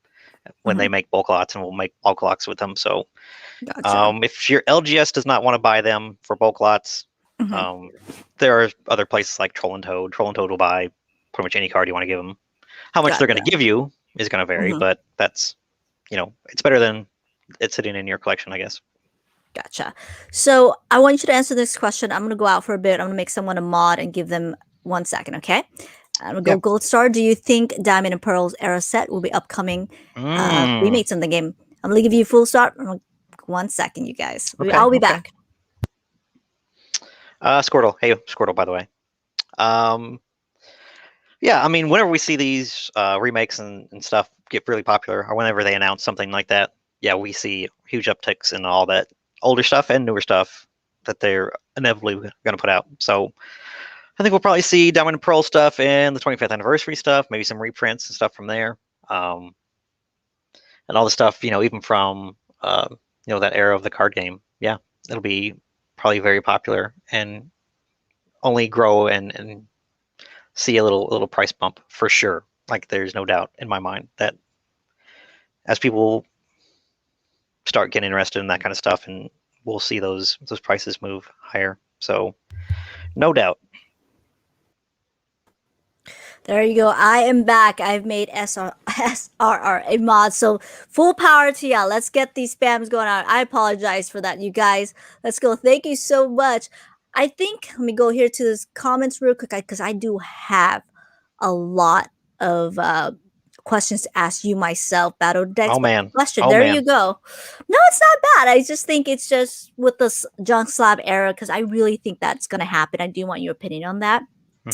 when they Mhm. make bulk lots and will make bulk lots with them. So Gotcha. if your LGS does not want to buy them for bulk lots, Mhm. um, there are other places like Troll and Toad. Troll and Toad will buy pretty much any card you want to give them. How much they're going Gotcha. to give you is going to vary, Mhm. but that's it's better than it sitting in your collection, I guess. Gotcha. So I want you to answer this question. I'm gonna go out for a bit. I'm gonna make someone a mod and give them 1 second. Okay. I'm gonna Yeah. go Gold Star. Do you think Diamond and Pearl's era set will be upcoming Mm, remakes in the game? I'm gonna give you a full start. 1 second, you guys. okay. I'll be Okay. back. Squirtle. Hey, Squirtle. By the way. Um, yeah. I mean, whenever we see these remakes and stuff get really popular, or whenever they announce something like that, yeah, we see huge upticks in all that older stuff and newer stuff that they're inevitably going to put out. So I think we'll probably see Diamond and Pearl stuff and the 25th anniversary stuff, maybe some reprints and stuff from there, um, and all the stuff even from that era of the card game. Yeah, it'll be probably very popular and only grow and see a little price bump for sure. Like there's no doubt in my mind that as people start getting interested in that kind of stuff, and we'll see those prices move higher. So no doubt. There you go. I am back. I've made SRR a mod. So full power to y'all. Let's get these spams going on. I apologize for that, you guys. Let's go. Thank you so much. I think, let me go here to this comments real quick because I do have a lot of questions to ask you myself. Battle decks, Oh but man. question, Oh there you man. go. No, it's not bad. I just think it's just with this junk slab era because I really think that's going to happen. I do want your opinion on that.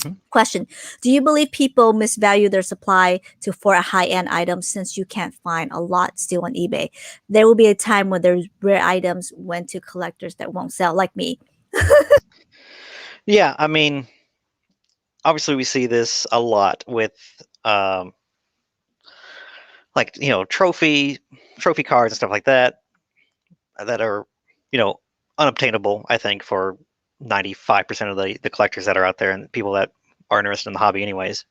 Hmm. Question: do you believe people misvalue their supply for a high-end item since you can't find a lot still on eBay? There will be a time when there's rare items went to collectors that won't sell, like me. Yeah, I mean, obviously we see this a lot with um, like trophy cards and stuff like that that are you know unobtainable. I think for 95% of the collectors that are out there and people that are interested in the hobby, anyways.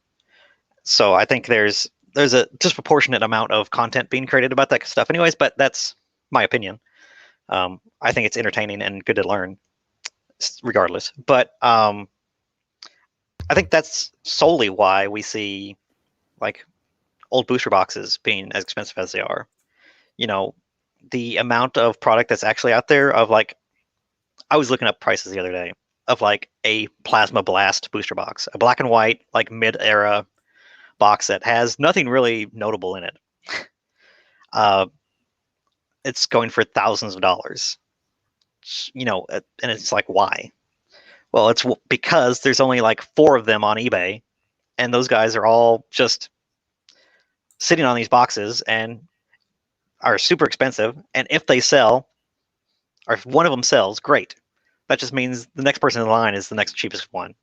So I think there's a disproportionate amount of content being created about that stuff, anyways. But that's my opinion. I think it's entertaining and good to learn, regardless. But I think that's solely why we see like old booster boxes being as expensive as they are, you know, the amount of product that's actually out there of like, I was looking up prices the other day of like a plasma blast booster box, a black and white like mid-era box that has nothing really notable in it. uh, it's going for thousands of dollars, and it's like, why? Well, it's because there's only like 4 of them on eBay, and those guys are all just sitting on these boxes and are super expensive. And if they sell, or if one of them sells, great. That just means the next person in line is the next cheapest one.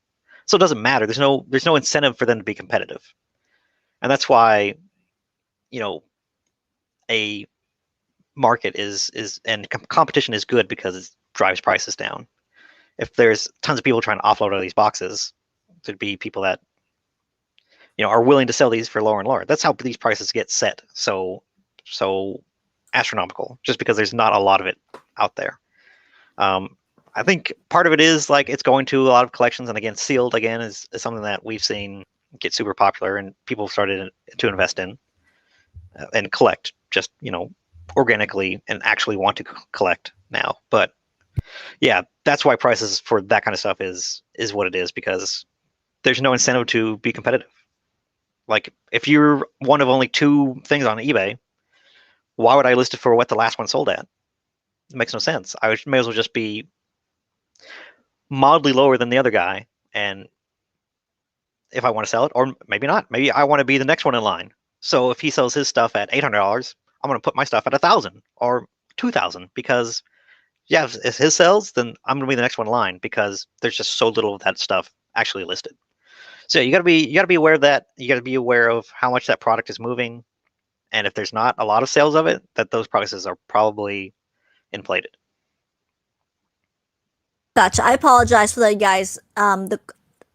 So it doesn't matter. There's no incentive for them to be competitive, and that's why, you know, a market is and competition is good because it drives prices down. If there's tons of people trying to offload all these boxes, there'd be people that are willing to sell these for lower and lower. That's how these prices get set so astronomical, just because there's not a lot of it out there. I think part of it is like it's going to a lot of collections, and again, sealed again is something that we've seen get super popular and people started to invest in and collect just organically and actually want to collect now. But yeah, that's why prices for that kind of stuff is what it is, because there's no incentive to be competitive. Like if you're one of only 2 things on eBay, why would I list it for what the last one sold at? It makes no sense. I may as well just be mildly lower than the other guy, and if I want to sell it, or maybe not, maybe I want to be the next one in line. So if he sells his stuff at $800, I'm going to put my stuff at $1,000 or $2,000, because yeah, if his sells, then I'm going to be the next one in line, because there's just so little of that stuff actually listed. So you got to be aware of that. You got to be aware of how much that product is moving, and if there's not a lot of sales of it, that those prices are probably inflated. Gotcha. I apologize for that, guys.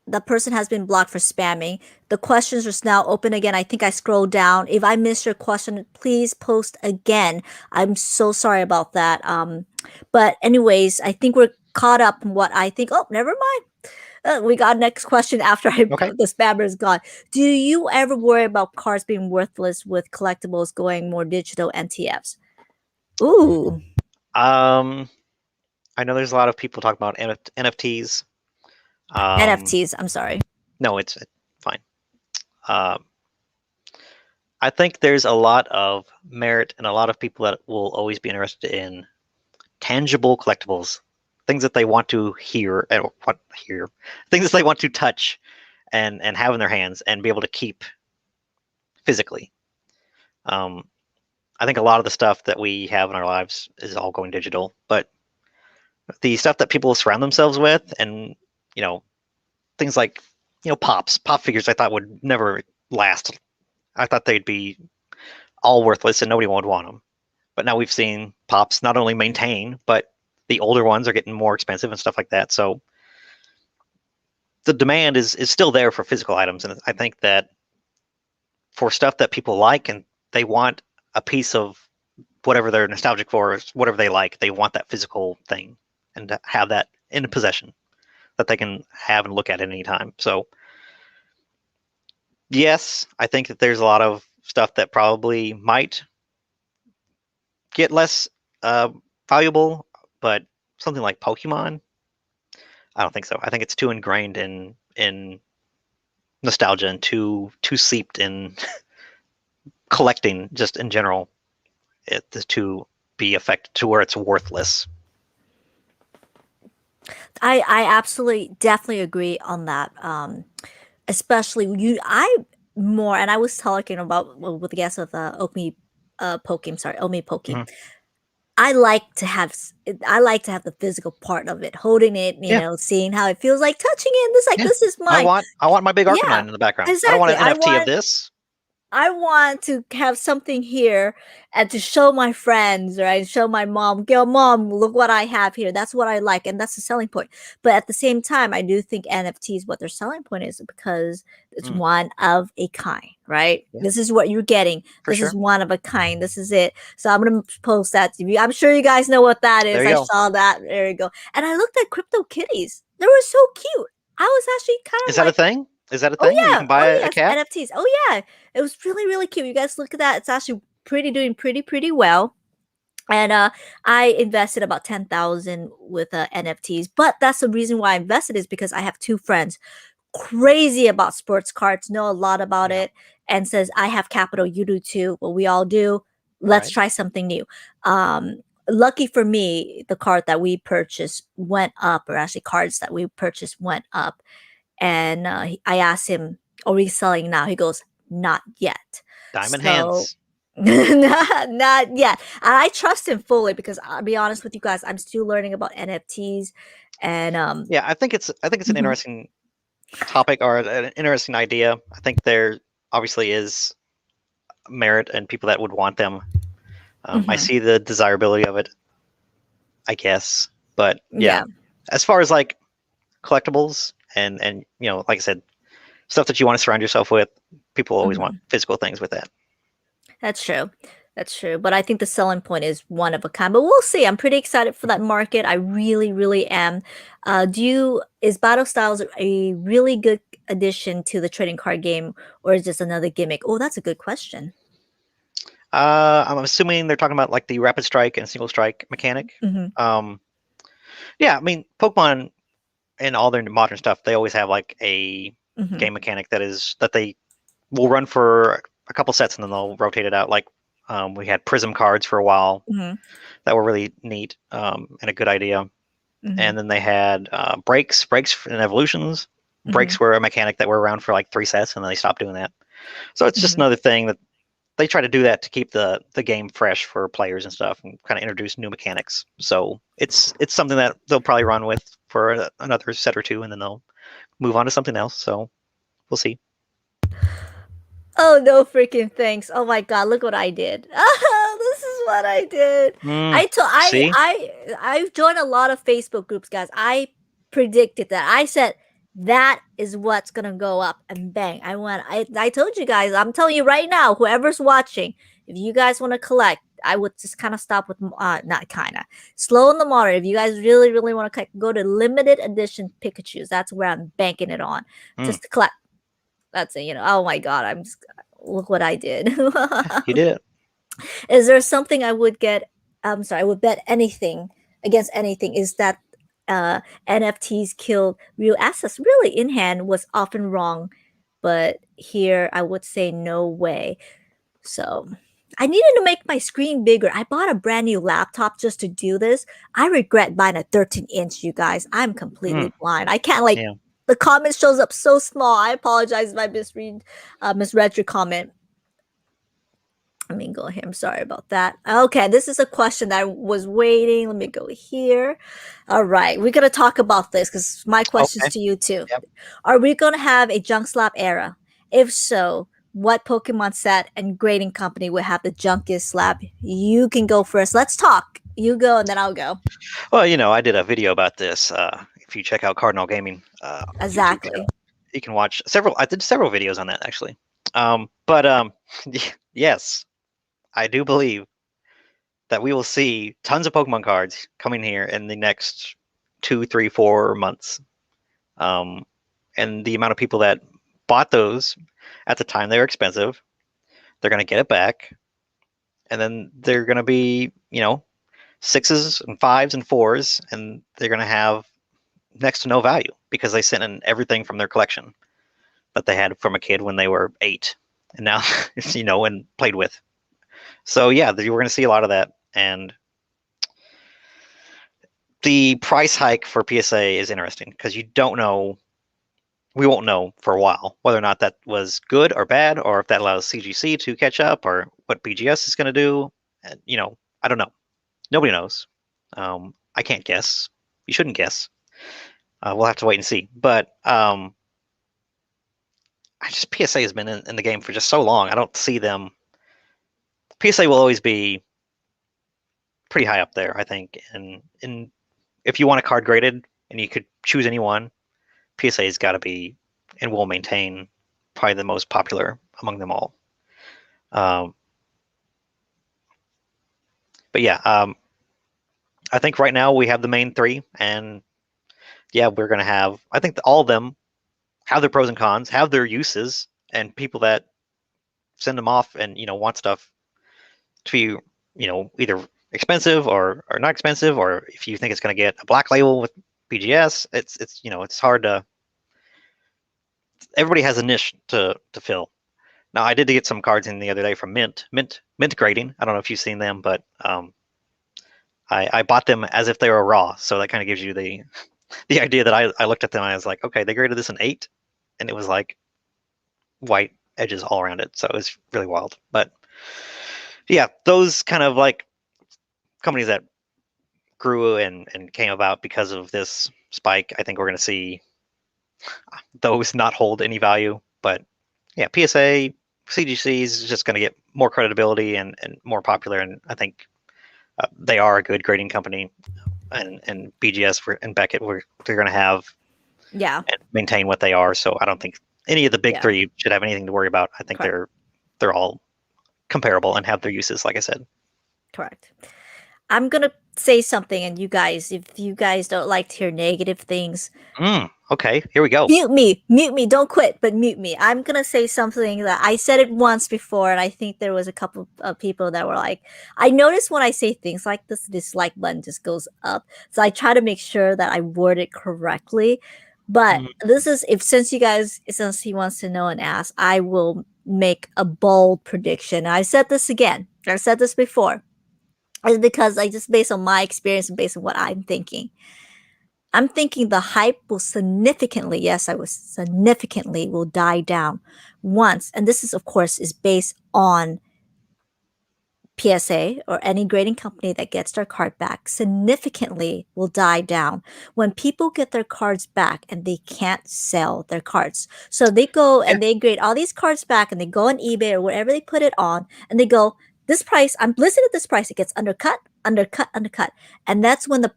The person has been blocked for spamming. The questions are now open again. I think I scrolled down. If I missed your question, please post again. I'm so sorry about that. But anyways, I think we're caught up in what I think. Oh, never mind. We got next question after Okay. the spammer is gone. Do you ever worry about cards being worthless with collectibles going more digital NTFs? Ooh. I know there's a lot of people talking about NFTs. NFTs. I'm sorry. No, it's fine. I think there's a lot of merit and a lot of people that will always be interested in tangible collectibles, things that they want to hear, things that they want to touch and have in their hands and be able to keep physically. I think a lot of the stuff that we have in our lives is all going digital, but the stuff that people surround themselves with, and things like pop figures, I thought would never last. I thought they'd be all worthless and nobody would want them. But now we've seen pops not only maintain, but the older ones are getting more expensive and stuff like that. So the demand is still there for physical items, and I think that for stuff that people like and they want a piece of whatever they're nostalgic for, whatever they like, they want that physical thing and to have that in possession that they can have and look at any time. So yes, I think that there's a lot of stuff that probably might get less valuable, but something like Pokemon, I don't think so. I think it's too ingrained in nostalgia and too seeped in collecting just in general to be affected to where it's worthless. I absolutely definitely agree on that. Especially and I was talking about with the guest of Omi Poke. Mhm. I like to have the physical part of it, holding it, Yeah. seeing how it feels like, touching it. This like Yeah. this is I mine. want my big Yeah, Arcanine in the background. I don't want exactly. an NFT of this. I want to have something here and to show my friends, right? Show my mom, go, mom, look what I have here. That's what I like. And that's the selling point. But at the same time, I do think NFTs, what their selling point is, because it's one of a kind, right? Yeah. This is what you're getting. For This sure. is one of a kind. This is it. So I'm going to post that to you. I'm sure you guys know what that is. There you I go. saw that. There you go. And I looked at crypto kitties. They were so cute. I was actually kind of Is that a thing? Is that a Oh thing where you yeah, can buy oh a yes, cat? NFTs. Oh yeah, it was really really cute. You guys look at that. It's actually doing pretty well. And I invested about 10,000 with NFTs. But that's the reason why I invested is because I have two friends crazy about sports cards, know a lot about Yeah. it, and says I have capital, you do too. Well, we all do. Let's Right. try something new. Lucky for me, the card that we purchased went up, or actually cards that we purchased went up. And I asked him, "Are we selling now?" He goes, "Not yet." Diamond So hands. not yet. And I trust him fully because I'll be honest with you guys, I'm still learning about NFTs and Yeah, I think it's an mhm, interesting topic or an interesting idea. I think there obviously is merit and people that would want them. I mhm, see the desirability of it, I guess. But yeah, yeah. as far as like collectibles and like I said, stuff that you want to surround yourself with, people always want Mhm. physical things with that. That's true. That's true. But I think the selling point is one of a kind. But we'll see. I'm pretty excited for that market. I really, really am. Is Battle Styles a really good addition to the trading card game, or is this another gimmick? Oh, that's a good question. I'm assuming they're talking about like the rapid strike and single strike mechanic. Hmm. Um, yeah, I mean Pokemon and all their modern stuff, they always have like a Hmm. game mechanic that they will run for a couple sets and then they'll rotate it out. Like we had Prism cards for a while Hmm. that were really neat and a good idea. Hmm. And then they had breaks and evolutions. Hmm. Breaks were a mechanic that were around for like 3 sets and then they stopped doing that. So it's just Hmm. another thing that they try to do that to keep the game fresh for players and stuff and kind of introduce new mechanics. So it's something that they'll probably run with for another set or two and then they'll move on to something else. So we'll see. Oh no freaking thanks. Oh my god, look what I did. Oh, this is what I did. Mm, see? I've joined a lot of Facebook groups, guys. I predicted that. I said that is what's gonna go up and bang. I told you guys, I'm telling you right now, whoever's watching, if you guys want to collect, I would just kind of stop with not kind of slow in the motor. If you guys really, really want to collect, go to limited edition Pikachus. That's where I'm banking it on. Mm, Just to collect. That's it, oh my god, I'm just look what I did. you did it. Is there something I would get? I'm sorry, I would bet anything against anything. Is that uh, NFTs killed real assets? Really, in hand was often wrong, but here I would say no way. So I needed to make my screen bigger. I bought a brand new laptop just to do this. I regret buying a 13-inch, you guys. I'm Mm, completely blind. I can't like yeah. the comment shows up so small. I apologize if I misread your comment. Let me go here. I'm sorry about that. Okay, this is a question that I was waiting. Let me go here. All right, we're gonna talk about this because my question's Okay. to you too. Yep. Are we gonna have a junk slap era? If so, what Pokemon set and grading company would have the junkiest slap? You can go first. Let's talk. You go and then I'll go. Well, I did a video about this. If you check out Cardinal Gaming on the YouTube Exactly. channel, you can watch several. I did several videos on that actually. But yes, I do believe that we will see tons of Pokemon cards coming here in the next 2, 3, 4 months. Um, and the amount of people that bought those at the time they were expensive, they're gonna get it back, and then they're gonna be, sixes and fives and fours, and they're gonna have next to no value because they sent in everything from their collection that they had from a kid when they were 8, and now and played with. So yeah, we're going to see a lot of that, and the price hike for PSA is interesting because you don't know. We won't know for a while whether or not that was good or bad, or if that allows CGC to catch up, or what BGS is going to do. And, I don't know. Nobody knows. I can't guess. You shouldn't guess. We'll have to wait and see. But I just PSA has been in the game for just so long. I don't see them. PSA will always be pretty high up there, I think. And if you want a card graded and you could choose any one, PSA's got to be and will maintain probably the most popular among them all. Um, but yeah, I think right now we have the main three, and yeah, we're gonna have. I think all of them have their pros and cons, have their uses, and people that send them off and want stuff to be either expensive or not expensive, or if you think it's going to get a black label with BGS, it's hard to. Everybody has a niche to fill. Now, I did get some cards in the other day from Mint grading. I don't know if you've seen them, but I bought them as if they were raw, so that kind of gives you the idea that I looked at them and I was like, okay, they graded this an 8, and it was like white edges all around it, so it was really wild. But yeah, those kind of like companies that grew and came about because of this spike, I think we're going to see those not hold any value. But yeah, PSA, CGC is just going to get more credibility and more popular, and I think they are a good grading company, and BGS and Beckett, they're going to have Yeah. and maintain what they are. So I don't think any of the big Yeah. three should have anything to worry about. I think Correct. they're all comparable and have their uses, like I said. Correct. I'm gonna say something, and you guys, if you guys don't like to hear negative things, Okay, here we go. mute me, don't quit, but mute me. I'm gonna say something that I said it once before, and I think there was a couple of people that were like, I notice when I say things like this, dislike button just goes up. So I try to make sure that I word it correctly. But this is since he wants to know and ask, I will make a bold prediction. I've said this again. I've said this before. It's because I just based on my experience and based on what I'm thinking. I'm thinking the hype will significantly, yes, I was significantly will die down once. And this is, of course, is based on PSA or any grading company that gets their card back significantly will die down when people get their cards back and they can't sell their cards. So they go and they grade all these cards back and they go on eBay or wherever they put it on and they go, this price, I'm listed at this price, it gets undercut. And that's when the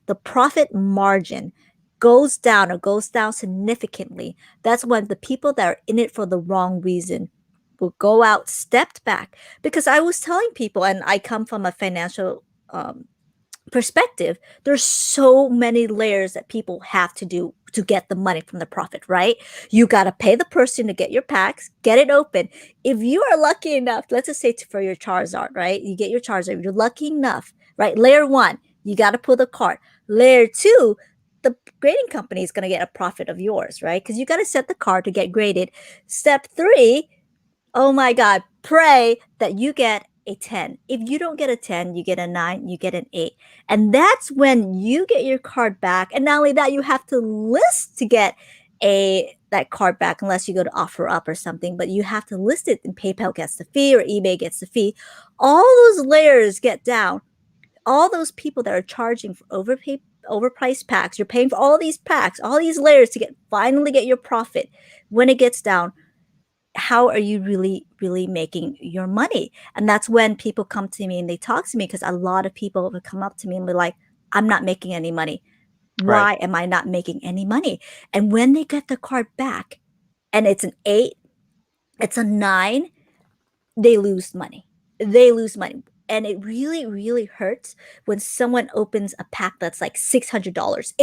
the profit margin goes down significantly. That's when the people that are in it for the wrong reason will go out stepped back, because I was telling people, and I come from a financial perspective, there's so many layers that people have to do to get the money from the profit, right? You got to pay the person to get your packs, get it open. If you are lucky enough, let's just say for your Charizard, right? You get your Charizard, you're lucky enough, right? Layer 1, you got to pull the card. Layer 2, the grading company is going to get a profit of yours, right? Because you got to set the card to get graded. Step 3, oh my God, pray that you get a 10. If you don't get a 10, you get a 9, you get an 8. And that's when you get your card back. And not only that, you have to list to get that card back unless you go to offer up or something, but you have to list it and PayPal gets the fee or eBay gets the fee. All those layers get down. All those people that are charging for overpriced packs, you're paying for all these packs, all these layers to finally get your profit. When it gets down, how are you really making your money? And that's when people come to me and they talk to me, because a lot of people would come up to me and be like, I'm not making any money. Why am I not making any money? And when they get the card back and it's an 8, it's a 9, they lose money. And it really hurts when someone opens a pack that's like $600, $800,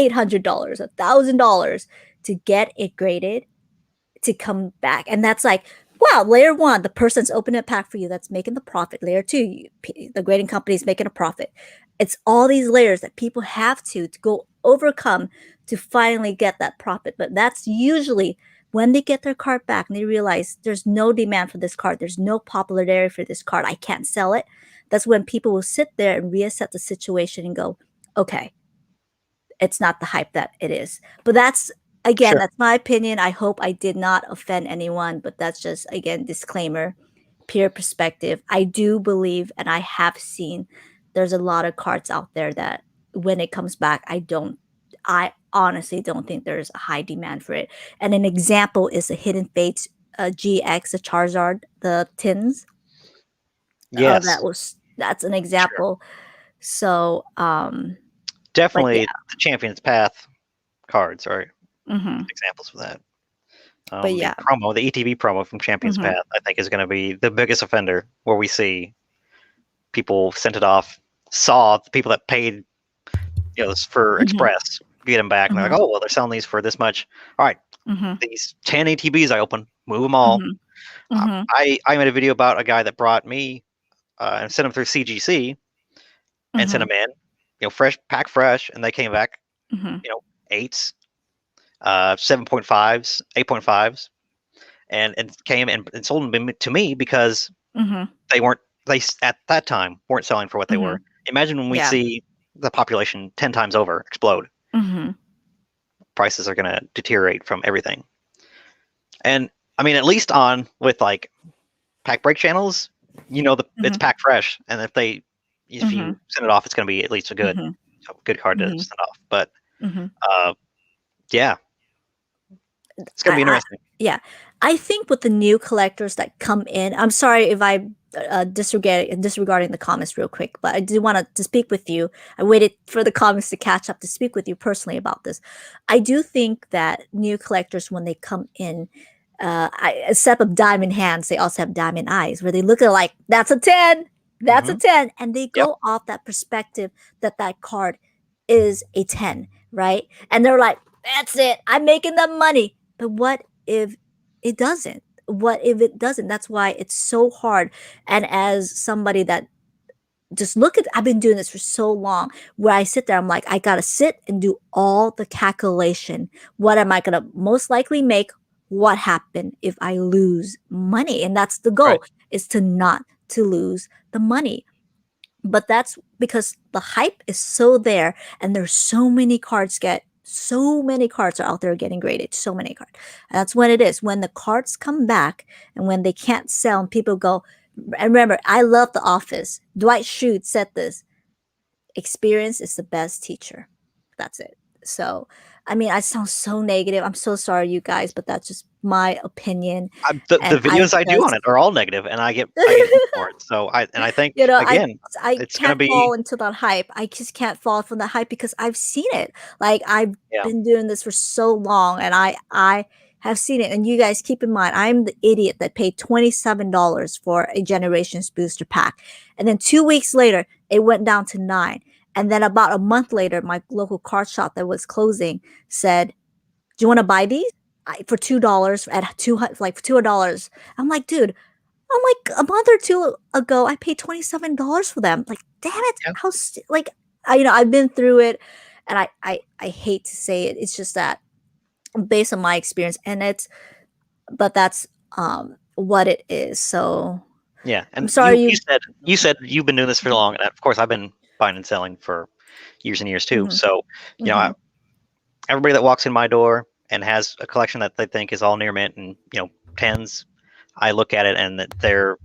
$1,000 to get it graded to come back. And that's like, wow, layer 1, the person's opening a pack for you, that's making the profit. Layer 2, the grading company is making a profit. It's all these layers that people have to go overcome to finally get that profit. But that's usually when they get their card back and they realize there's no demand for this card, there's no popularity for this card, I can't sell it. That's when people will sit there and reassess the situation and go, okay, it's not the hype that it is. But that's, again, that's my opinion. I hope I did not offend anyone, but that's just, again, disclaimer, pure perspective. I do believe, and I have seen, there's a lot of cards out there that when it comes back, I honestly don't think there's a high demand for it. And an example is the Hidden Fates GX, the Charizard, the tins. Yes. That's an example. So, definitely the Champion's Path cards are examples of that. But yeah, the ETB promo from Champion's Path, I think, is going to be the biggest offender, where we see people sent it off, saw the people that paid, for Express get them back. And they're like, oh, well, they're selling these for this much. All right, these 10 ATBs I opened, move them all. I made a video about a guy that brought me and sent them through CGC and sent them in, fresh, pack fresh, and they came back, 8s, 7.5s, 8.5s, and came and sold them to me because they at that time weren't selling for what they were. Imagine when we see the population 10 times over explode. Prices are going to deteriorate from everything. And I mean, at least with like pack break channels, it's packed fresh, and if you send it off, it's going to be at least a good card to send off. But yeah, it's going to be interesting. I think with the new collectors that come in, I'm sorry if I disregarding the comments real quick, but I do want to speak with you. I waited for the comments to catch up to speak with you personally about this. I do think that new collectors, when they come in, except of diamond hands, they also have diamond eyes, where they look at like, that's a 10, that's a 10, and they go off that perspective that card is a 10, right? And they're like, that's it, I'm making the money. But what if it doesn't? What if it doesn't? That's why it's so hard. And as somebody that just I've been doing this for so long, where I sit there, I'm like, I gotta sit and do all the calculation. What am I gonna most likely make? What happened if I lose money? And that's the goal, is to not to lose the money. But that's because the hype is so there, and there's so many cards are out there getting graded. So many cards. That's when it is. When the cards come back and when they can't sell and people go, and remember, I love The Office. Dwight Schrute said this: experience is the best teacher. That's it. So, I mean, I sound so negative. I'm so sorry, you guys, but that's just my opinion. The videos I do on it are all negative, and I get for it. So I think again, it's going to be fall into that hype. I just can't fall from the hype because I've seen it. Like I've been doing this for so long, and I have seen it. And you guys keep in mind, I'm the idiot that paid $27 for a Generations booster pack, and then 2 weeks later it went down to $9. And then about a month later, my local card shop that was closing said, do you want to buy these for $2 at $200? I'm like, dude, a month or two ago, I paid $27 for them. Like, damn it. I've been through it, and I hate to say it. It's just that based on my experience, but that's what it is. So yeah. And I'm sorry you said you've been doing this for long, and of course I've been buying and selling for years and years too. So, everybody that walks in my door and has a collection that they think is all near mint and, 10s, I look at it and that they're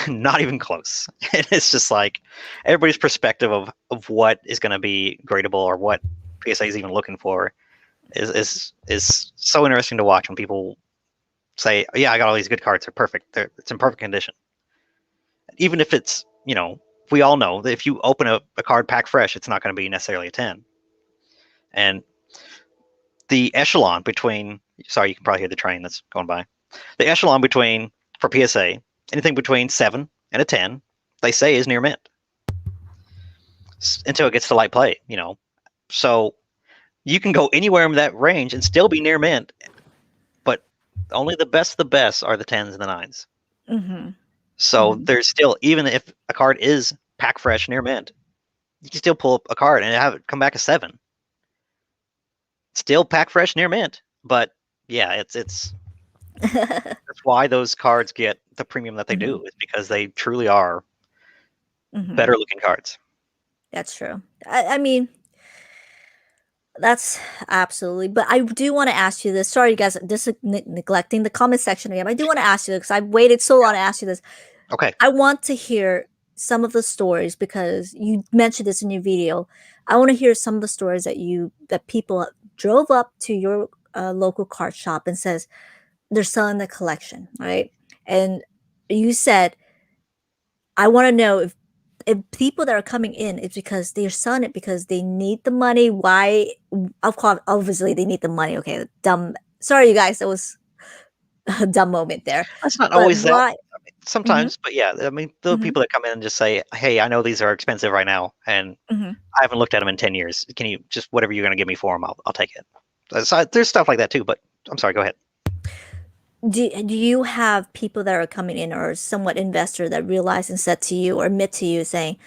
not even close. And it's just like everybody's perspective of what is going to be gradable or what PSA is even looking for is so interesting to watch when people say, yeah, I got all these good cards. They're perfect. It's in perfect condition. Even if it's, we all know that if you open a card pack fresh, it's not going to be necessarily a 10. And the echelon between, sorry, you can probably hear the train that's going by. The echelon between, for PSA, anything between 7 and a 10, they say is near mint. Until it gets to light play, So you can go anywhere in that range and still be near mint, but only the best of the best are the 10s and the 9s. So there's still, even if a card is pack fresh near mint, you can still pull up a card and have it come back a 7. Still pack fresh near mint, but yeah, it's that's why those cards get the premium that they do, is because they truly are better looking cards. That's true. I mean, that's absolutely. But I do want to ask you this. Sorry, you guys, neglecting the comment section again. I do want to ask you this because I've waited so long to ask you this. Okay. I want to hear some of the stories because you mentioned this in your video. I want to hear some of the stories that people drove up to your local card shop and says they're selling the collection, right? And you said, I want to know if people that are coming in, it's because they're selling it because they need the money. Why? Of course, obviously they need the money. Okay, dumb. Sorry, you guys. That was dumb moment there. It's not But always that. why? I mean, sometimes, but yeah, I mean, the Mhm, people that come in and just say, "Hey, I know these are expensive right now, and mhm. I haven't looked at them in 10 years. Can you just whatever you're gonna give me for them, I'll take it." So there's stuff like that too. But I'm sorry. Go ahead. Do you have people that are coming in or somewhat investor that realize and said to you or admit to you saying,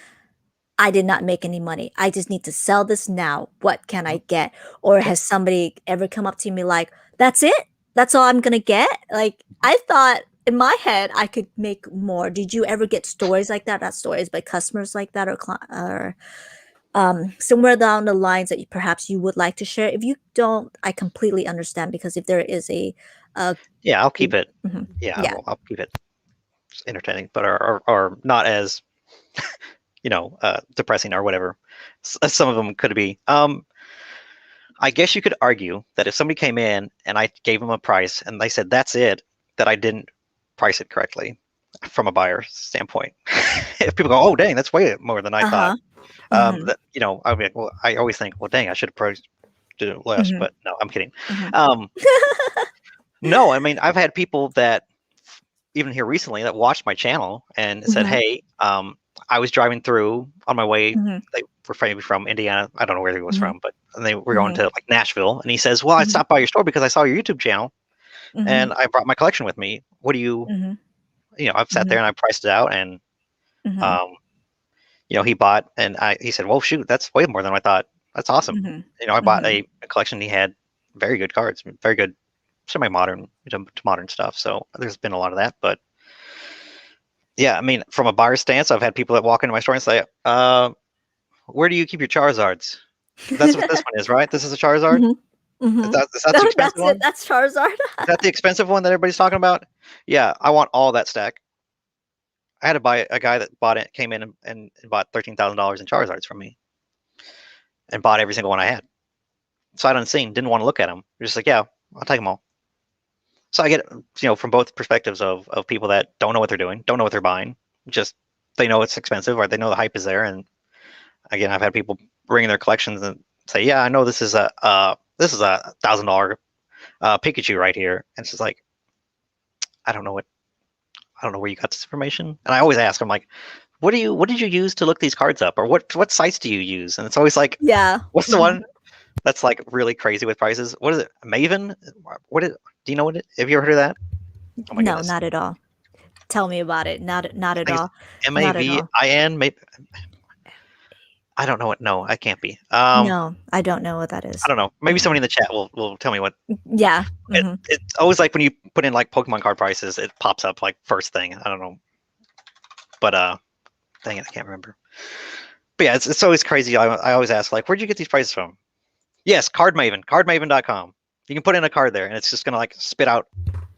I did not make any money. I just need to sell this now. What can I Mhm. get? Or Yep. has somebody ever come up to me like, that's it? That's all I'm gonna get? Like I thought in my head I could make more. Did you ever get stories like that? Not stories, but customers like that or somewhere down the lines that perhaps you would like to share? If you don't, I completely understand because if there is a Yeah, I'll keep good, it. mhm, Yeah, yeah, I'll keep it entertaining, but or not as depressing or whatever. Some of them could be. I guess you could argue that if somebody came in and I gave them a price and they said that's it, that I didn't price it correctly from a buyer standpoint. If people go, "Oh, dang, that's way more than I thought," uh-huh, mhm, I mean, well, I always think, "Well, dang, I should have priced it less," mhm, but no, I'm kidding. mhm, Um, no, I mean, I've had people that even here recently that watched my channel and said, mhm, "Hey, I was driving through on my way. mhm, They were maybe from Indiana. I don't know where he was mhm, from, but and they were going mhm, to like Nashville." And he says, "Well, I mhm, stopped by your store because I saw your YouTube channel mhm, and I brought my collection with me. What do you, mhm, I've sat there mhm, and I priced it out and mhm, um, he bought and he said, "Well, shoot, that's way more than I thought. That's awesome." mhm, I bought mhm. a collection. He had very good cards, very good semi-modern to modern stuff. So there's been a lot of that, but yeah, I mean, from a buyer stance, I've had people that walk into my store and say, where do you keep your Charizards?" That's what this one is, right? This is a Charizard? Mhm, mhm. Is that the expensive That's it, one? that's Charizard. Is that the expensive one that everybody's talking about? Yeah, I want all that stack. I had to buy a guy that bought it, came in and bought $13,000 in Charizards from me and bought every single one I had. Sight unseen, didn't want to look at them. They're just like, yeah, I'll take them all. So I get, from both perspectives of people that don't know what they're doing, don't know what they're buying, just they know it's expensive or they know the hype is there. And again, I've had people bring in their collections and say, "Yeah, I know this is a $1,000 Pikachu right here," and it's just like, I don't know where you got this information. And I always ask, I'm like, what did you use to look these cards up, or what sites do you use? And it's always like, Yeah. what's the Mhm. one that's like really crazy with prices? What is it? Maven? Do you know what it? Have you ever heard of that? Oh my No, goodness. not at all. Tell me about it. Not I at think it's all. Not at all. Mavin. Maybe I don't know what. No, I can't be. No, I don't know what that I is. don't know. Maybe somebody in the chat will tell me what. Yeah. Mhm. It's always like when you put in like Pokemon card prices, it pops up like first thing. I don't know, but dang it, I can't remember. But yeah, it's always crazy. I always ask like, where'd you get these prices from? Yes, cardmaven.com. You can put in a card there, and it's just gonna like spit out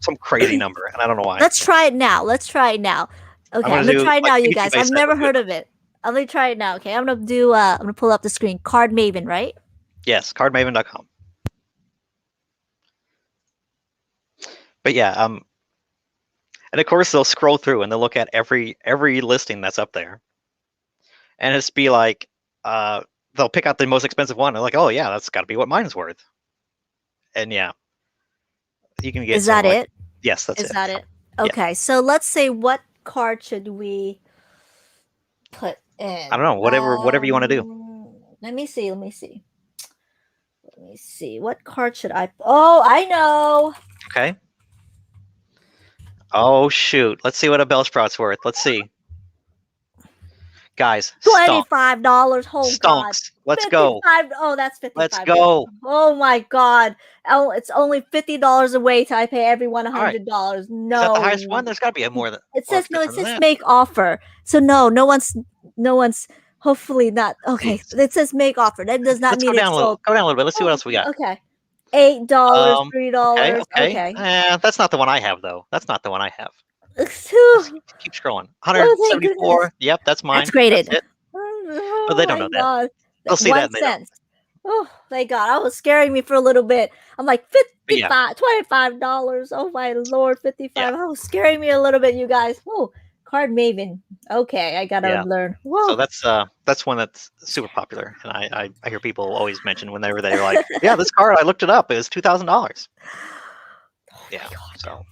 some crazy number, and I don't know why. Let's try it now. Let's try it now. I'm Okay, gonna I'm gonna do try it like now, you Pikachu guys. base I've set. never Let's do it. heard of it. I'm gonna try it now. Okay, I'm gonna pull up the screen. Card Maven, right? Yes, cardmaven.com. But yeah, and of course they'll scroll through and they'll look at every listing that's up there, and it's be like, they'll pick out the most expensive one. They're like, oh yeah, that's got to be what mine's worth. And yeah, you can get Is some that like, it? yes, that's Is it. that it? Yeah, Okay, so let's say what card should we put I in? don't know, whatever you want to do. Let me see. Let me see. Let me see. What card should I? Oh, I know. Okay. Oh shoot, let's see what a Bellsprout's worth. Let's see, guys. $25. Oh God. Stonks. Let's go. 55. Oh, that's Let's 55. go. Oh my God. Oh, it's only $50 away till I pay everyone All right. $100. Is that the highest one? No. There's got to be a more It says no, it expensive than says that. make offer. So no one's hopefully not okay. Jeez. It says make offer. That does not Let's go mean down a it's little. sold. Go down a little bit. Let's see what Oh, else we got. okay. $8, Okay, $3. okay. Okay. That's not the one I have though. That's not the one I have. Let's Oh, keep scrolling. thank goodness. 174. Yep, that's That's mine. That's graded. it. But Oh they don't my know that. God. They'll see that One and they don't. cent. Oh, thank God. I was scaring me for a little bit. I'm like, But yeah, $25. Oh my Lord, yeah, 55. Oh, scaring me a little bit, you guys. Oh, Card Maven. Okay, I gotta yeah. learn. So Whoa. that's one that's super popular, and I hear people always mention whenever they're like, yeah, this card I looked it up. It was $2,000. Oh my Yeah. God. So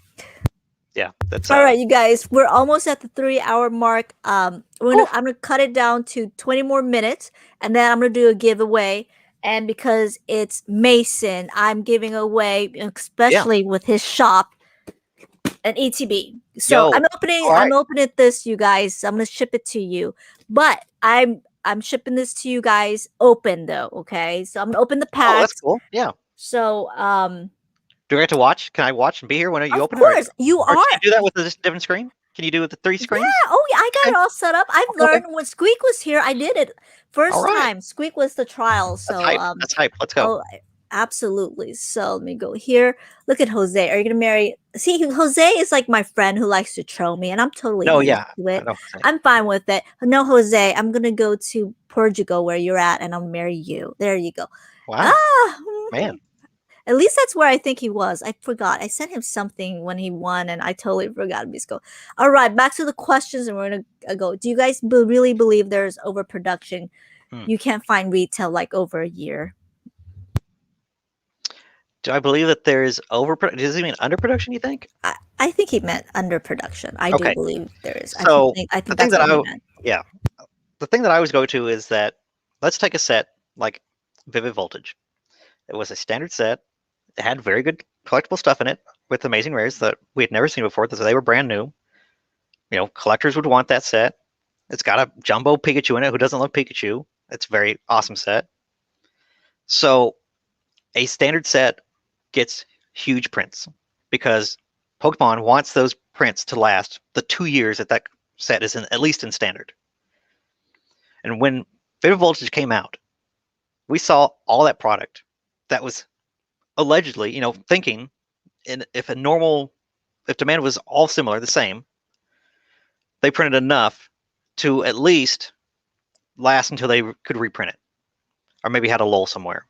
Yeah, that's All right, you guys, we're almost at the 3 hour mark. I'm gonna cut it down to 20 more minutes, and then I'm gonna do a giveaway. And because it's Mason, I'm giving away, especially with his shop, an ETB. So yo. All I'm right. opening this, you guys. I'm gonna ship it to you, but I'm shipping this to you guys open though. Okay, so I'm gonna open the Oh, that's packs. cool. Yeah. So Do I get to watch? Can I watch and be here when you of open it, course you or can are. you do that with a different screen? Can you do it with the 3 Yeah. screens? Oh, yeah. I got Okay. it all set up. I've Okay. learned when Squeak was here. I did it All first right. time. Squeak was the trial. That's So hype. That's hype. Let's go. oh, absolutely. So let me go here. Look at Jose. Are you gonna marry? See, Jose is like my friend who likes to troll me, and I'm totally No, used yeah. to I it. know. I'm fine with it. No, Jose, I'm gonna go to Portugal where you're at, and I'll marry you. There you go. Wow, Ah, man. at least that's where I think he was. I forgot. I sent him something when he won, and I totally forgot his go. All right, back to the questions, and we're gonna go. Do you guys really believe there's overproduction? Hmm. You can't find retail like over a year. Do I believe that there's overproduction? Does he mean underproduction, you think? I think he meant underproduction. I do Okay. believe there is. So I the think thing that's that what he I, meant. yeah, the thing that I always go to is that let's take a set like Vivid Voltage. It was a standard set. It had very good collectible stuff in it with amazing rares that we had never seen before. So they were brand new. You know, collectors would want that set. It's got a jumbo Pikachu in it. Who doesn't love Pikachu? It's a very awesome set. So a standard set gets huge prints because Pokemon wants those prints to last the 2 years that that set is in, at least in standard. And when Vivid Voltage came out, we saw all that product that was allegedly, you know, thinking if demand was all similar, the same, they printed enough to at least last until they could reprint it, or maybe had a lull somewhere.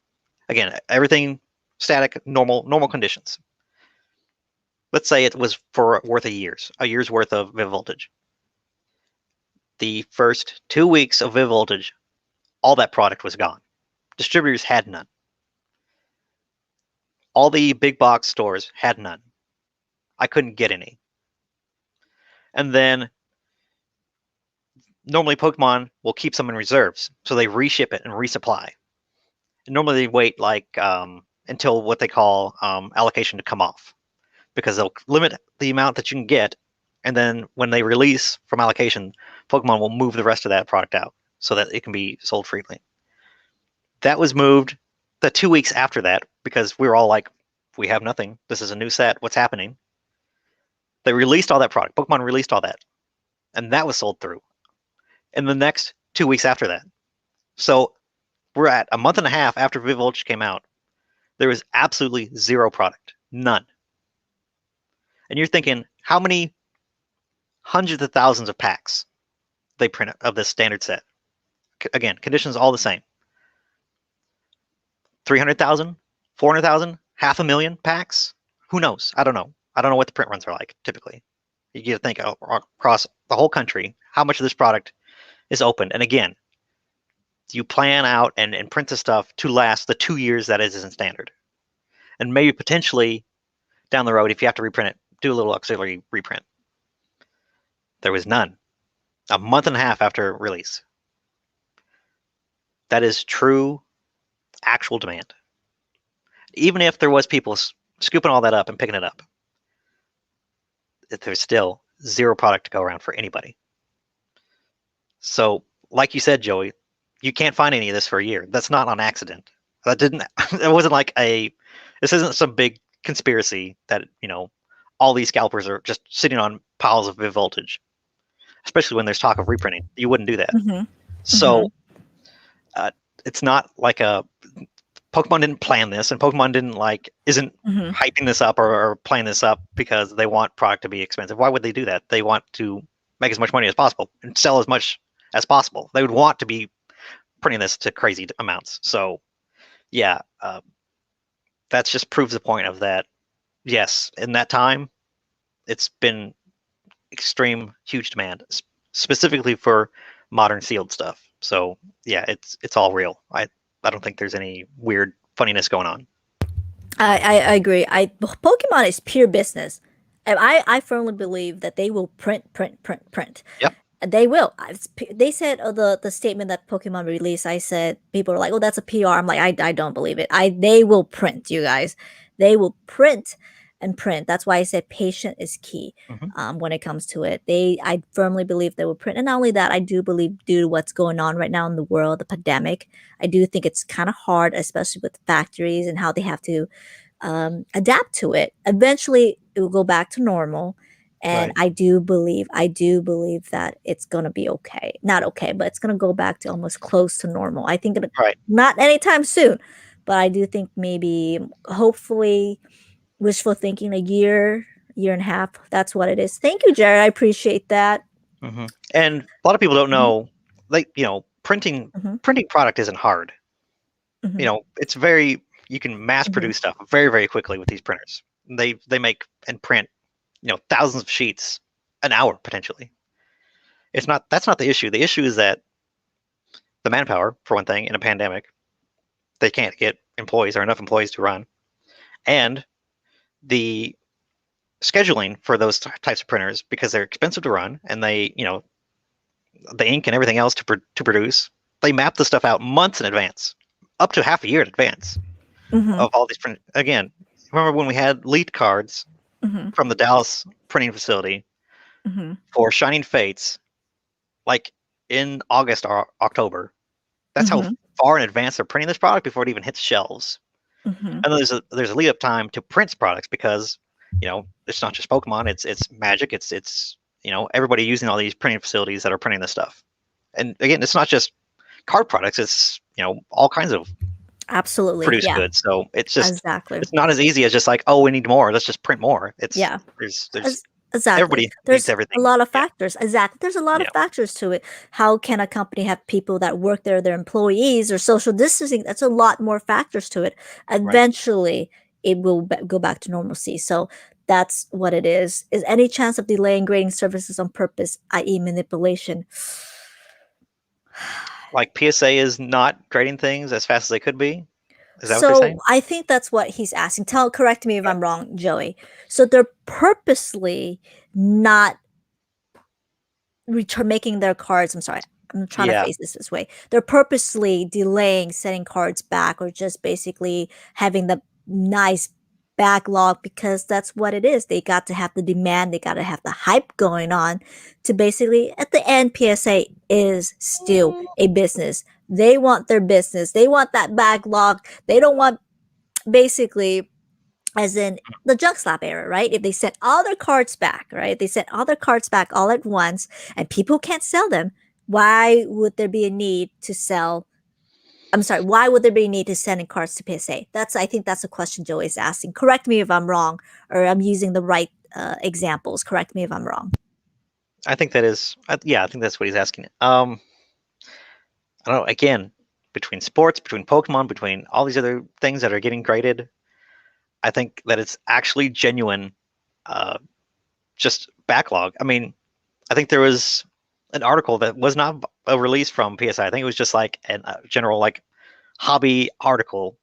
Again, everything static, normal conditions. Let's say it was for worth a year's worth of Vivid Voltage. The first 2 weeks of Vivid Voltage, all that product was gone. Distributors had none. All the big box stores had none. I couldn't get any. And then normally Pokemon will keep some in reserves, so they reship it and resupply. And normally they wait like until what they call allocation to come off, because they'll limit the amount that you can get, and then when they release from allocation, Pokemon will move the rest of that product out so that it can be sold freely. That was moved the 2 weeks after that because we were all like, we have nothing. This is a new set. What's happening? They released all that product. Pokemon released all that, and that was sold through in the next 2 weeks after that. So we're at a month and a half after Vivid Voltage came out. There was absolutely zero product, none. And you're thinking, how many hundreds of thousands of packs they print of this standard set? Again, conditions all the same. 300,000, 400,000, 500,000 packs? Who knows? I don't know. I don't know what the print runs are like typically. You get to think across the whole country how much of this product is opened. And again, you plan out and print the stuff to last the 2 years that is in standard. And maybe potentially down the road, if you have to reprint it, do a little auxiliary reprint. There was none. A month and a half after release. That is true, actual demand. Even if there was people scooping all that up and picking it up, there's still zero product to go around for anybody. So, like you said, Joey, you can't find any of this for a year. That's not on accident. It wasn't like this isn't some big conspiracy that, you know, all these scalpers are just sitting on piles of Vivid Voltage, especially when there's talk of reprinting. You wouldn't do that. Mm-hmm. So it's not like Pokemon didn't plan this, and Pokemon isn't Mm-hmm. hyping this up or playing this up because they want product to be expensive. Why would they do that? They want to make as much money as possible and sell as much as possible. They would want to be printing this to crazy amounts. So yeah, that just proves the point of that. Yes, in that time, it's been extreme, huge demand, specifically for modern sealed stuff. So yeah, it's all real. I don't think there's any weird funniness going on. I agree. Pokemon is pure business. And I firmly believe that they will print. Yep. They will. They said the statement that Pokemon released. I said people are like, "Oh, that's a PR." I'm like, I don't believe it. They will print, you guys. They will print and print. That's why I said patient is key. Hmm. When it comes to it, I firmly believe they will print. And not only that, I do believe due to what's going on right now in the world, the pandemic, I do think it's kind of hard, especially with factories and how they have to adapt to it. Eventually, it will go back to normal, and Right. I do believe that it's gonna be okay. Not okay, but it's gonna go back to almost close to normal. I think Right. not anytime soon, but I do think maybe, hopefully, wishful thinking, a year and a half. That's what it is. Thank you, Jared. I appreciate that. Hmm. And a lot of people don't Mhm, know, like, printing mhm, product isn't hard. mhm, It's very, you can mass mhm. produce stuff very, very quickly with these printers. They make and print, thousands of sheets an hour potentially. That's not the issue. The issue is that the manpower, for one thing, in a pandemic, they can't get employees or enough employees to run, and the scheduling for those types of printers, because they're expensive to run and the ink and everything else to produce, they map the stuff out months in advance, up to half a year in advance Mhm, of all these print. Again, remember when we had lead cards mhm, from the Dallas printing facility mhm, for Shining Fates, like in August or October? That's how mhm, far in advance they're printing this product before it even hits shelves. mhm. And there's a lead up time to print products because it's not just Pokemon, it's Magic, it's everybody using all these printing facilities that are printing this stuff. And again, it's not just card products, it's all kinds of Absolutely. produced Yeah. goods. So Exactly. it's not as easy as just like, oh, we need more, let's just print more. It's Yeah. there's As exactly. everybody needs There's a everything. lot of Yeah. factors. Exactly. There's a lot of Yeah. factors to it. How can a company have people that work there, their employees, or social distancing? That's a lot more factors to it. Right. Eventually, it will go back to normalcy. So that's what it is. Is any chance of delaying grading services on purpose, i.e., manipulation? Like PSA is not grading things as fast as they could be. Is that what they're So saying? I think that's what he's asking. Correct me if I'm wrong, Joey. So they're purposely not return making their cards. I'm sorry. I'm trying to Yeah. phrase this way. They're purposely delaying sending cards back, or just basically having the nice backlog, because that's what it is. They got to have the demand, they got to have the hype going on to basically, at the end, PSA is still a business. They want their business. They want that backlog. They don't want, basically, as in the junk slap era, right? If they sent all their cards back, right? They sent all their cards back all at once and people can't sell them. Why would there be a need to sell? I'm sorry, why would there be a need to send in cards to PSA? I think that's a question Joe is asking. Correct me if I'm wrong, or I'm using the right examples. Correct me if I'm wrong. I think that is, yeah, I think that's what he's asking. I don't know. Again, between sports, between Pokemon, between all these other things that are getting graded, I think that it's actually genuine, uh, just backlog. I mean, I think there was an article that was not a release from PSI. I think it was just like a general like hobby article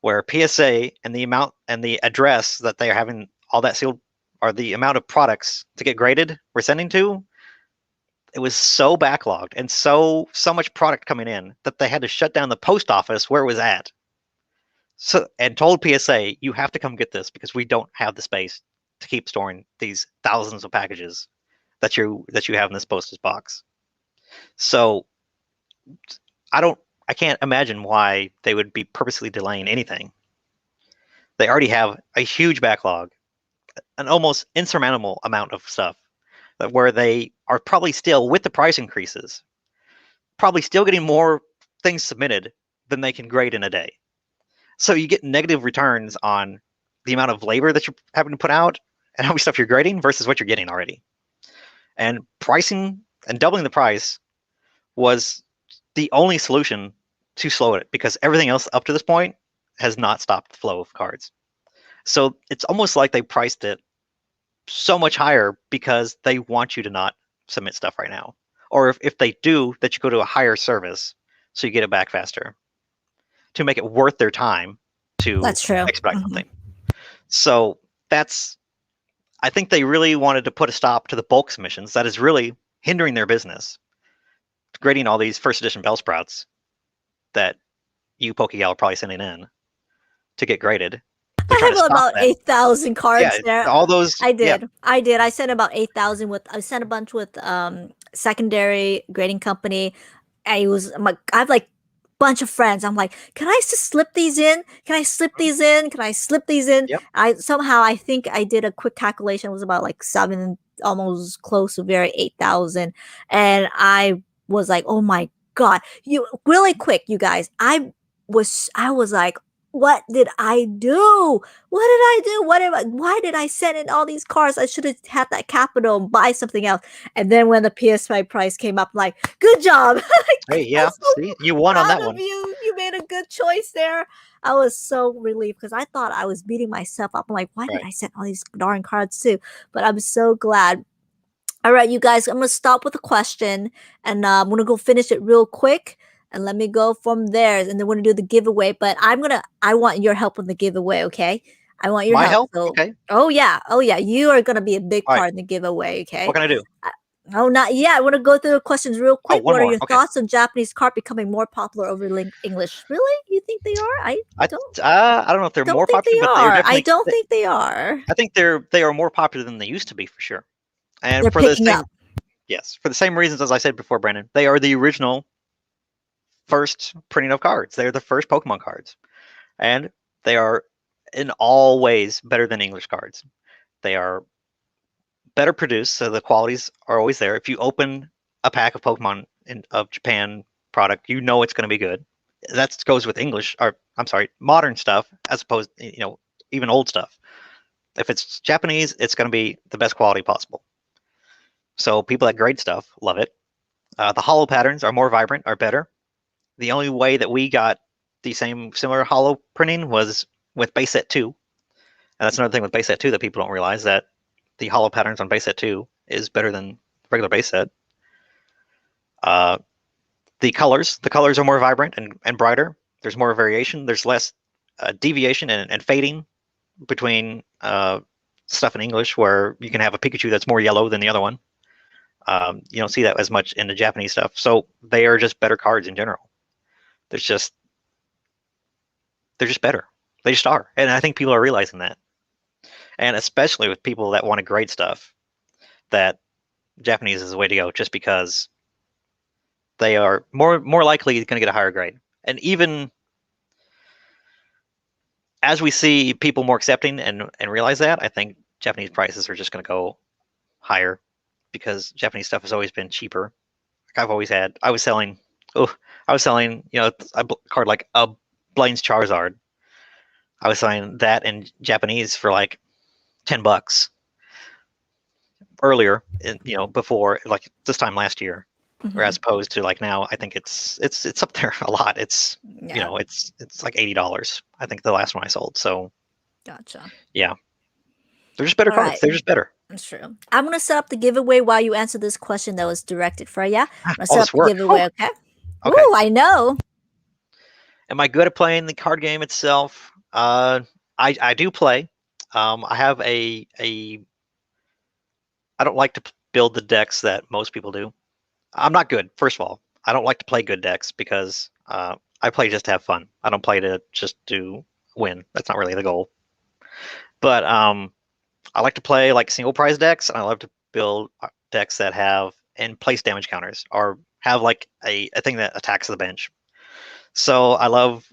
where PSA and the amount and the address that they are having all that sealed, or the amount of products to get graded we're sending to, it was so backlogged and so much product coming in that they had to shut down the post office where it was at. So, and told PSA, you have to come get this because we don't have the space to keep storing these thousands of packages that you have in this postage box. So I can't imagine why they would be purposely delaying anything. They already have a huge backlog, an almost insurmountable amount of stuff, where they are probably still, with the price increases, probably still getting more things submitted than they can grade in a day. So you get negative returns on the amount of labor that you're having to put out and how much stuff you're grading versus what you're getting already. And pricing and doubling the price was the only solution to slow it, because everything else up to this point has not stopped the flow of cards. So it's almost like they priced it so much higher because they want you to not submit stuff right now. Or if they do, that you go to a higher service so you get it back faster to make it worth their time to That's true. expedite Mhm. something. So that's, I think they really wanted to put a stop to the bulk submissions. That is really hindering their business. Grading all these first edition Bellsprouts that you PokeGal are probably sending in to get graded. They're trying I to have stop about that. 8,000 Yeah, cards there. all those. I Yeah, did. I did. I sent about 8,000 with, I sent a bunch with secondary grading company. I have like bunch of friends. I'm like, can I just slip these in? Can I slip these in? Can I slip these in? yep. I think I did a quick calculation. It was about like seven, almost close to very 8,000. And I was like, oh my God. You really quick, you guys. I was like, what did I do? What did I do? Why did I send in all these cards? I should have had that capital and buy something else. And then when the PS5 price came up, I'm like, good job. Hey, I'm yeah. so See, you won on proud that of one. you. You made a good choice there. I was so relieved because I thought I was beating myself up. I'm like, why did Right. I send all these darn cards too? But I'm so glad. All right, you guys, I'm gonna stop with a question, and I'm gonna go finish it real quick, and let me go from there, and then we're gonna do the giveaway. But I want your help with the giveaway, okay? I want your My help. help. So, Okay. oh yeah, you are gonna be a big All right. part in the giveaway, What okay? can I do? Uh, Oh, not yet. I want to go through the questions real Oh, quick. one What are more. your Okay. thoughts on Japanese card becoming more popular over English? Really? You think they are? Don't I don't know if they're don't more think popular, they but they are are. I definitely. don't think they are. I think they are more popular than they used to be for sure. And They're for the picking same up. yes, for the same reasons as I said before, Brandon. They are the original first printing of cards. They're the first Pokemon cards, and they are in all ways better than English cards. They are better produced, so the qualities are always there. If you open a pack of Pokemon of Japan product, you know it's going to be good. That goes with English, or I'm sorry, modern stuff, as opposed, even old stuff. If it's Japanese, it's going to be the best quality possible. So people that grade stuff love it. The hollow patterns are more vibrant, are better. The only way that we got the same similar hollow printing was with base set 2. And that's another thing with base set 2 that people don't realize, that the hollow patterns on base set 2 is better than regular base set. Uh, the colors are more vibrant and brighter. There's more variation. There's less deviation and fading between stuff in English, where you can have a Pikachu that's more yellow than the other one. You don't see that as much in the Japanese stuff. So they are just better cards in general. There's just they're just better. They just are, and I think people are realizing that. And especially with people that want to grade stuff, that Japanese is the way to go, just because they are more likely going to get a higher grade. And even as we see people more accepting and realize that, I think Japanese prices are just going to go higher, because Japanese stuff has always been cheaper. Like I was selling, a card like a Blaine's Charizard. I was selling that in Japanese for like $10 earlier, before, like this time last year, or as opposed to like now. I think it's up there a lot. It's Yeah, it's like $80. I think the last one I sold. So gotcha. yeah, they're just better All cards. right. They're just better. That's true. I'm gonna set up the giveaway while you answer this question that was directed for you. I'm gonna All set up this the work. giveaway, Oh, okay? okay. Ooh, I know. Am I good at playing the card game itself? I do play. I have a. I don't like to build the decks that most people do. I'm not good. First of all, I don't like to play good decks, because I play just to have fun. I don't play to just to win. That's not really the goal. But I like to play like single prize decks, and I love to build decks that have and place damage counters, or have like a thing that attacks the bench. So I love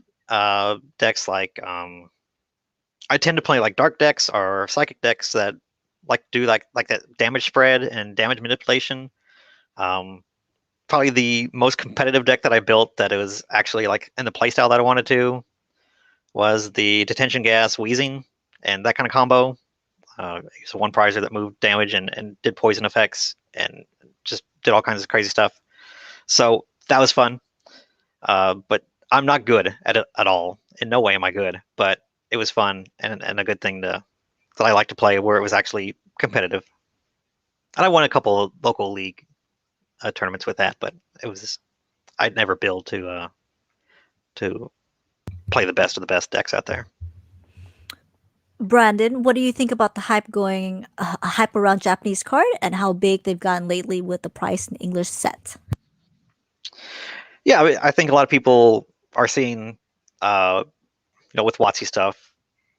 decks like I tend to play like dark decks or psychic decks that like do like that damage spread and damage manipulation. Um, Probably the most competitive deck that I built that it was actually like in the playstyle that I wanted to was the detention gas wheezing and that kind of combo. It's a one prizer that moved damage and did poison effects and just did all kinds of crazy stuff. So that was fun. But I'm not good at it at all. In no way am I good, but it was fun and a good thing that I like to play, where it was actually competitive. And I won a couple of local league tournaments with that, but I'd never build to play the best of the best decks out there. Brandon, what do you think about the hype around Japanese card and how big they've gotten lately with the price in English set? Yeah, I think a lot of people are seeing, with WotC stuff.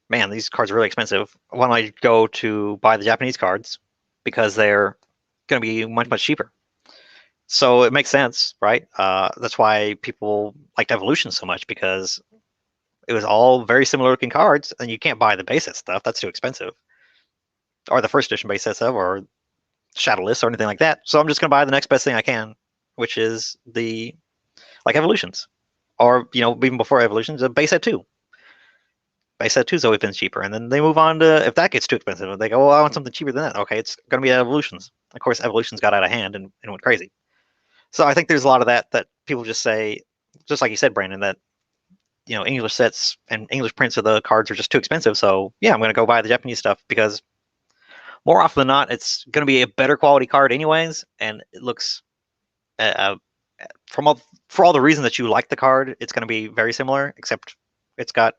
Man, these cards are really expensive. Why don't I go to buy the Japanese cards because they're going to be much cheaper. So it makes sense, right? That's why people liked Evolution so much, because it was all very similar looking cards, and you can't buy the base set stuff. That's too expensive. Or the first edition base set stuff, or Shadowless, or anything like that. So I'm just going to buy the next best thing I can, which is the Evolutions. Or, even before Evolutions, a base set 2. Base set 2's always been cheaper. And then they move on to, if that gets too expensive, they go, oh, I want something cheaper than that. Okay, it's going to be Evolutions. Of course, Evolutions got out of hand and went crazy. So I think there's a lot of that people just say, just like you said, Brandon, that English sets and English prints of the cards are just too expensive. So yeah, I'm going to go buy the Japanese stuff because more often than not, it's going to be a better quality card anyways, and it looks for all the reasons that you like the card, it's going to be very similar, except it's got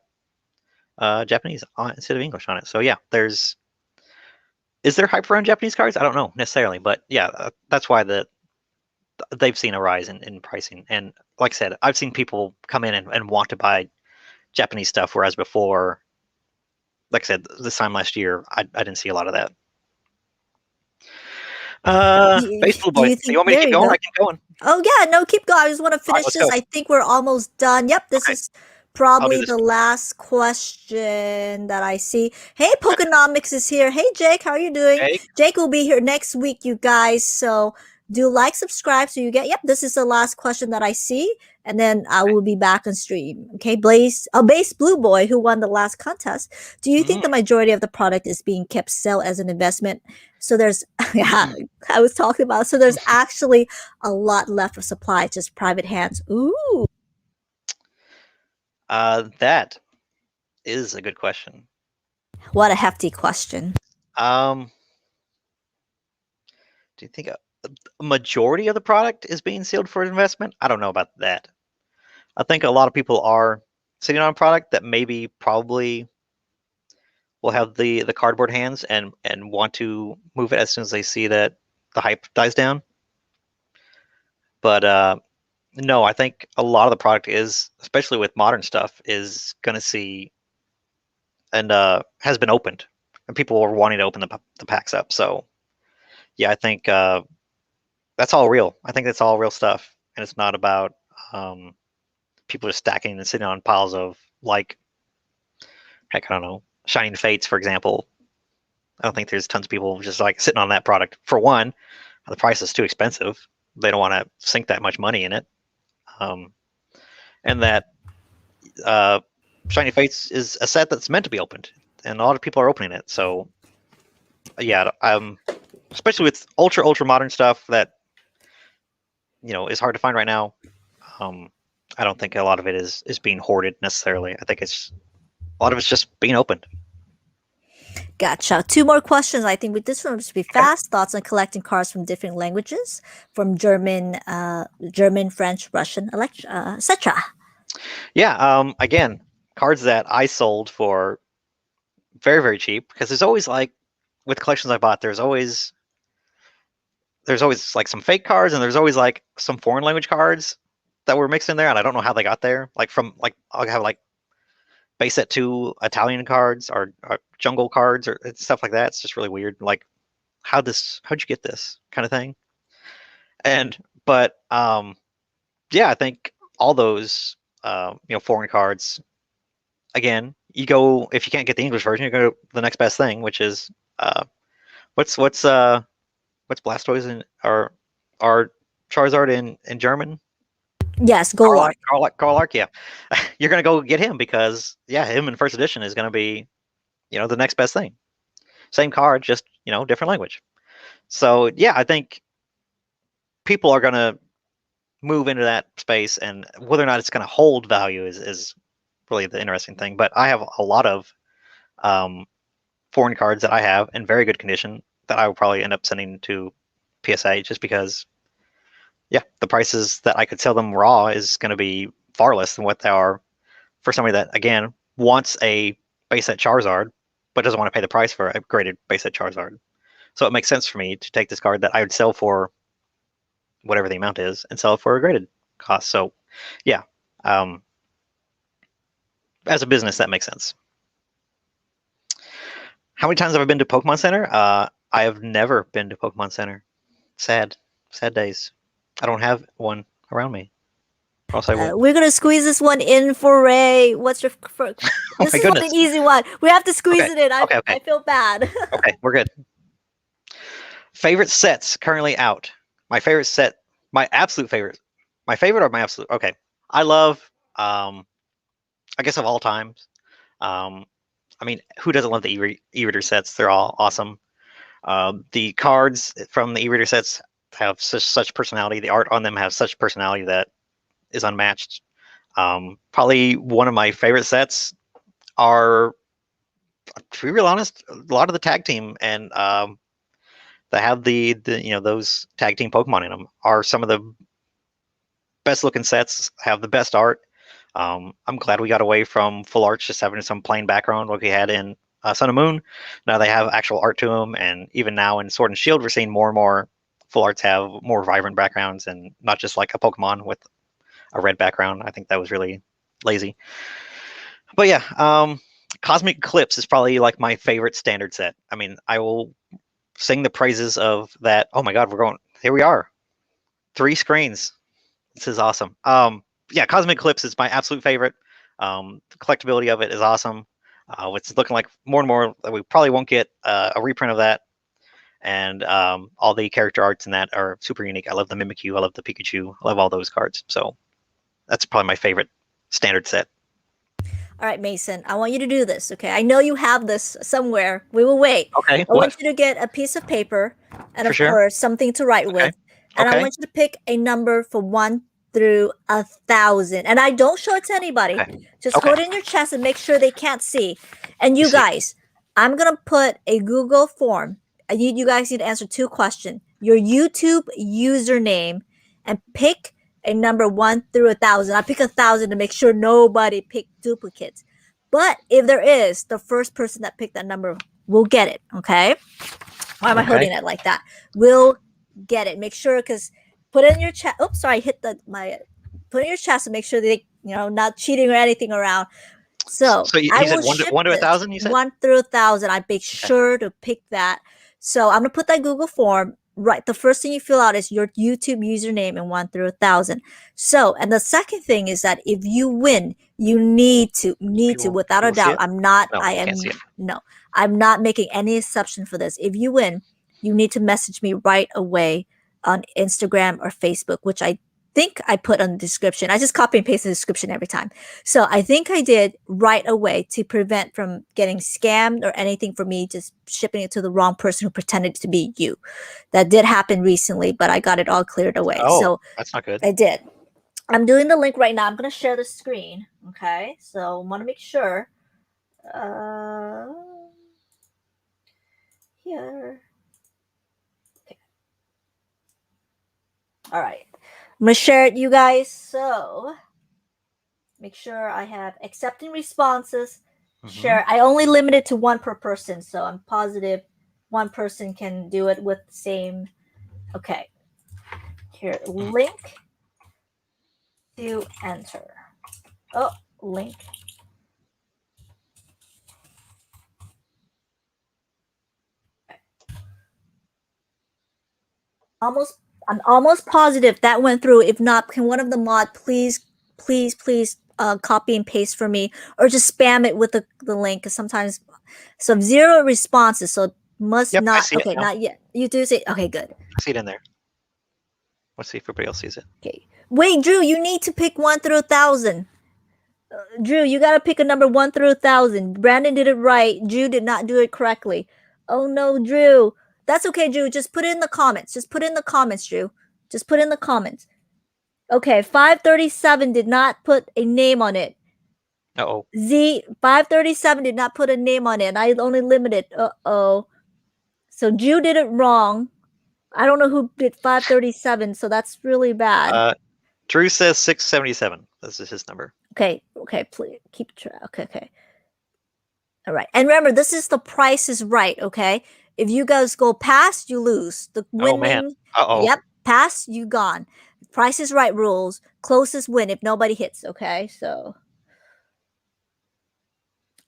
Japanese instead of English on it. So yeah, is there hype around Japanese cards? I don't know necessarily, but yeah, that's why they've seen a rise in pricing. And like I said, I've seen people come in and want to buy Japanese stuff, whereas before, like I said, this time last year, I didn't see a lot of that. Base Blue Do Boy, you you think want me to there keep you going? go? I can go on. Oh yeah, no, keep going. I just want to All right, finish let's this. go. I think we're almost done. Yep, this Okay, is I'll do probably this the one. last question that I see. Hey, Pokenomics is here. Hey, Jake, how are you doing? Okay. Jake will be here next week, you guys. So do like, subscribe, so you get. Yep, this is the last question that I see, and then I will be back on stream. Okay, Base Blue Boy, who won the last contest. Do you think the majority of the product is being kept still as an investment? So there's, yeah, I was talking about. So there's actually a lot left of supply, just private hands. Ooh. That is a good question. What a hefty question. Um, do you think a majority of the product is being sealed for investment? I don't know about that. I think a lot of people are sitting on a product that maybe probably will have the cardboard hands and want to move it as soon as they see that the hype dies down. But no, I think a lot of the product is, especially with modern stuff, is going to see and has been opened, and people are wanting to open the packs up. So yeah, I think that's all real. I think that's all real stuff, and it's not about people just stacking and sitting on piles of, like, heck, I don't know, Shining Fates, for example. I don't think there's tons of people just like sitting on that product. For one, the price is too expensive. They don't want to sink that much money in it. And that Shiny Fates is a set that's meant to be opened, and a lot of people are opening it. So yeah, especially with ultra modern stuff that is hard to find right now. I don't think a lot of it is being hoarded necessarily. I think a lot of it's just being opened. Gotcha. Two more questions. I think with this one, should be Okay. fast. Thoughts on collecting cards from different languages, from German, French, Russian, etc. Yeah. Again, cards that I sold for very cheap, because there's always, like, with collections I bought, there's always like some fake cards, and there's always like some foreign language cards that were mixed in there, and I don't know how they got there. Like, I'll have like base set 2 Italian cards, or jungle cards, or stuff like that. It's just really weird. Like, how'd you get this kind of thing? But yeah, I think all those foreign cards, again, you go, if you can't get the English version, you go to the next best thing, which is what's Blastoise or Charizard in German? Yes, Golart. Garlark, yeah. You're gonna go get him because, yeah, him in first edition is gonna be the next best thing. Same card, just different language. So yeah, I think people are gonna move into that space, and whether or not it's gonna hold value is really the interesting thing. But I have a lot of foreign cards that I have in very good condition that I will probably end up sending to PSA, just because, yeah, the prices that I could sell them raw is going to be far less than what they are for somebody that, again, wants a base set Charizard but doesn't want to pay the price for a graded base set Charizard. So it makes sense for me to take this card that I would sell for whatever the amount is and sell it for a graded cost. So, yeah, as a business, that makes sense. How many times have I been to Pokemon Center? I have never been to Pokemon Center. Sad days. I don't have one around me. Or else I would. We're gonna squeeze this one in for Ray. What's your Oh this my is not goodness. an easy one. We have to squeeze Okay, it in. okay. I feel bad. Okay, we're good. Favorite sets currently out. My favorite set, my absolute favorite. My favorite or my absolute? Okay. I love, I guess of all times. I mean, who doesn't love the e-reader sets? They're all awesome. The cards from the e-reader sets have such personality. The art on them has such personality that is unmatched. Probably one of my favorite sets are, to be real honest, a lot of the tag team and that have the those tag team Pokemon in them are some of the best looking sets. Have the best art. I'm glad we got away from full arts, just having some plain background like we had in Sun and Moon. Now they have actual art to them, and even now in Sword and Shield, we're seeing more and more full arts have more vibrant backgrounds and not just like a Pokemon with a red background. I think that was really lazy. But yeah, Cosmic Eclipse is probably like my favorite standard set. I mean, I will sing the praises of that. Oh my God, here we are. 3 screens. This is awesome. Yeah, Cosmic Eclipse is my absolute favorite. The collectability of it is awesome. It's looking like more and more we probably won't get a reprint of that. And all the character arts in that are super unique. I love the Mimikyu. I love the Pikachu. I love all those cards. So that's probably my favorite standard set. All right, Mason, I want you to do this, okay? I know you have this somewhere. We will wait. Okay. I want you to get a piece of paper and, of course, something to write with. And I want you to pick a number from 1 through 1,000. And I don't show it to anybody. Just hold it in your chest and make sure they can't see. And you guys, I'm going to put a Google form. You guys need to answer 2 questions. Your YouTube username and pick a number 1 through 1,000. I pick 1,000 to make sure nobody picked duplicates. But if there is, the first person that picked that number will get it. Okay. Why am I holding it like that? Will get it. Make sure, because put it in your chest. Oops, sorry, hit put it in your chest to make sure they, not cheating or anything around. So he said 1 to 1,000. You said 1 through 1,000. I make sure to pick that. So I'm gonna put that Google form. Right, the first thing you fill out is your YouTube username and 1 through 1,000. So, and the second thing is that if you win, you need to, without a doubt. I'm not making any exception for this. If you win, you need to message me right away on Instagram or Facebook, which I think I put on the description. I just copy and paste the description every time. So I think I did right away to prevent from getting scammed or anything for me just shipping it to the wrong person who pretended to be you. That did happen recently, but I got it all cleared away. Oh, so that's not good. I did. I'm doing the link right now. I'm going to share the screen. Okay. So I want to make sure. Here. Okay. All right. I'm going to share it, you guys. So make sure I have accepting responses. Share. I only limit it to 1 per person. So I'm positive 1 person can do it with the same. Okay. Here, link to enter. Oh, link. I'm almost positive that went through. If not, can one of the mod please copy and paste for me, or just spam it with the link? Because sometimes, 0 responses, so must not. Okay, not yet. You do see. Okay, good. I see it in there. Let's see if everybody else sees it. Okay. Wait, Drew, you need to pick 1 through 1,000. Drew, you got to pick a number 1 through 1,000. Brandon did it right. Drew did not do it correctly. Oh no, Drew. That's okay, Drew. Just put it in the comments. Just put it in the comments, Drew. Just put it in the comments. Okay, 537 did not put a name on it. Uh-oh. 537 did not put a name on it. I only limited. Uh-oh. So Drew did it wrong. I don't know who did 537, so that's really bad. Drew says 677. This is his number. Okay, please keep track. Okay. All right. And remember, this is the Price is Right, okay? If you guys go past, you lose. The Oh man. winning, Uh-oh. yep, pass, you gone. Price is Right rules. Closest win if nobody hits, okay? So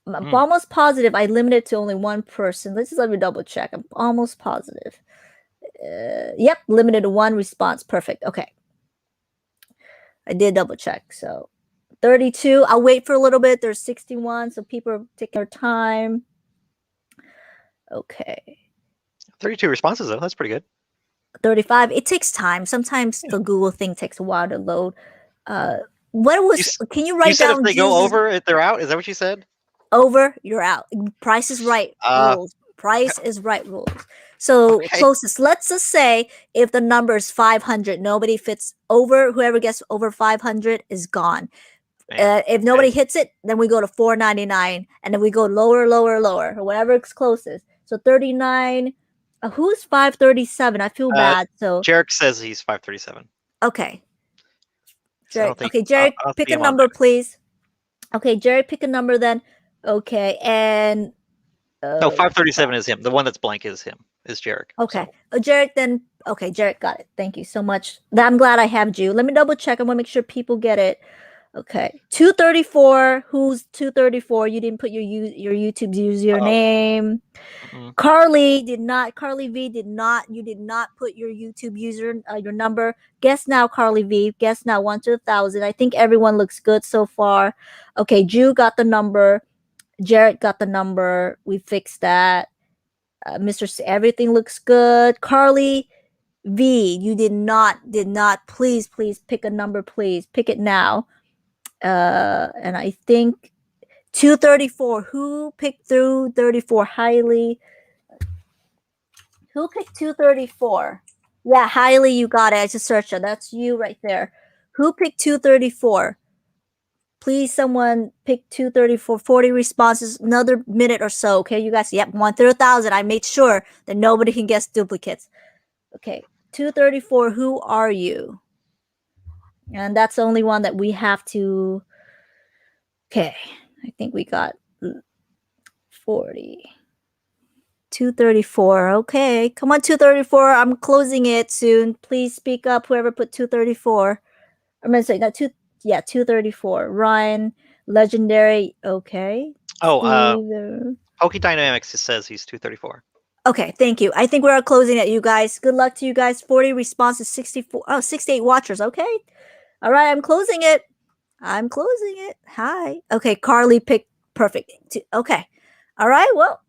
I'm almost positive I limited to only one person. Let's just let me double check. I'm almost positive. Yep, limited to one response. Perfect. Okay. I did double check. So 32. I'll wait for a little bit. There's 61, so people are taking their time. Okay. 32 responses though. That's pretty good. 35. It takes time. Sometimes the Google thing takes a while to load. What was? Can you write You said if down they go Jesus over, if they're out. Is that what you said? over? You're out. Price is Right rules. Price is Right rules. So Okay. closest. Let's just say if the number is 500, nobody fits over. Whoever gets over 500 is gone. If nobody hits it, then we go to 499, and then we go lower, lower, lower, or whatever is closest. So 39. Who's 537? I feel bad. So Jarek says he's 537. okay. So I Jarek, don't think, okay, Jarek, pick a number, please. Okay, Jarek, pick a number then. Okay, and no, 537 is him. The one that's blank is him. Is Jarek. Okay, Jarek. Then okay, Jarek got it. Thank you so much. I'm glad I have you. Let me double check. I want to make sure people get it. Okay, 234. Who's 234? You didn't put your YouTube username. Carly did not. Carly V did not. You did not put your YouTube your number. Guess now, Carly V. Guess now. 1 to 1,000. I think everyone looks good so far. Okay, Jew got the number. Jarrett got the number. We fixed that. Mr. Everything looks good. Carly V, you did not. Please pick a number. Please pick it now. And I think 234. Who picked through 34? Highly. Who picked 234? Yeah, Highly, you got it. I just searched it. That's you right there. Who picked 234? Please, someone pick 234. 40 responses. Another minute or so. Okay, you guys. Yep, 1 through 1,000. I made sure that nobody can guess duplicates. Okay, 234. Who are you? And that's the only one that we have to. Okay, I think we got 40. 234. Okay, come on, 234. I'm closing it soon. Please speak up, whoever put 234. I'm gonna say not 234. Ryan, legendary. Okay. PokeDynamics says he's 234. Okay, thank you. I think we're closing it, you guys. Good luck to you guys. 40 responses, 64. Oh, 68 watchers. Okay. All right, I'm closing it. Hi. Okay, Carly picked perfect. Okay. All right, well,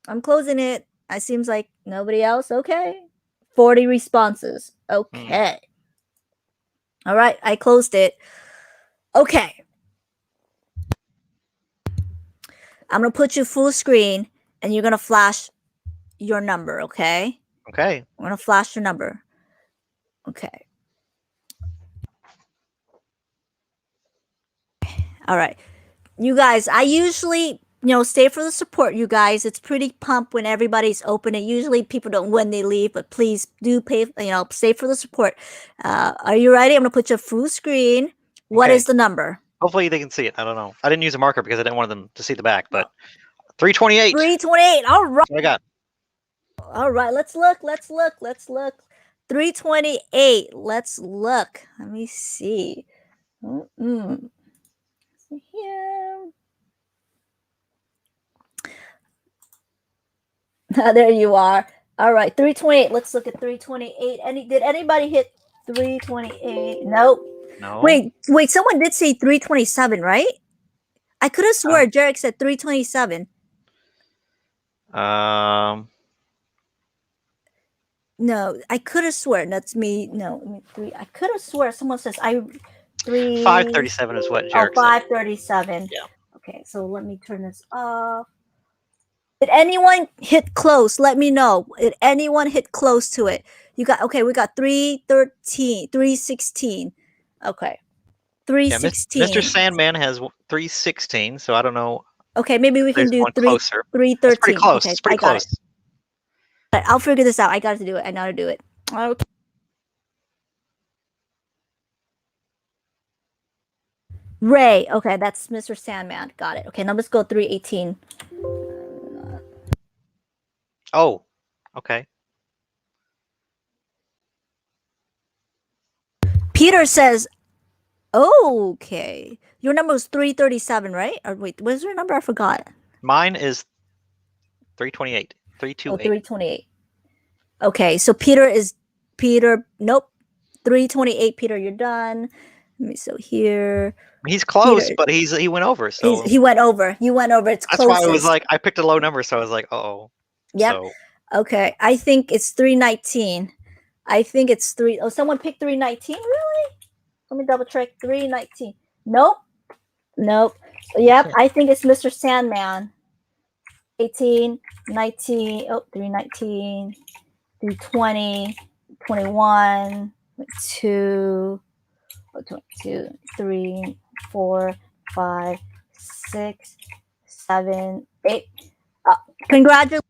I'm closing it. It seems like nobody else. Okay. 40 responses. Okay. All right, I closed it. Okay. I'm going to put you full screen and you're going to flash your number, okay? Okay. I'm going to flash your number. Okay. All right. You guys, I usually, stay for the support, you guys. It's pretty pumped when everybody's open. Usually people don't when they leave, but please do stay for the support. Are you ready? I'm going to put you full screen. What is the number? Hopefully they can see it. I don't know. I didn't use a marker because I didn't want them to see the back, but 328. 328. All right. That's what I got. All right. Let's look. 328. Let's look. Let me see. Here. There you are. All right. 328. Let's look at 328. Did anybody hit 328? Nope. No. Wait. Someone did say 327, right? I could have sworn Jarek said 327. No, I could have sworn that's me. No, I could have sworn someone says 537 is what Jarek said. 537. Yeah. Okay, so let me turn this off. Did anyone hit close? Let me know. Did anyone hit close to it? We got 313, 316. Okay. 316. Yeah, Mr. Sandman has 316, so I don't know. Okay, maybe we can do 313. That's pretty close. Okay, it's pretty close. I'll figure this out. I got to do it. I know how to do it. Okay. Ray. Okay, that's Mr. Sandman. Got it. Okay, now let's go 318. Oh, okay. Peter says, okay. Your number was 337, right? Or wait, what's your number? I forgot. Mine is 328. Oh, 328. 328. Okay, so Peter, nope. 328, Peter, you're done. Let me so here. He's close, Peter, but he went over. So he went over. You went over. It's that's why I was closest. like, I picked a low number, so I was like, oh. Yep. So Okay, I think it's 319. I think it's three. Oh, someone picked 319. Really? Let me double check. 319. Nope. Nope. Yep, I think it's Mr. Sandman. 18, 19. Oh, 319, 320, 21, 2, 22, 3, 4, 5, 6, 7, 8. Congratulations.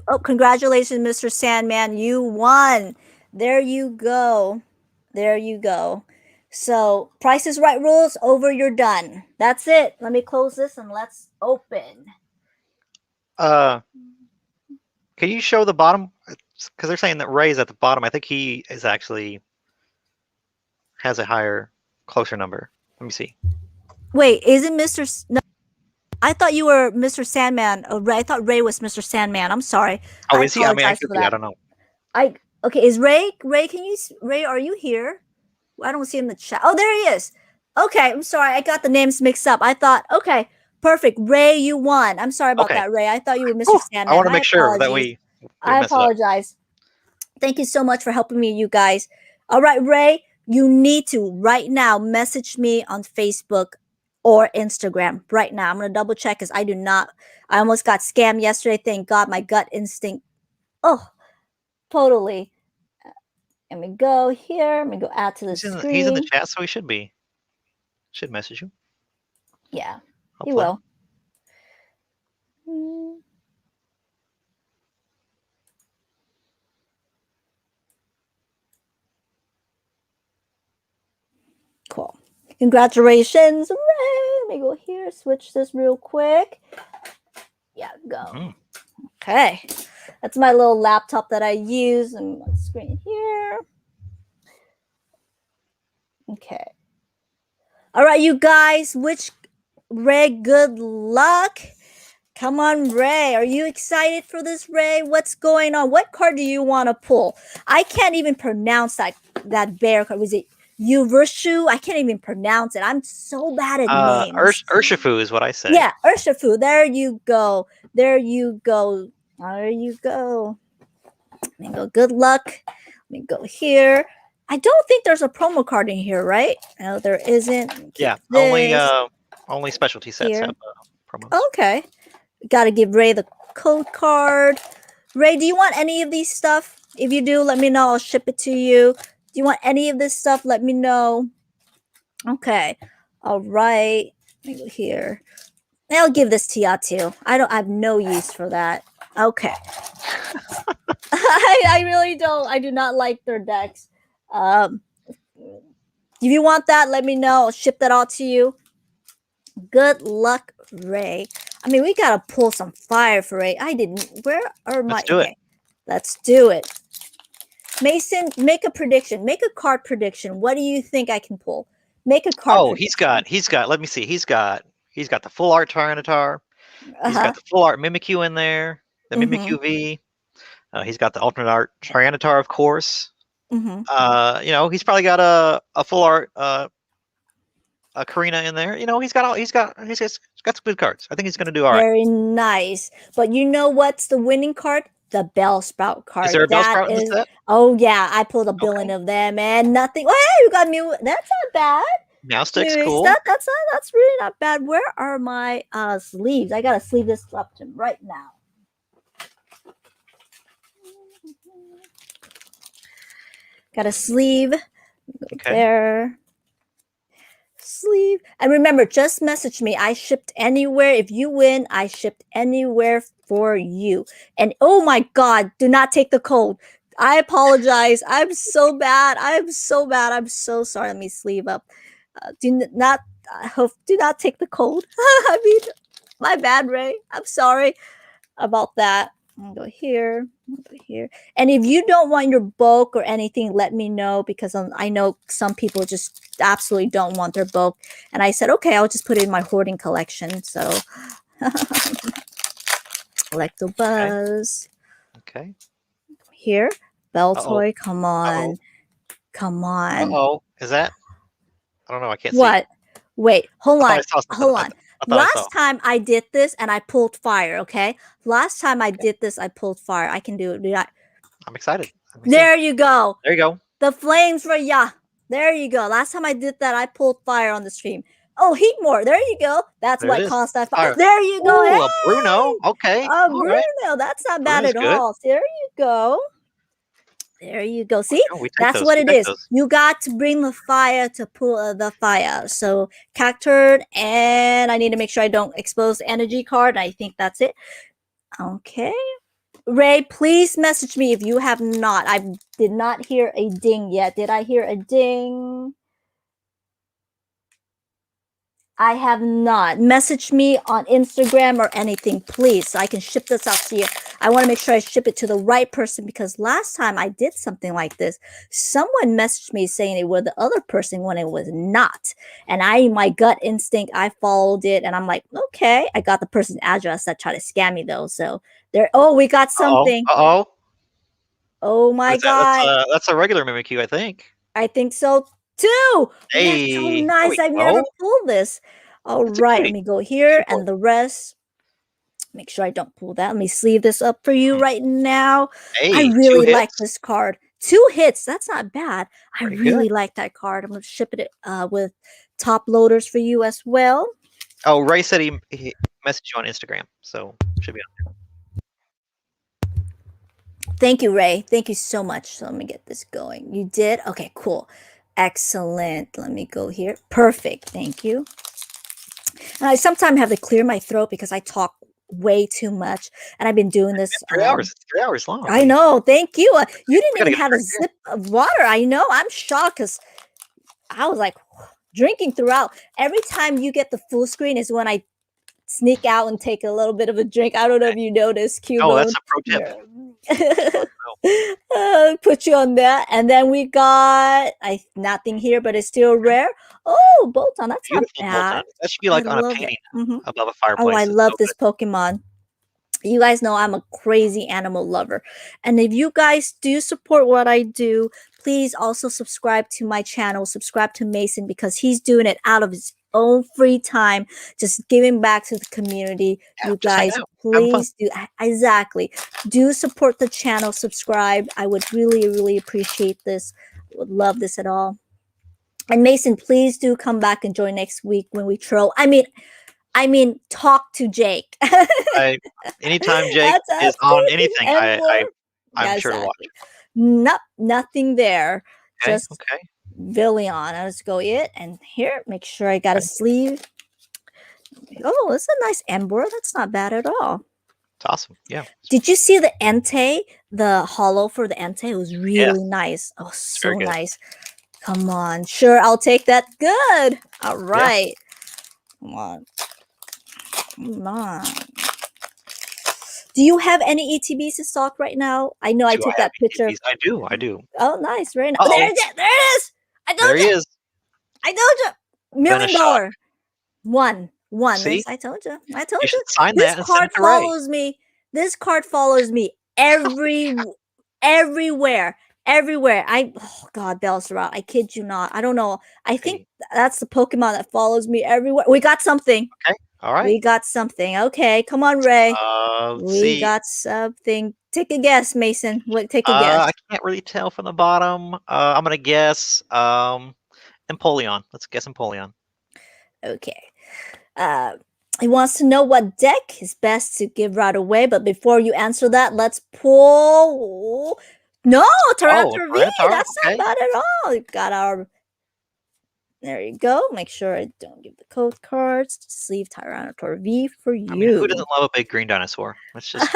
Oh, congratulations, Mr. Sandman. You won. There you go. There you go. So, Price is Right rules over. You're done. That's it. Let me close this and let's open. can you show the bottom? Because they're saying that Ray's at the bottom. I think he is actually has a higher, closer number. Let me see. Wait, isn't No, I thought you were Mr. Sandman. Oh, Ray. I thought Ray was Mr. Sandman. I'm sorry. Oh, I is he? I mean, I apologize could for be. I that. don't know. Okay, is Ray? Ray, are you here? I don't see him in the chat. Oh, there he is. Okay, I'm sorry. I got the names mixed up. I thought, okay, perfect. Ray, you won. I'm sorry about Okay. that, Ray. I thought you were Mr. Whew, Sandman. I want to My make sure that apologies. we I mess it up. apologize. Thank you so much for helping me, you guys. All right, Ray, you need to right now message me on Facebook or Instagram right now. I'm going to double check because I almost got scammed yesterday. Thank God my gut instinct. Oh, totally. Let me go here. Let me go add to the screen. He's in the chat, so he should message you. Yeah, Hopefully. he will. Cool. Congratulations, Ray. Let me go here. Switch this real quick. Yeah, go. Mm-hmm. Okay. That's my little laptop that I use and my screen here. Okay. All right, you guys, Ray, good luck. Come on, Ray. Are you excited for this, Ray? What's going on? What card do you want to pull? I can't even pronounce that bear card. Was it Urshu? I can't even pronounce it. I'm so bad at names. Urshifu is what I say. Yeah, Urshifu. There you go. There you go. There you go. Let me go. Good luck. Let me go here. I don't think there's a promo card in here, right? No, there isn't. Yeah, This only specialty sets here. have promos. Okay. Got to give Ray the code card. Ray, do you want any of these stuff? If you do, let me know. I'll ship it to you. Do you want any of this stuff? Let me know. Okay. All right. Let me go here. I'll give this to y'all too. I have no use for that. Okay. I really don't. I do not like their decks. If you want that, let me know. I'll ship that all to you. Good luck, Ray. I mean, we gotta pull some fire for Ray. Where are my? Let's do it. Let's do it. Mason, make a prediction. Make a card prediction. What do you think I can pull? Make a card. Oh, prediction. He's got. Let me see. He's got the full art Tyranitar. He's got the full art Mimikyu in there. The Mimikyu V. He's got the alternate art Tyranitar, of course. He's probably got a full art a Karina in there. He's got some good cards. I think he's going to do all right. Very nice. But you know what's the winning card? The Bellsprout card. Is there a Bellsprout in the set? Oh yeah, I pulled a billion of them and nothing. Oh, you got new. That's not bad. Moustick's cool. That's really not bad. Where are my sleeves? I gotta sleeve this up right now. Got a sleeve. Okay. There. Sleeve. And remember, just message me. I shipped anywhere. If you win, I shipped anywhere for you. And oh my God, do not take the code. I apologize. I'm so bad. I'm so bad. I'm so sorry. Let me sleeve up. Do not do not take the cold. I mean, my bad, Ray. I'm sorry about that. I'll go here, I'll go here. And if you don't want your bulk or anything, let me know, because I know some people just absolutely don't want their bulk. And I said, okay, I'll just put it in my hoarding collection. So, collectibles. Okay. Here, bell Uh-oh. toy. Come on, Uh-oh. come on. Uh-oh. Is that? I don't know. I can't see. What? Wait, hold I thought on. I saw something. Hold on. I thought I saw. Last time I did this and I pulled fire, okay? Last time I did this, I pulled fire. I can do it. I'm excited. Let me see. There you go. There you go. The flames for ya. There you go. Last time I did that, I pulled fire on the stream. Oh, heat more. There you go. That's There what it is. caused that fire. Fire. There you go. Ooh, Hey! a Bruno. Okay. All right. Bruno. That's not bad Bruno's at good. all. There you go. There you go. See, Oh, we take that's those. what We it take is. those. You got to bring the fire to pull the fire. So Cacturn, and I need to make sure I don't expose the energy card. I think that's it. Okay. Ray, please message me if you have not. I did not hear a ding yet. Did I hear a ding? I have not. Message me on Instagram or anything, please, so I can ship this out to you. I want to make sure I ship it to the right person, because last time I did something like this, someone messaged me saying it was the other person when it was not. And my gut instinct, I followed it, and I'm like, okay. I got the person's address that tried to scam me, though. So there. Oh, we got something. Uh-oh. Oh my God. That's a regular Mimikyu, I think. I think so too. Hey, That's so nice. I've never pulled this. All right, let me go here, and the rest. Make sure I don't pull that. Let me sleeve this up for you right now. Hey, I really like this card. 2 hits. That's not bad. I really like that card. I'm going to ship it with top loaders for you as well. Oh, Ray said he messaged you on Instagram, so should be on there. Thank you, Ray. Thank you so much. So let me get this going. You did? Okay, cool. Excellent. Let me go here. Perfect. Thank you. And I sometimes have to clear my throat because I talk way too much, and I've been doing this 3 hours. It's 3 hours long. I know. Thank you. You didn't even have a sip of water. I know. I'm shocked because I was like drinking throughout. Every time you get the full screen is when I sneak out and take a little bit of a drink. I don't know if you noticed, Cubo. Oh, that's a pro tip. Put you on that. And then we got nothing here, but it's still rare. Oh, Bolton. That's beautiful not bad. Bolton. That should be like on a painting above a fireplace. Oh, I love this Pokemon. You guys know I'm a crazy animal lover. And if you guys do support what I do, please also subscribe to my channel. Subscribe to Mason, because he's doing it out of his own free time, just giving back to the community. Yeah, you guys, please do. Exactly. Do support the channel. Subscribe. I would really, really appreciate this. Would love this at all. And Mason, please do come back and join next week when we troll. I mean, talk to Jake. Anytime Jake is on anything, I'm sure to watch. Nope, nothing there. Okay, just Villion. Let's go it. And here, make sure I got a sleeve. Oh, it's a nice Ember. That's not bad at all. It's awesome. Yeah. Did you see the Entei? The hollow for the Entei? It was really nice. Oh, so nice. Come on. Sure, I'll take that. Good. All right. Yeah. Come on. Come on. Do you have any ETBs in stock right now? I know I took that picture. I do. Oh, nice. Very nice. There it is. I told you. There he is. I told you. $1 million. One. See? I told you. You should sign this that card follows me. This card follows me everywhere. Everywhere. Oh God, Bellsprout. I kid you not. I don't know. I think that's the Pokemon that follows me everywhere. We got something. Okay. All right. We got something. Okay. Come on, Ray. We got something. Take a guess, Mason. Take a guess. I can't really tell from the bottom. I'm gonna guess Empoleon. Let's guess Empoleon. Okay. He wants to know what deck is best to give right away, but before you answer that, let's pull. No, Tyranitar V. That's not bad at all. We've got our. There you go. Make sure I don't give the code cards. Just leave Tyranitar V for you. I mean, who doesn't love a big green dinosaur? Let's just.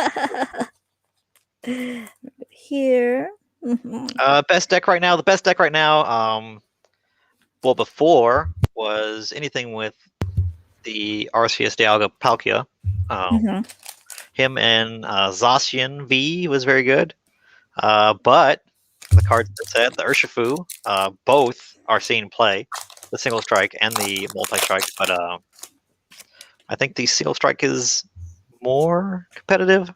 Here. Best deck right now. The best deck right now. Well, before was anything with the Arceus Dialga Palkia. Mhm. Him and Zacian V was very good. But the cards that said the Urshifu, both are seen play, the single strike and the multi strike. But I think the single strike is more competitive.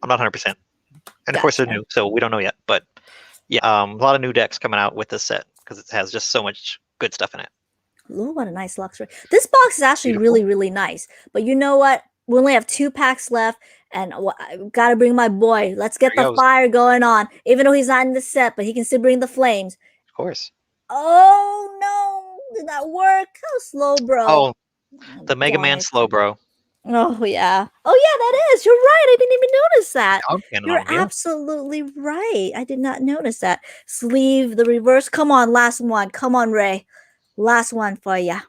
I'm not 100%. And of course, they're Gotcha. new, so we don't know yet. But yeah, a lot of new decks coming out with this set because it has just so much good stuff in it. Ooh, what a nice luxury. This box is actually Beautiful. really nice. But you know what? We only have 2 packs left, and I gotta bring my boy. Let's get There the he goes. fire going on. Even though he's not in the set, but he can still bring the flames. Of course. Oh no! Did that work? How slow, bro? Oh, the Mega Darn Man it. Slow Bro. Oh yeah. Oh yeah, that is. You're right. I didn't even notice that. Dog cannon You're on him, yeah. absolutely right. I did not notice that. Sleeve the reverse. Come on, last one. Come on, Ray. Last one for ya.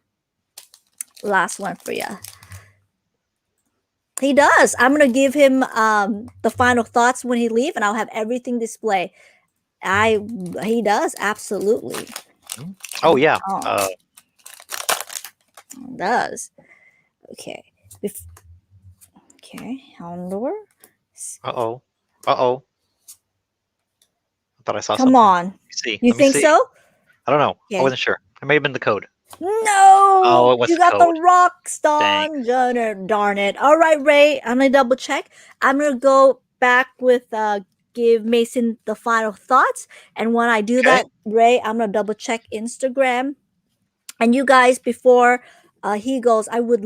Last one for ya. He does. I'm gonna give him the final thoughts when he leave, and I'll have everything display. He does absolutely. Oh yeah. Oh, does. Okay. Okay. Houndor. Uh-oh. Uh-oh. I thought I saw Come something. on. Let me see. You Let me think see. so? I don't know. Okay. I wasn't sure. It may have been the code. No, Oh, it was you the got the code. rock Dang. star. Darn it. All right, Ray. I'm gonna double check. I'm gonna go back with give Mason the final thoughts. And when I do Okay. that, Ray, I'm gonna double check Instagram. And you guys, before he goes, I would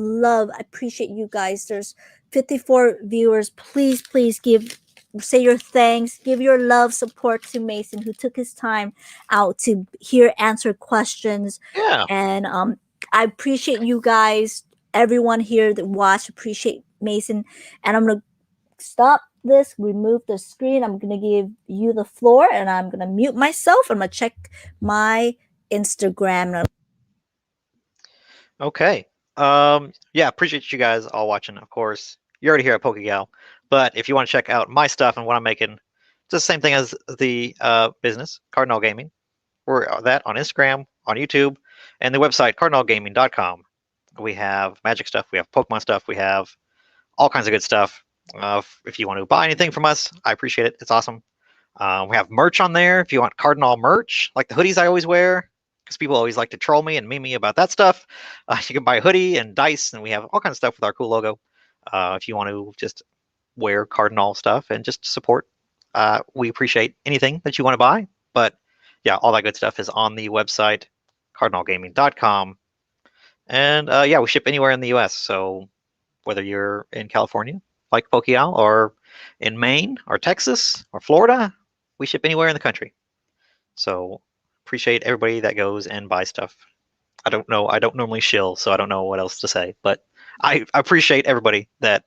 appreciate you guys. There's 54 viewers. Please say your thanks, give your love, support to Mason, who took his time out to answer questions. Yeah. And I appreciate you guys, everyone here that watched. Appreciate Mason. And I'm gonna stop this, remove the screen. I'm gonna give you the floor, and I'm gonna mute myself. I'm gonna check my Instagram. Okay. Yeah, appreciate you guys all watching, of course. You're already here at PokeGal. But if you want to check out my stuff and what I'm making, it's the same thing as the business, Cardinal Gaming. We're that on Instagram, on YouTube, and the website, cardinalgaming.com. We have magic stuff, we have Pokemon stuff, we have all kinds of good stuff. If you want to buy anything from us, I appreciate it. It's awesome. We have merch on there. If you want Cardinal merch, like the hoodies I always wear, because people always like to troll me and meme me about that stuff. You can buy a hoodie and dice, and we have all kinds of stuff with our cool logo. If you want to just wear Cardinal stuff and just support, we appreciate anything that you want to buy. But yeah, all that good stuff is on the website, cardinalgaming.com. And yeah, we ship anywhere in the US. So whether you're in California, like PokeGal, or in Maine, or Texas, or Florida, we ship anywhere in the country. So appreciate everybody that goes and buys stuff. I don't know. I don't normally shill, so I don't know what else to say. But I appreciate everybody that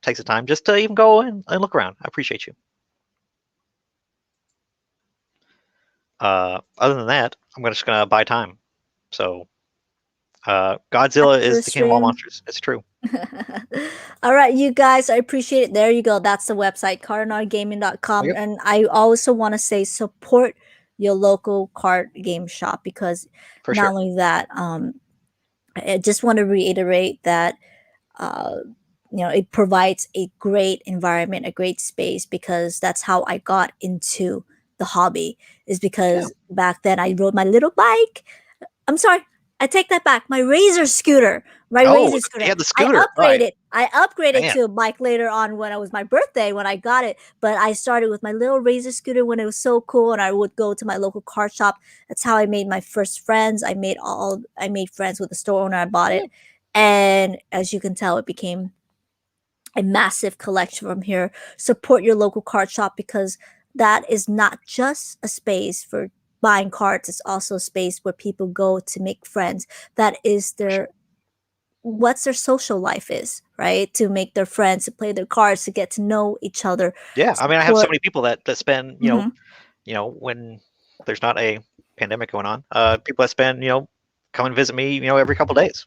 takes the time just to even go and look around. I appreciate you. Other than that, I'm just gonna buy time. So Godzilla After the is the king of all stream. monsters. It's true. All right, you guys, I appreciate it. There you go. That's the website, cardinalgaming.com. Yep. And I also want to say support your local card game shop, because For not sure. only that, I just want to reiterate that uh, it provides a great environment, a great space, because that's how I got into the hobby, is because back then I rode my little bike. I'm sorry, I take that back. My Razor scooter. My Oh, Razor scooter. you had the I scooter, right? upgraded Man. to a bike later on when it was my birthday when I got it. But I started with my little Razor scooter when it was so cool, and I would go to my local car shop. That's how I made my first friends. I made friends with the store owner. I bought it, and as you can tell, it became a massive collection from here. Support your local card shop, because that is not just a space for buying cards, it's also a space where people go to make friends. That is their what's their social life is, right? To make their friends, to play their cards, to get to know each other. Yeah, I mean, I have so Support. many people that spend, Mhm. when there's not a pandemic going on, people that spend, come and visit me, every couple days.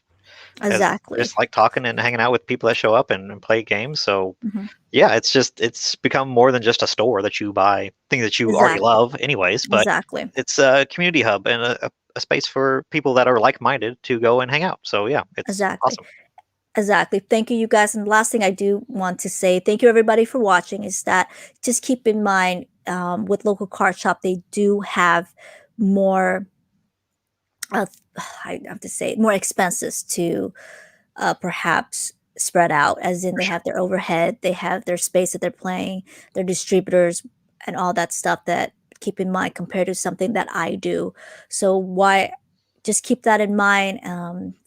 Because Exactly. just like talking and hanging out with people that show up and play games. So Mhm. yeah, it's become more than just a store that you buy things that you already Exactly. love anyways, but Exactly. it's a community hub and a a space for people that are like-minded to go and hang out. So yeah, it's Exactly. awesome. Exactly. Thank you, you guys. And the last thing I do want to say, thank you everybody for watching, is that just keep in mind with local card shop, they do have more, I have to say, more expenses to perhaps spread out, as in For they sure. have their overhead, they have their space that they're playing, their distributors, and all that stuff that keep in mind compared to something that I do. So why just keep that in mind.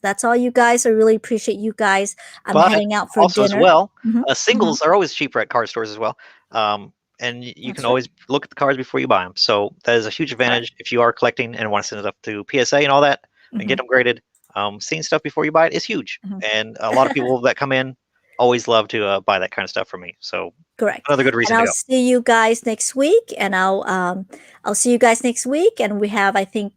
That's all, you guys. I really appreciate you guys. I'm But heading out for also as dinner. well, Mhm, mhm. singles are always cheaper at card stores as well. And you can That's right. always look at the cards before you buy them. So that is a huge Correct. advantage if you are collecting and want to send it up to PSA and all that and get Mhm, them graded. Seeing stuff before you buy it is huge, mhm. and a lot of people that come in always love to buy that kind of stuff from me. So Correct. another good And reason to I'll go. see you guys next week. And I'll see you guys next week. And we have, I think,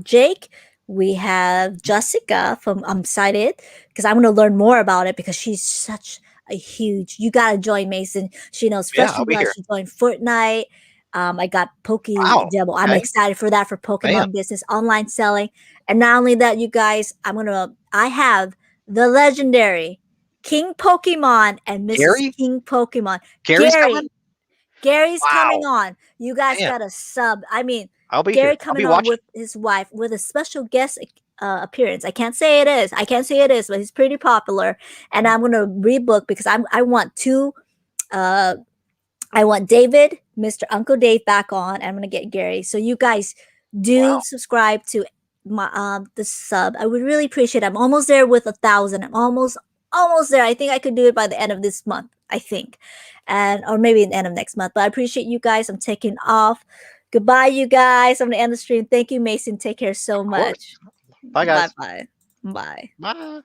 Jake. We have Jessica from I'm excited because I'm gonna learn more about it, because she's such a huge, you gotta join Mason. She knows Yeah, Freshly I'll be Run, here. she joined Fortnite. I got Wow. PokeGal. I'm Okay. excited for that, for Man. Pokemon business, online selling. And not only that, you guys, I have the legendary King Pokemon and Mrs. Gary? King Pokemon. Gary's coming? Gary. Gary's coming Wow. on. You guys Man, got a sub. I mean, I'll be here. Gary I'll be coming on watching. with his wife with a special guest appearance. I can't say it is. I can't say it is, but he's pretty popular. And I'm gonna rebook because I want two. Uh, I want David, Mr. Uncle Dave, back on. I'm gonna get Gary. So you guys do Wow. subscribe to my the sub. I would really appreciate it. I'm almost there with 1,000. I'm almost there. I think I could do it by the end of this month. I think, and or maybe the end of next month. But I appreciate you guys. I'm taking off. Goodbye, you guys. I'm gonna end the stream. Thank you, Mason. Take care so Of course. much. Bye, Bye guys. bye. Bye. Bye.